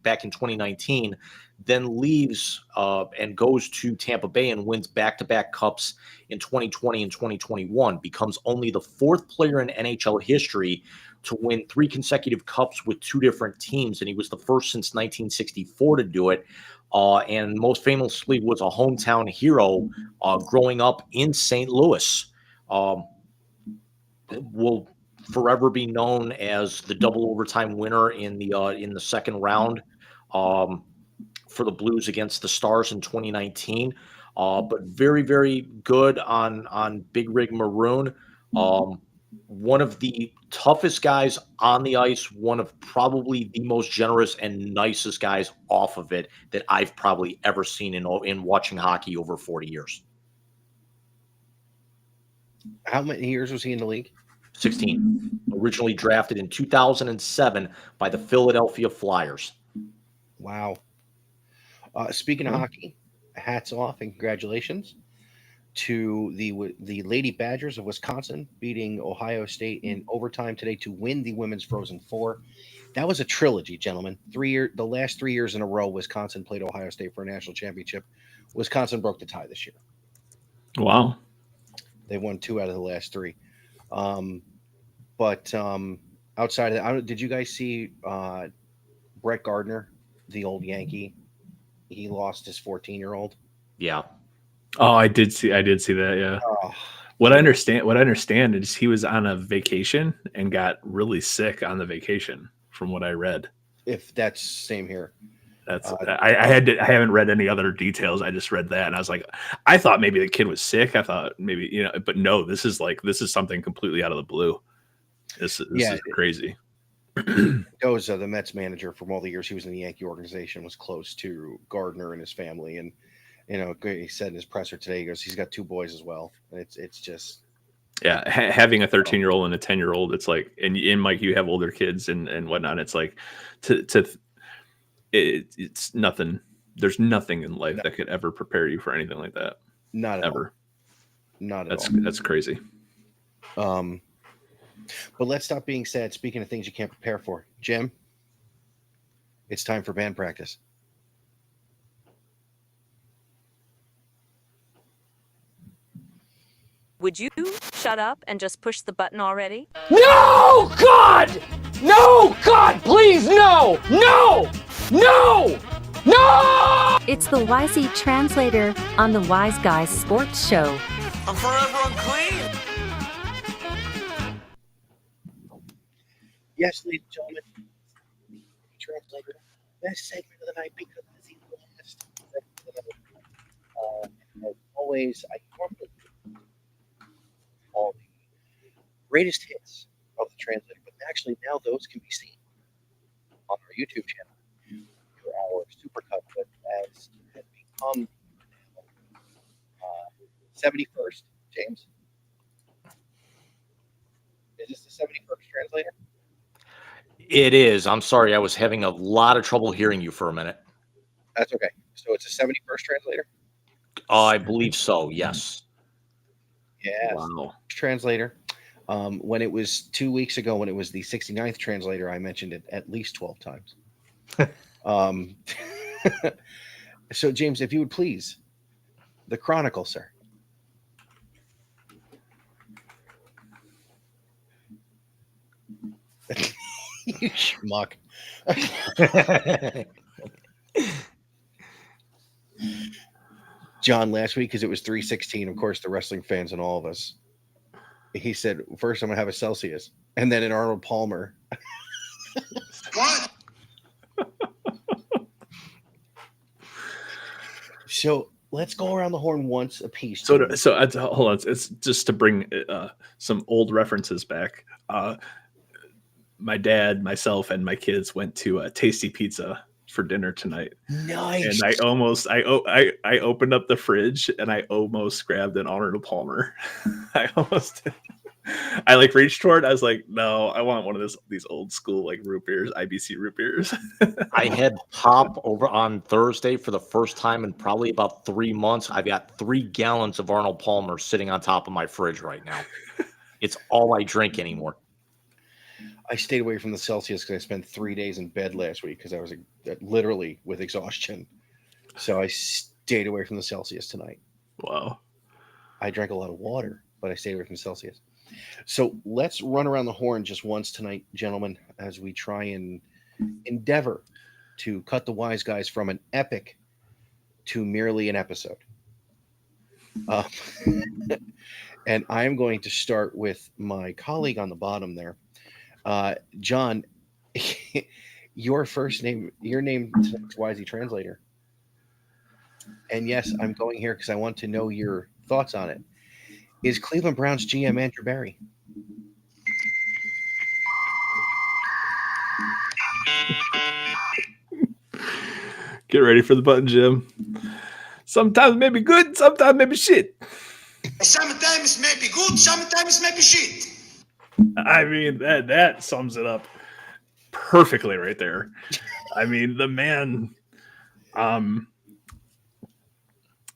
back in 2019, then leaves and goes to Tampa Bay and wins back-to-back cups in 2020 and 2021, becomes only the 4th player in NHL history to win 3 consecutive cups with 2 different teams, and he was the first since 1964 to do it. And most famously was a hometown hero growing up in St. Louis. Will forever be known as the double overtime winner in the second round for the Blues against the Stars in 2019. But very, very good on Big Rig Maroon. One of the toughest guys on the ice, one of probably the most generous and nicest guys off of it that I've probably ever seen in watching hockey over 40 years. How many years was he in the league? 16. Originally drafted in 2007 by the Philadelphia Flyers. Wow. Speaking of hockey, hats off and congratulations to the Lady Badgers of Wisconsin beating Ohio State in overtime today to win the Women's Frozen Four. That was a trilogy, gentlemen. The last 3 years in a row, Wisconsin played Ohio State for a national championship. Wisconsin broke the tie this year. Wow. They won 2 out of the last 3. But outside of that, did you guys see Brett Gardner, the old Yankee? He lost his 14-year-old. Yeah. Oh, I did see that. Yeah. Oh, What I understand is he was on a vacation and got really sick on the vacation, from what I read. if that's same here. That's I haven't read any other details. I just read that and I was like, I thought maybe the kid was sick. I thought maybe, but no, this is something completely out of the blue. This is crazy. Goza, the Mets manager, from all the years he was in the Yankee organization, was close to Gardner and his family. And, he said in his presser today, he goes, he's got 2 boys as well. And it's just. Yeah. Having a 13-year-old and a 10-year-old, it's like, and Mike, you have older kids and whatnot. It's like it's nothing. There's nothing in life that could ever prepare you for anything like that. Not ever. Not at all. That's crazy. But let's stop being sad. Speaking of things you can't prepare for, Jim, it's time for band practice. Would you shut up and just push the button already? No, God! No, God, please, no! No! No! No! It's the YZ Translator on the Wise Guys Sports Show. I'm forever unclean. Yes, ladies and gentlemen, Translator, best segment of the night because it's the last segment of the night. As always, I normally do all the greatest hits of the Translator, but actually now those can be seen on our YouTube channel for our supercut, but as it has become 71st, James? Is this the 71st Translator? It is. I'm sorry. I was having a lot of trouble hearing you for a minute. That's okay. So it's a 71st Translator? I believe so. Yes. Yes. Wow. Translator. When it was 2 weeks ago, when it was the 69th Translator, I mentioned it at least 12 times. So, James, if you would please, the Chronicle, sir. You schmuck. John, last week, because it was 316, of course, the wrestling fans and all of us, he said, first I'm going to have a Celsius, and then an Arnold Palmer. What? So let's go around the horn once a piece. So hold on. It's just to bring some old references back. My dad, myself, and my kids went to Tasty Pizza for dinner tonight. Nice. And I opened up the fridge and I almost grabbed an Arnold Palmer. I almost did. I reached toward. I was like, no, I want one of these old school root beers, IBC root beers. I had pop over on Thursday for the first time in probably about 3 months. I've got 3 gallons of Arnold Palmer sitting on top of my fridge right now. It's all I drink anymore. I stayed away from the Celsius because I spent 3 days in bed last week because I was literally with exhaustion. So I stayed away from the Celsius tonight. Wow. I drank a lot of water, but I stayed away from Celsius. So let's run around the horn just once tonight, gentlemen, as we try and endeavor to cut the Wise Guys from an epic to merely an episode. And I'm going to start with my colleague on the bottom there. John, your name is Wisey Translator. And yes, I'm going here because I want to know your thoughts on it. Is Cleveland Browns GM Andrew Berry? Get ready for the button, Jim. Sometimes maybe good, sometimes maybe shit. Sometimes maybe good, sometimes maybe shit. I mean, that sums it up perfectly right there. I mean, the man,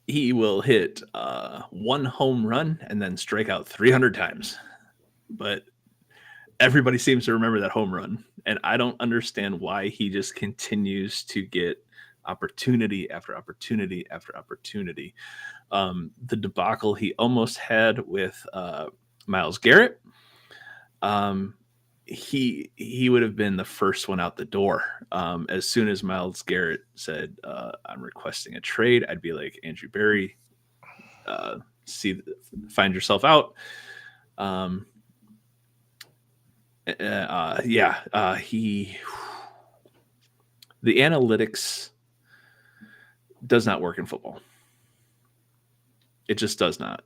he will hit 1 home run and then strike out 300 times. But everybody seems to remember that home run. And I don't understand why he just continues to get opportunity after opportunity after opportunity. The debacle he almost had with Myles Garrett. he would have been the first one out the door. As soon as Myles Garrett said, "I'm requesting a trade," I'd be like, Andrew Berry, find yourself out. The analytics does not work in football. It just does not.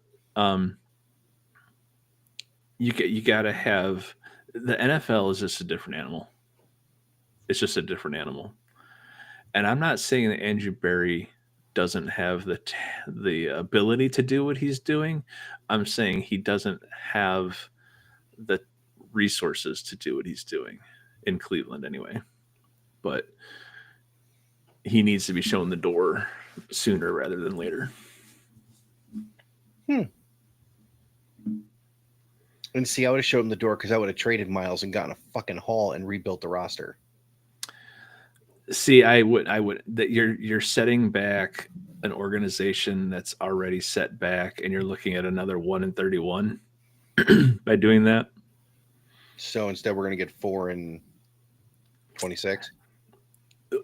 You got to have the NFL is just a different animal. It's just a different animal. And I'm not saying that Andrew Berry doesn't have the ability to do what he's doing. I'm saying he doesn't have the resources to do what he's doing in Cleveland anyway. But he needs to be shown the door sooner rather than later. And see, I would have showed him the door because I would have traded Myles and gotten a fucking haul and rebuilt the roster. See, I would that you're setting back an organization that's already set back, and you're looking at another 1-31 by doing that. So instead, we're going to get 4-26.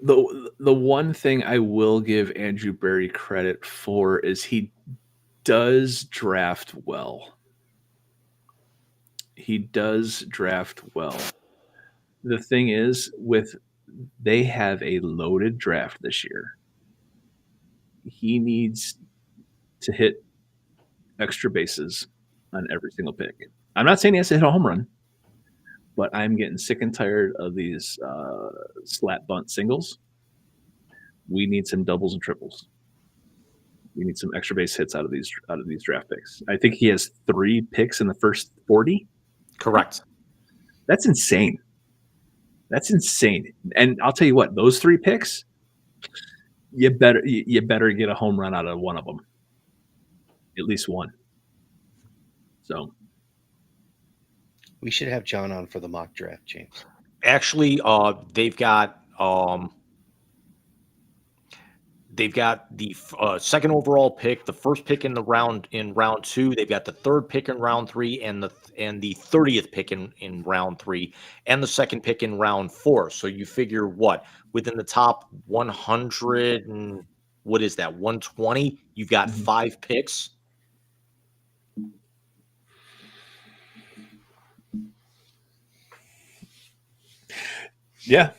The one thing I will give Andrew Berry credit for is he does draft well. He does draft well. The thing is, they have a loaded draft this year. He needs to hit extra bases on every single pick. I'm not saying he has to hit a home run, but I'm getting sick and tired of these slat bunt singles. We need some doubles and triples. We need some extra base hits out of these draft picks. I think he has 3 picks in the first 40. Correct. That's insane. That's insane. And I'll tell you what, those 3 picks, you better get a home run out of one of them. At least one. So we should have John on for the mock draft, James. Actually, they've got the second overall pick, the first pick in round 2. They've got the third pick in round 3, and the 30th pick in round 3, and the second pick in round 4. So you figure within the top 100 and 120, you've got 5 picks. Yeah.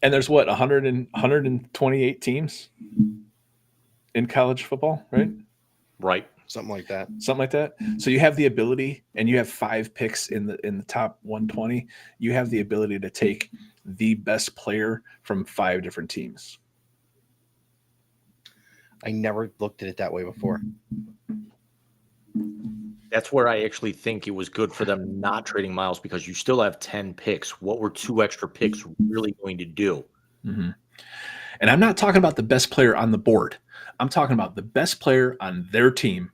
And there's 128 teams in college football, right? Right. Something like that. So you have the ability, and you have 5 picks in the top 120. You have the ability to take the best player from 5 different teams. I never looked at it that way before. That's where I actually think it was good for them not trading Myles, because you still have 10 picks. What were 2 extra picks really going to do? Mm-hmm. And I'm not talking about the best player on the board. I'm talking about the best player on their team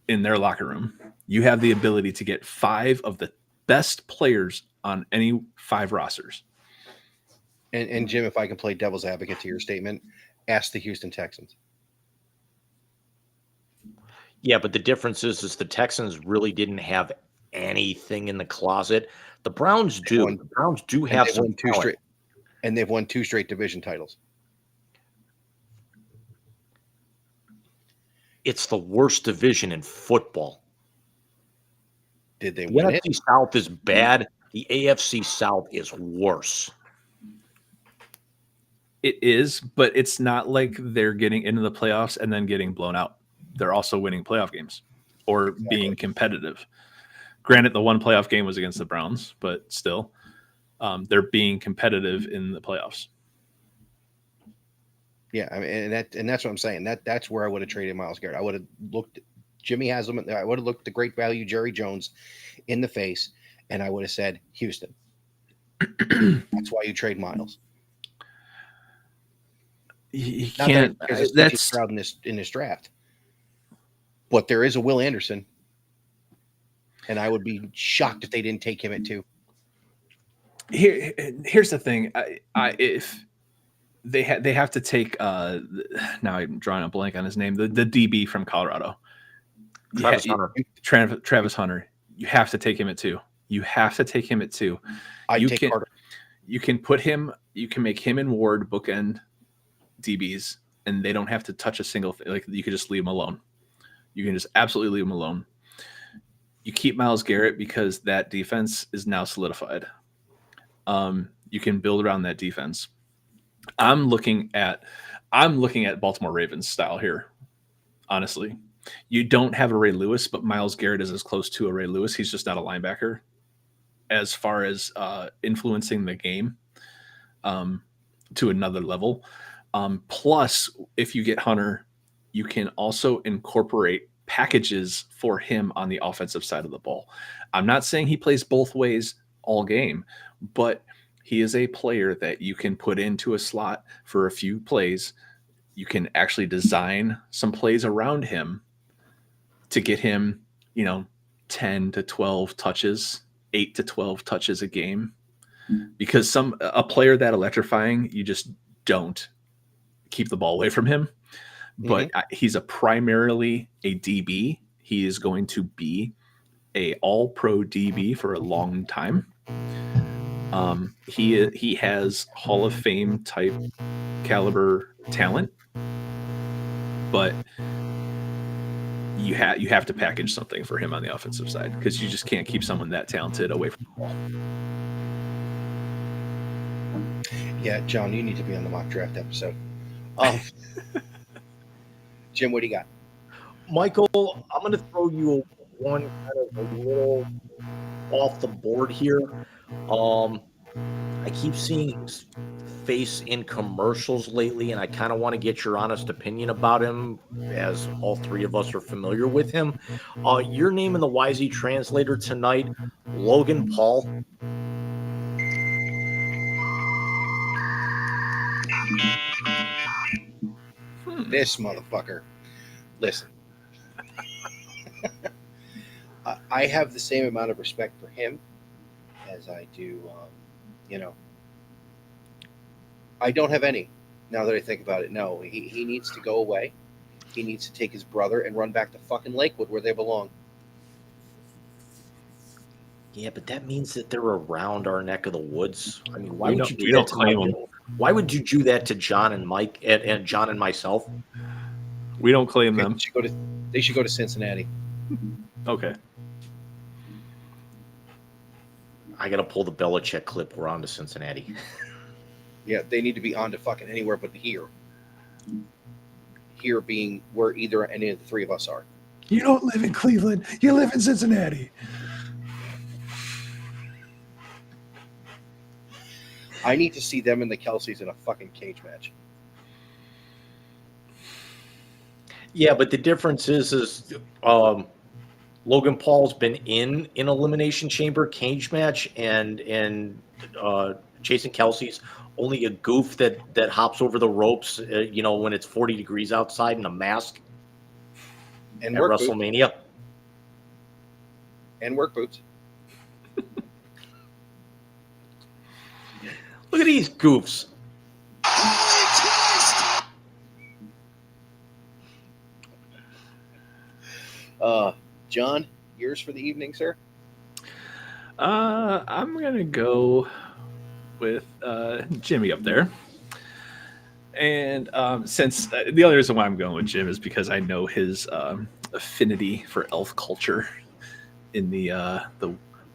in their locker room. You have the ability to get 5 of the best players on any 5 rosters. And Jim, if I can play devil's advocate to your statement, ask the Houston Texans. Yeah, but the difference is the Texans really didn't have anything in the closet. The Browns do. The Browns do have some talent. And they've won 2 straight division titles. It's the worst division in football. Did they The win it? NFC South is bad. The AFC South is worse. It is, but it's not like they're getting into the playoffs and then getting blown out. They're also winning playoff games or being competitive. Granted, the one playoff game was against the Browns, but still, they're being competitive in the playoffs. Yeah, I mean, and that's what I'm saying. That's where I would have traded Myles Garrett. I would have looked Jimmy Haslam. I would have looked the great value Jerry Jones in the face, and I would have said, Houston. That's why you trade Myles. You can't. That's proud in this draft. But there is a Will Anderson, and I would be shocked if they didn't take him at 2. Here's the thing. If they have to take now I'm drawing a blank on his name, the DB from Colorado, Travis Hunter. Travis Hunter. You have to take him at 2. You have to take him at 2. I You take can Carter. you can put him. You can make him and Ward bookend DBs, and they don't have to touch a single thing. Like you could just leave them alone. You can just absolutely leave them alone. You keep Myles Garrett because that defense is now solidified. You can build around that defense. I'm looking at Baltimore Ravens style here. Honestly, you don't have a Ray Lewis, but Myles Garrett is as close to a Ray Lewis. He's just not a linebacker as far as influencing the game to another level. Plus, if you get Hunter, you can also incorporate packages for him on the offensive side of the ball. I'm not saying he plays both ways all game, but he is a player that you can put into a slot for a few plays. You can actually design some plays around him to get him, 10 to 12 touches, 8 to 12 touches a game. Because a player that electrifying, you just don't keep the ball away from him. But he's primarily a DB. He is going to be a all-pro DB for a long time. He has Hall of Fame type caliber talent, but you have to package something for him on the offensive side because you just can't keep someone that talented away from the ball. Yeah, John, you need to be on the mock draft episode. Jim, what do you got? Michael, I'm going to throw you one kind of a little off the board here. I keep seeing his face in commercials lately, and I kind of want to get your honest opinion about him, as all three of us are familiar with him. Your name in the YZ translator tonight, Logan Paul. This motherfucker. Listen. I have the same amount of respect for him as I do, I don't have any, now that I think about it. No, he needs to go away. He needs to take his brother and run back to fucking Lakewood where they belong. Yeah, but that means that they're around our neck of the woods. I mean, why would you do don't that to claim them. Why would you do that to John and Mike and John and myself? We don't claim them. They should go to Cincinnati. Okay. I got to pull the Belichick clip. We're on to Cincinnati. Yeah, they need to be on to fucking anywhere but here. Here being where either any of the three of us are. You don't live in Cleveland. You live in Cincinnati. I need to see them and the Kelseys in a fucking cage match. Yeah, but the difference is Logan Paul's been in an elimination chamber cage match, and Jason Kelce's only a goof that hops over the ropes, when it's 40 degrees outside in a mask and at WrestleMania. Boots. And work boots. Look at these goofs. John, yours for the evening, sir? I'm gonna go with Jimmy up there, and since the other reason why I'm going with Jim is because I know his affinity for elf culture in the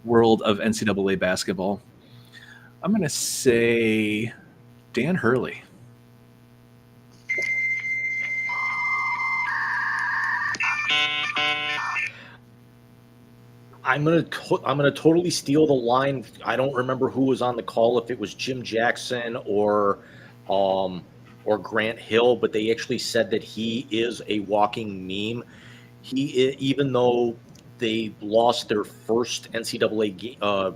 world of NCAA basketball. I'm gonna say Dan Hurley. I'm gonna totally steal the line. I don't remember who was on the call, if it was Jim Jackson or Grant Hill, but they actually said that he is a walking meme. Even though they lost their first NCAA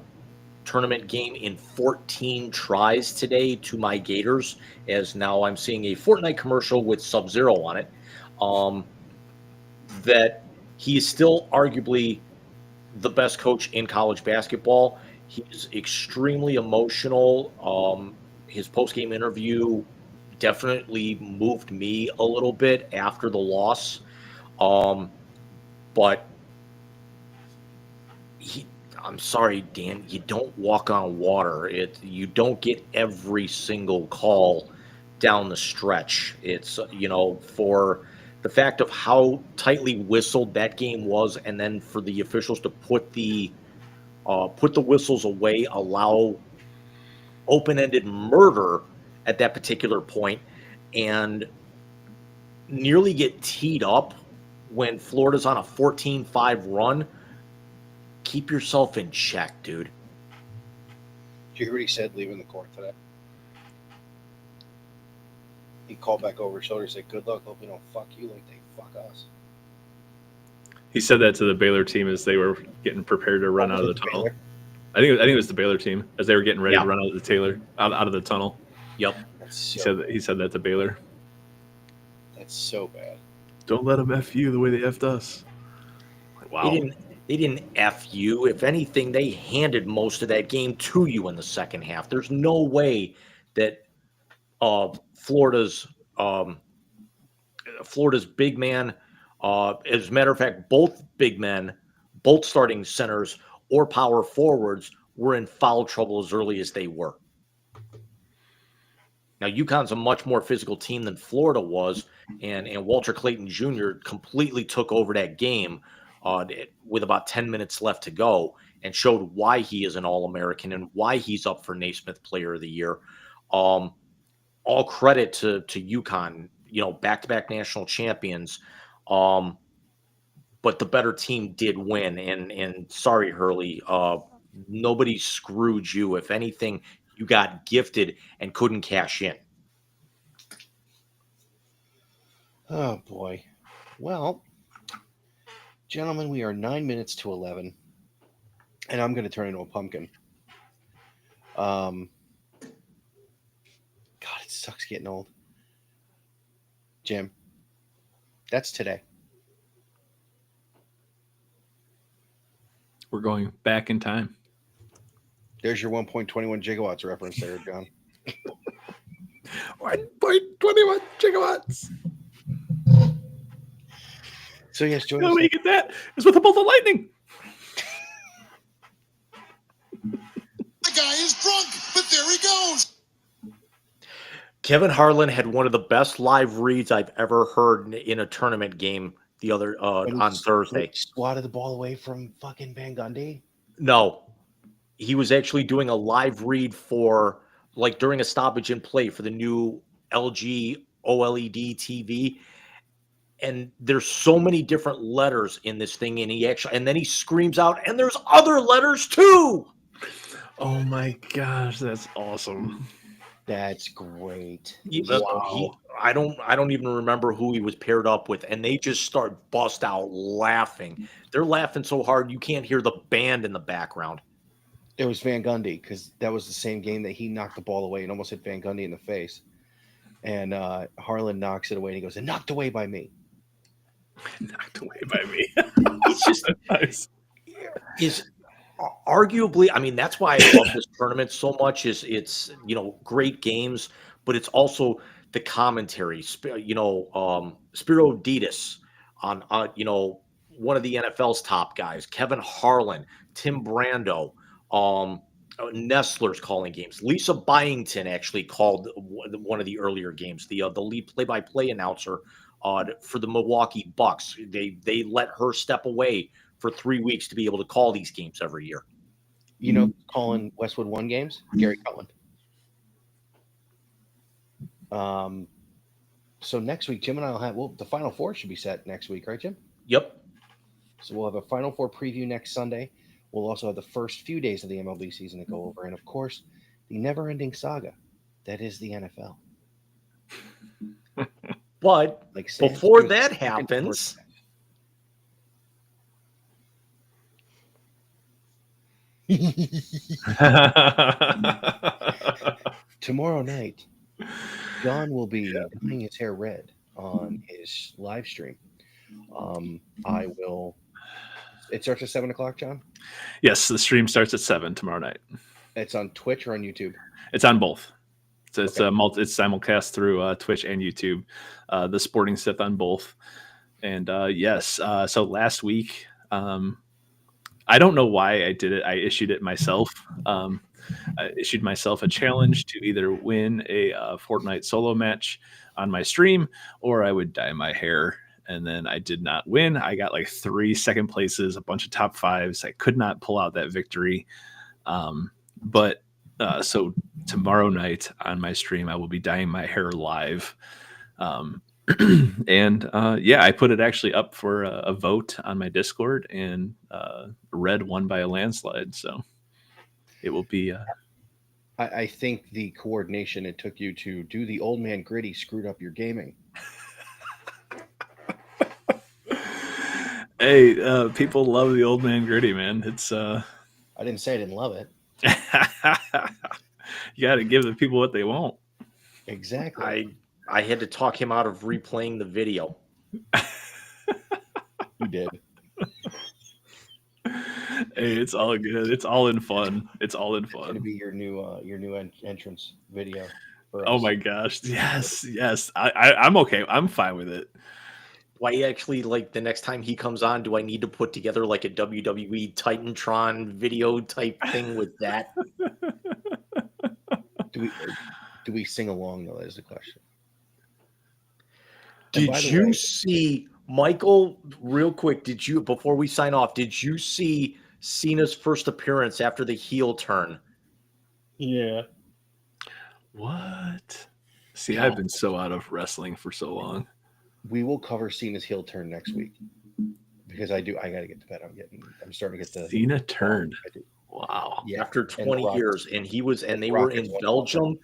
tournament game in 14 tries today to my Gators, as now I'm seeing a Fortnite commercial with Sub-Zero on it, that he is still arguably the best coach in college basketball. He's extremely emotional. His post-game interview definitely moved me a little bit after the loss. But I'm sorry, Dan, you don't walk on water. You don't get every single call down the stretch. It's for the fact of how tightly whistled that game was, and then for the officials to put the whistles away, allow open-ended murder at that particular point, and nearly get teed up when Florida's on a 14-5 run. Keep yourself in check, dude. Did you hear what he said leaving the court today? He called back over his shoulder and said, "Good luck. Hope we don't fuck you like they fuck us." He said that to the Baylor team as they were getting prepared to run out of the tunnel. Baylor? I think it was the Baylor team as they were getting ready to run out of the tunnel. Yep. He said that to Baylor. That's so bad. Don't let them F you the way they F'd us. Wow. They didn't F you. If anything, they handed most of that game to you in the second half. There's no way that Florida's big man, as a matter of fact, both big men, both starting centers or power forwards were in foul trouble as early as they were. Now, UConn's a much more physical team than Florida was, and Walter Clayton Jr. completely took over that game with about 10 minutes left to go and showed why he is an All-American and why he's up for Naismith Player of the Year. All credit to UConn, back-to-back national champions. But the better team did win. And sorry, Hurley, nobody screwed you. If anything, you got gifted and couldn't cash in. Oh, boy. Well, gentlemen, we are 9 minutes to 11, and I'm going to turn into a pumpkin. God, it sucks getting old. Jim, that's today. We're going back in time. There's your 1.21 gigawatts reference there, John. 1.21 gigawatts. So, yes, join The us. way you get that is with a bolt of lightning. The guy is drunk, but there he goes. Kevin Harlan had one of the best live reads I've ever heard in a tournament game the other on Thursday. Swatted the ball away from fucking Van Gundy. No, he was actually doing a live read for during a stoppage in play for the new LG OLED TV. And there's so many different letters in this thing, and then he screams out, and there's other letters too. Oh my gosh, that's awesome. That's great. Wow. I don't even remember who he was paired up with, and they just start bust out laughing. They're laughing so hard you can't hear the band in the background. It was Van Gundy, because that was the same game that he knocked the ball away and almost hit Van Gundy in the face. And Harlan knocks it away, and he goes, "And knocked away by me." Knocked away by me. It's just nice. Is arguably, I mean, that's why I love this tournament so much. Is it's great games, but it's also the commentary. Spiro Ditas on one of the NFL's top guys, Kevin Harlan, Tim Brando, Nestler's calling games. Lisa Byington actually called one of the earlier games. The lead play-by-play announcer for the Milwaukee Bucks. They let her step away for 3 weeks to be able to call these games every year. Calling Westwood One games, Gary Cullen. So next week, Jim and I will have the Final Four should be set next week, right, Jim? Yep. So we'll have a Final Four preview next Sunday. We'll also have the first few days of the MLB season to go over, and of course, the never-ending saga that is the NFL. But before that happens, tomorrow night, John will be dyeing his hair red on his live stream. It starts at 7:00, John? Yes, the stream starts at 7 tomorrow night. It's on Twitch or on YouTube? It's on both. It's simulcast through Twitch and YouTube. The Sporting Sith on both. And yes, so last week I don't know why I did it. I issued it myself. I issued myself a challenge to either win a Fortnite solo match on my stream or I would dye my hair. And then I did not win. I got like 3 second places, a bunch of top 5s. I could not pull out that victory. But so tomorrow night on my stream, I will be dyeing my hair live. And yeah, I put it actually up for a vote on my Discord, and Red won by a landslide. So it will be. I think the coordination it took you to do the old man gritty screwed up your gaming. Hey, people love the old man gritty, man. It's. I didn't say I didn't love it. You got to give the people what they want. Exactly. I had to talk him out of replaying the video. You did. Hey, it's all good. It's all in fun. It's all in It's going fun. to be your new entrance video. For Oh us. my gosh. Yes. I'm okay. I'm fine with it. Why actually, like, the next time he comes on, do I need to put together like a WWE Titantron video type thing with that? Do we sing along though? Is the question. Did by the you way- see, Michael, real quick, before we sign off, did you see Cena's first appearance after the heel turn? Yeah. What? See, I've been so out of wrestling for so long. We will cover Cena's heel turn next week because I got to get to bed. I'm starting to get the Cena turned. I do. Wow. Yeah. After And 20 Rock- years, and they Rock were is in one of Belgium,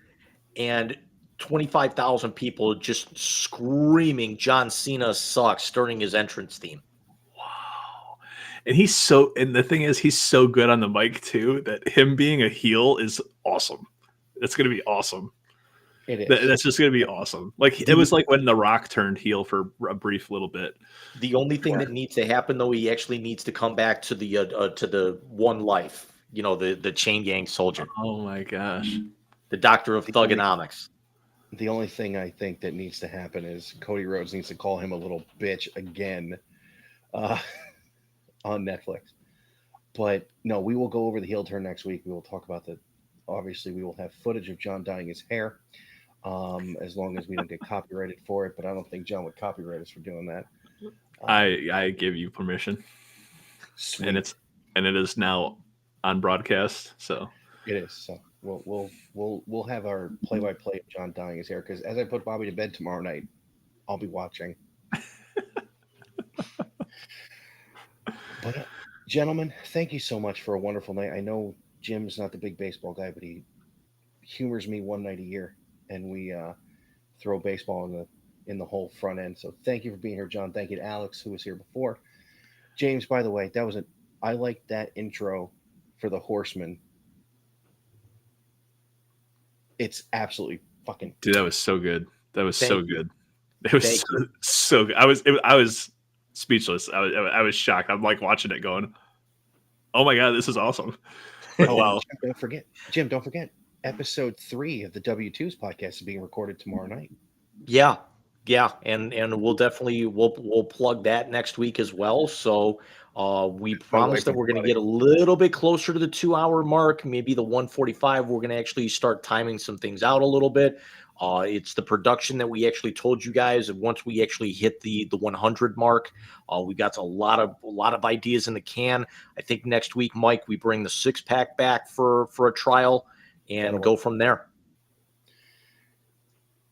and 25,000 people just screaming John Cena sucks during his entrance theme. Wow. And the thing is, he's so good on the mic too, that him being a heel is awesome. That's going to be awesome. It is. That's just going to be awesome. Like it was like when The Rock turned heel for a brief little bit. The only thing that needs to happen, though, he actually needs to come back to the One Life, the chain gang soldier, Oh my gosh. the doctor of thugonomics. The only thing I think that needs to happen is Cody Rhodes needs to call him a little bitch again on Netflix. But no, we will go over the heel turn next week. We will talk about obviously we will have footage of John dyeing his hair, as long as we don't get copyrighted for it. But I don't think John would copyright us for doing that. I give you permission. Sweet. And it is now on broadcast. So It is. So we'll have our play-by-play of John dyeing his hair, because as I put Bobby to bed tomorrow night, I'll be watching. But gentlemen, thank you so much for a wonderful night. I know Jim's not the big baseball guy, but he humors me one night a year, and we throw baseball in the whole front end. So thank you for being here, John. Thank you to Alex, who was here before. James, by the way, I liked that intro for the Horsemen. It's absolutely fucking. dude, that was so good. That was Thank so you. good. It was Thank so good. I was speechless. I was shocked. I'm like watching it going, oh my God, this is awesome. Oh, Wow. Jim, don't forget. Episode 3 of the W2's podcast is being recorded tomorrow night. Yeah, and we'll definitely we'll plug that next week as well. So we promise that we're going to get a little bit closer to the 2-hour mark, maybe the 1:45. We're going to actually start timing some things out a little bit. It's the production that we actually told you guys. And once we actually hit the 100 mark, we got a lot of ideas in the can. I think next week, Mike, we bring the 6-pack back for a trial and go from there.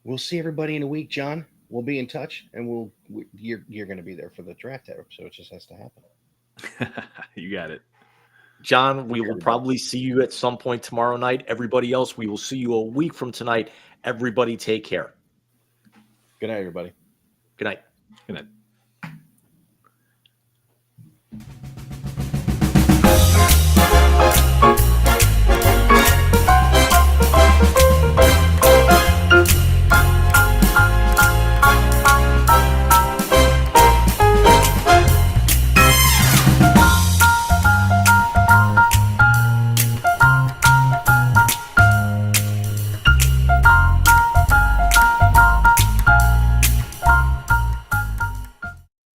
We'll see everybody in a week, John. We'll be in touch, and you're going to be there for the draft episode. It just has to happen. You got it. John, we will probably see you at some point tomorrow night. Everybody else, we will see you a week from tonight. Everybody take care. Good night, everybody. Good night. Good night.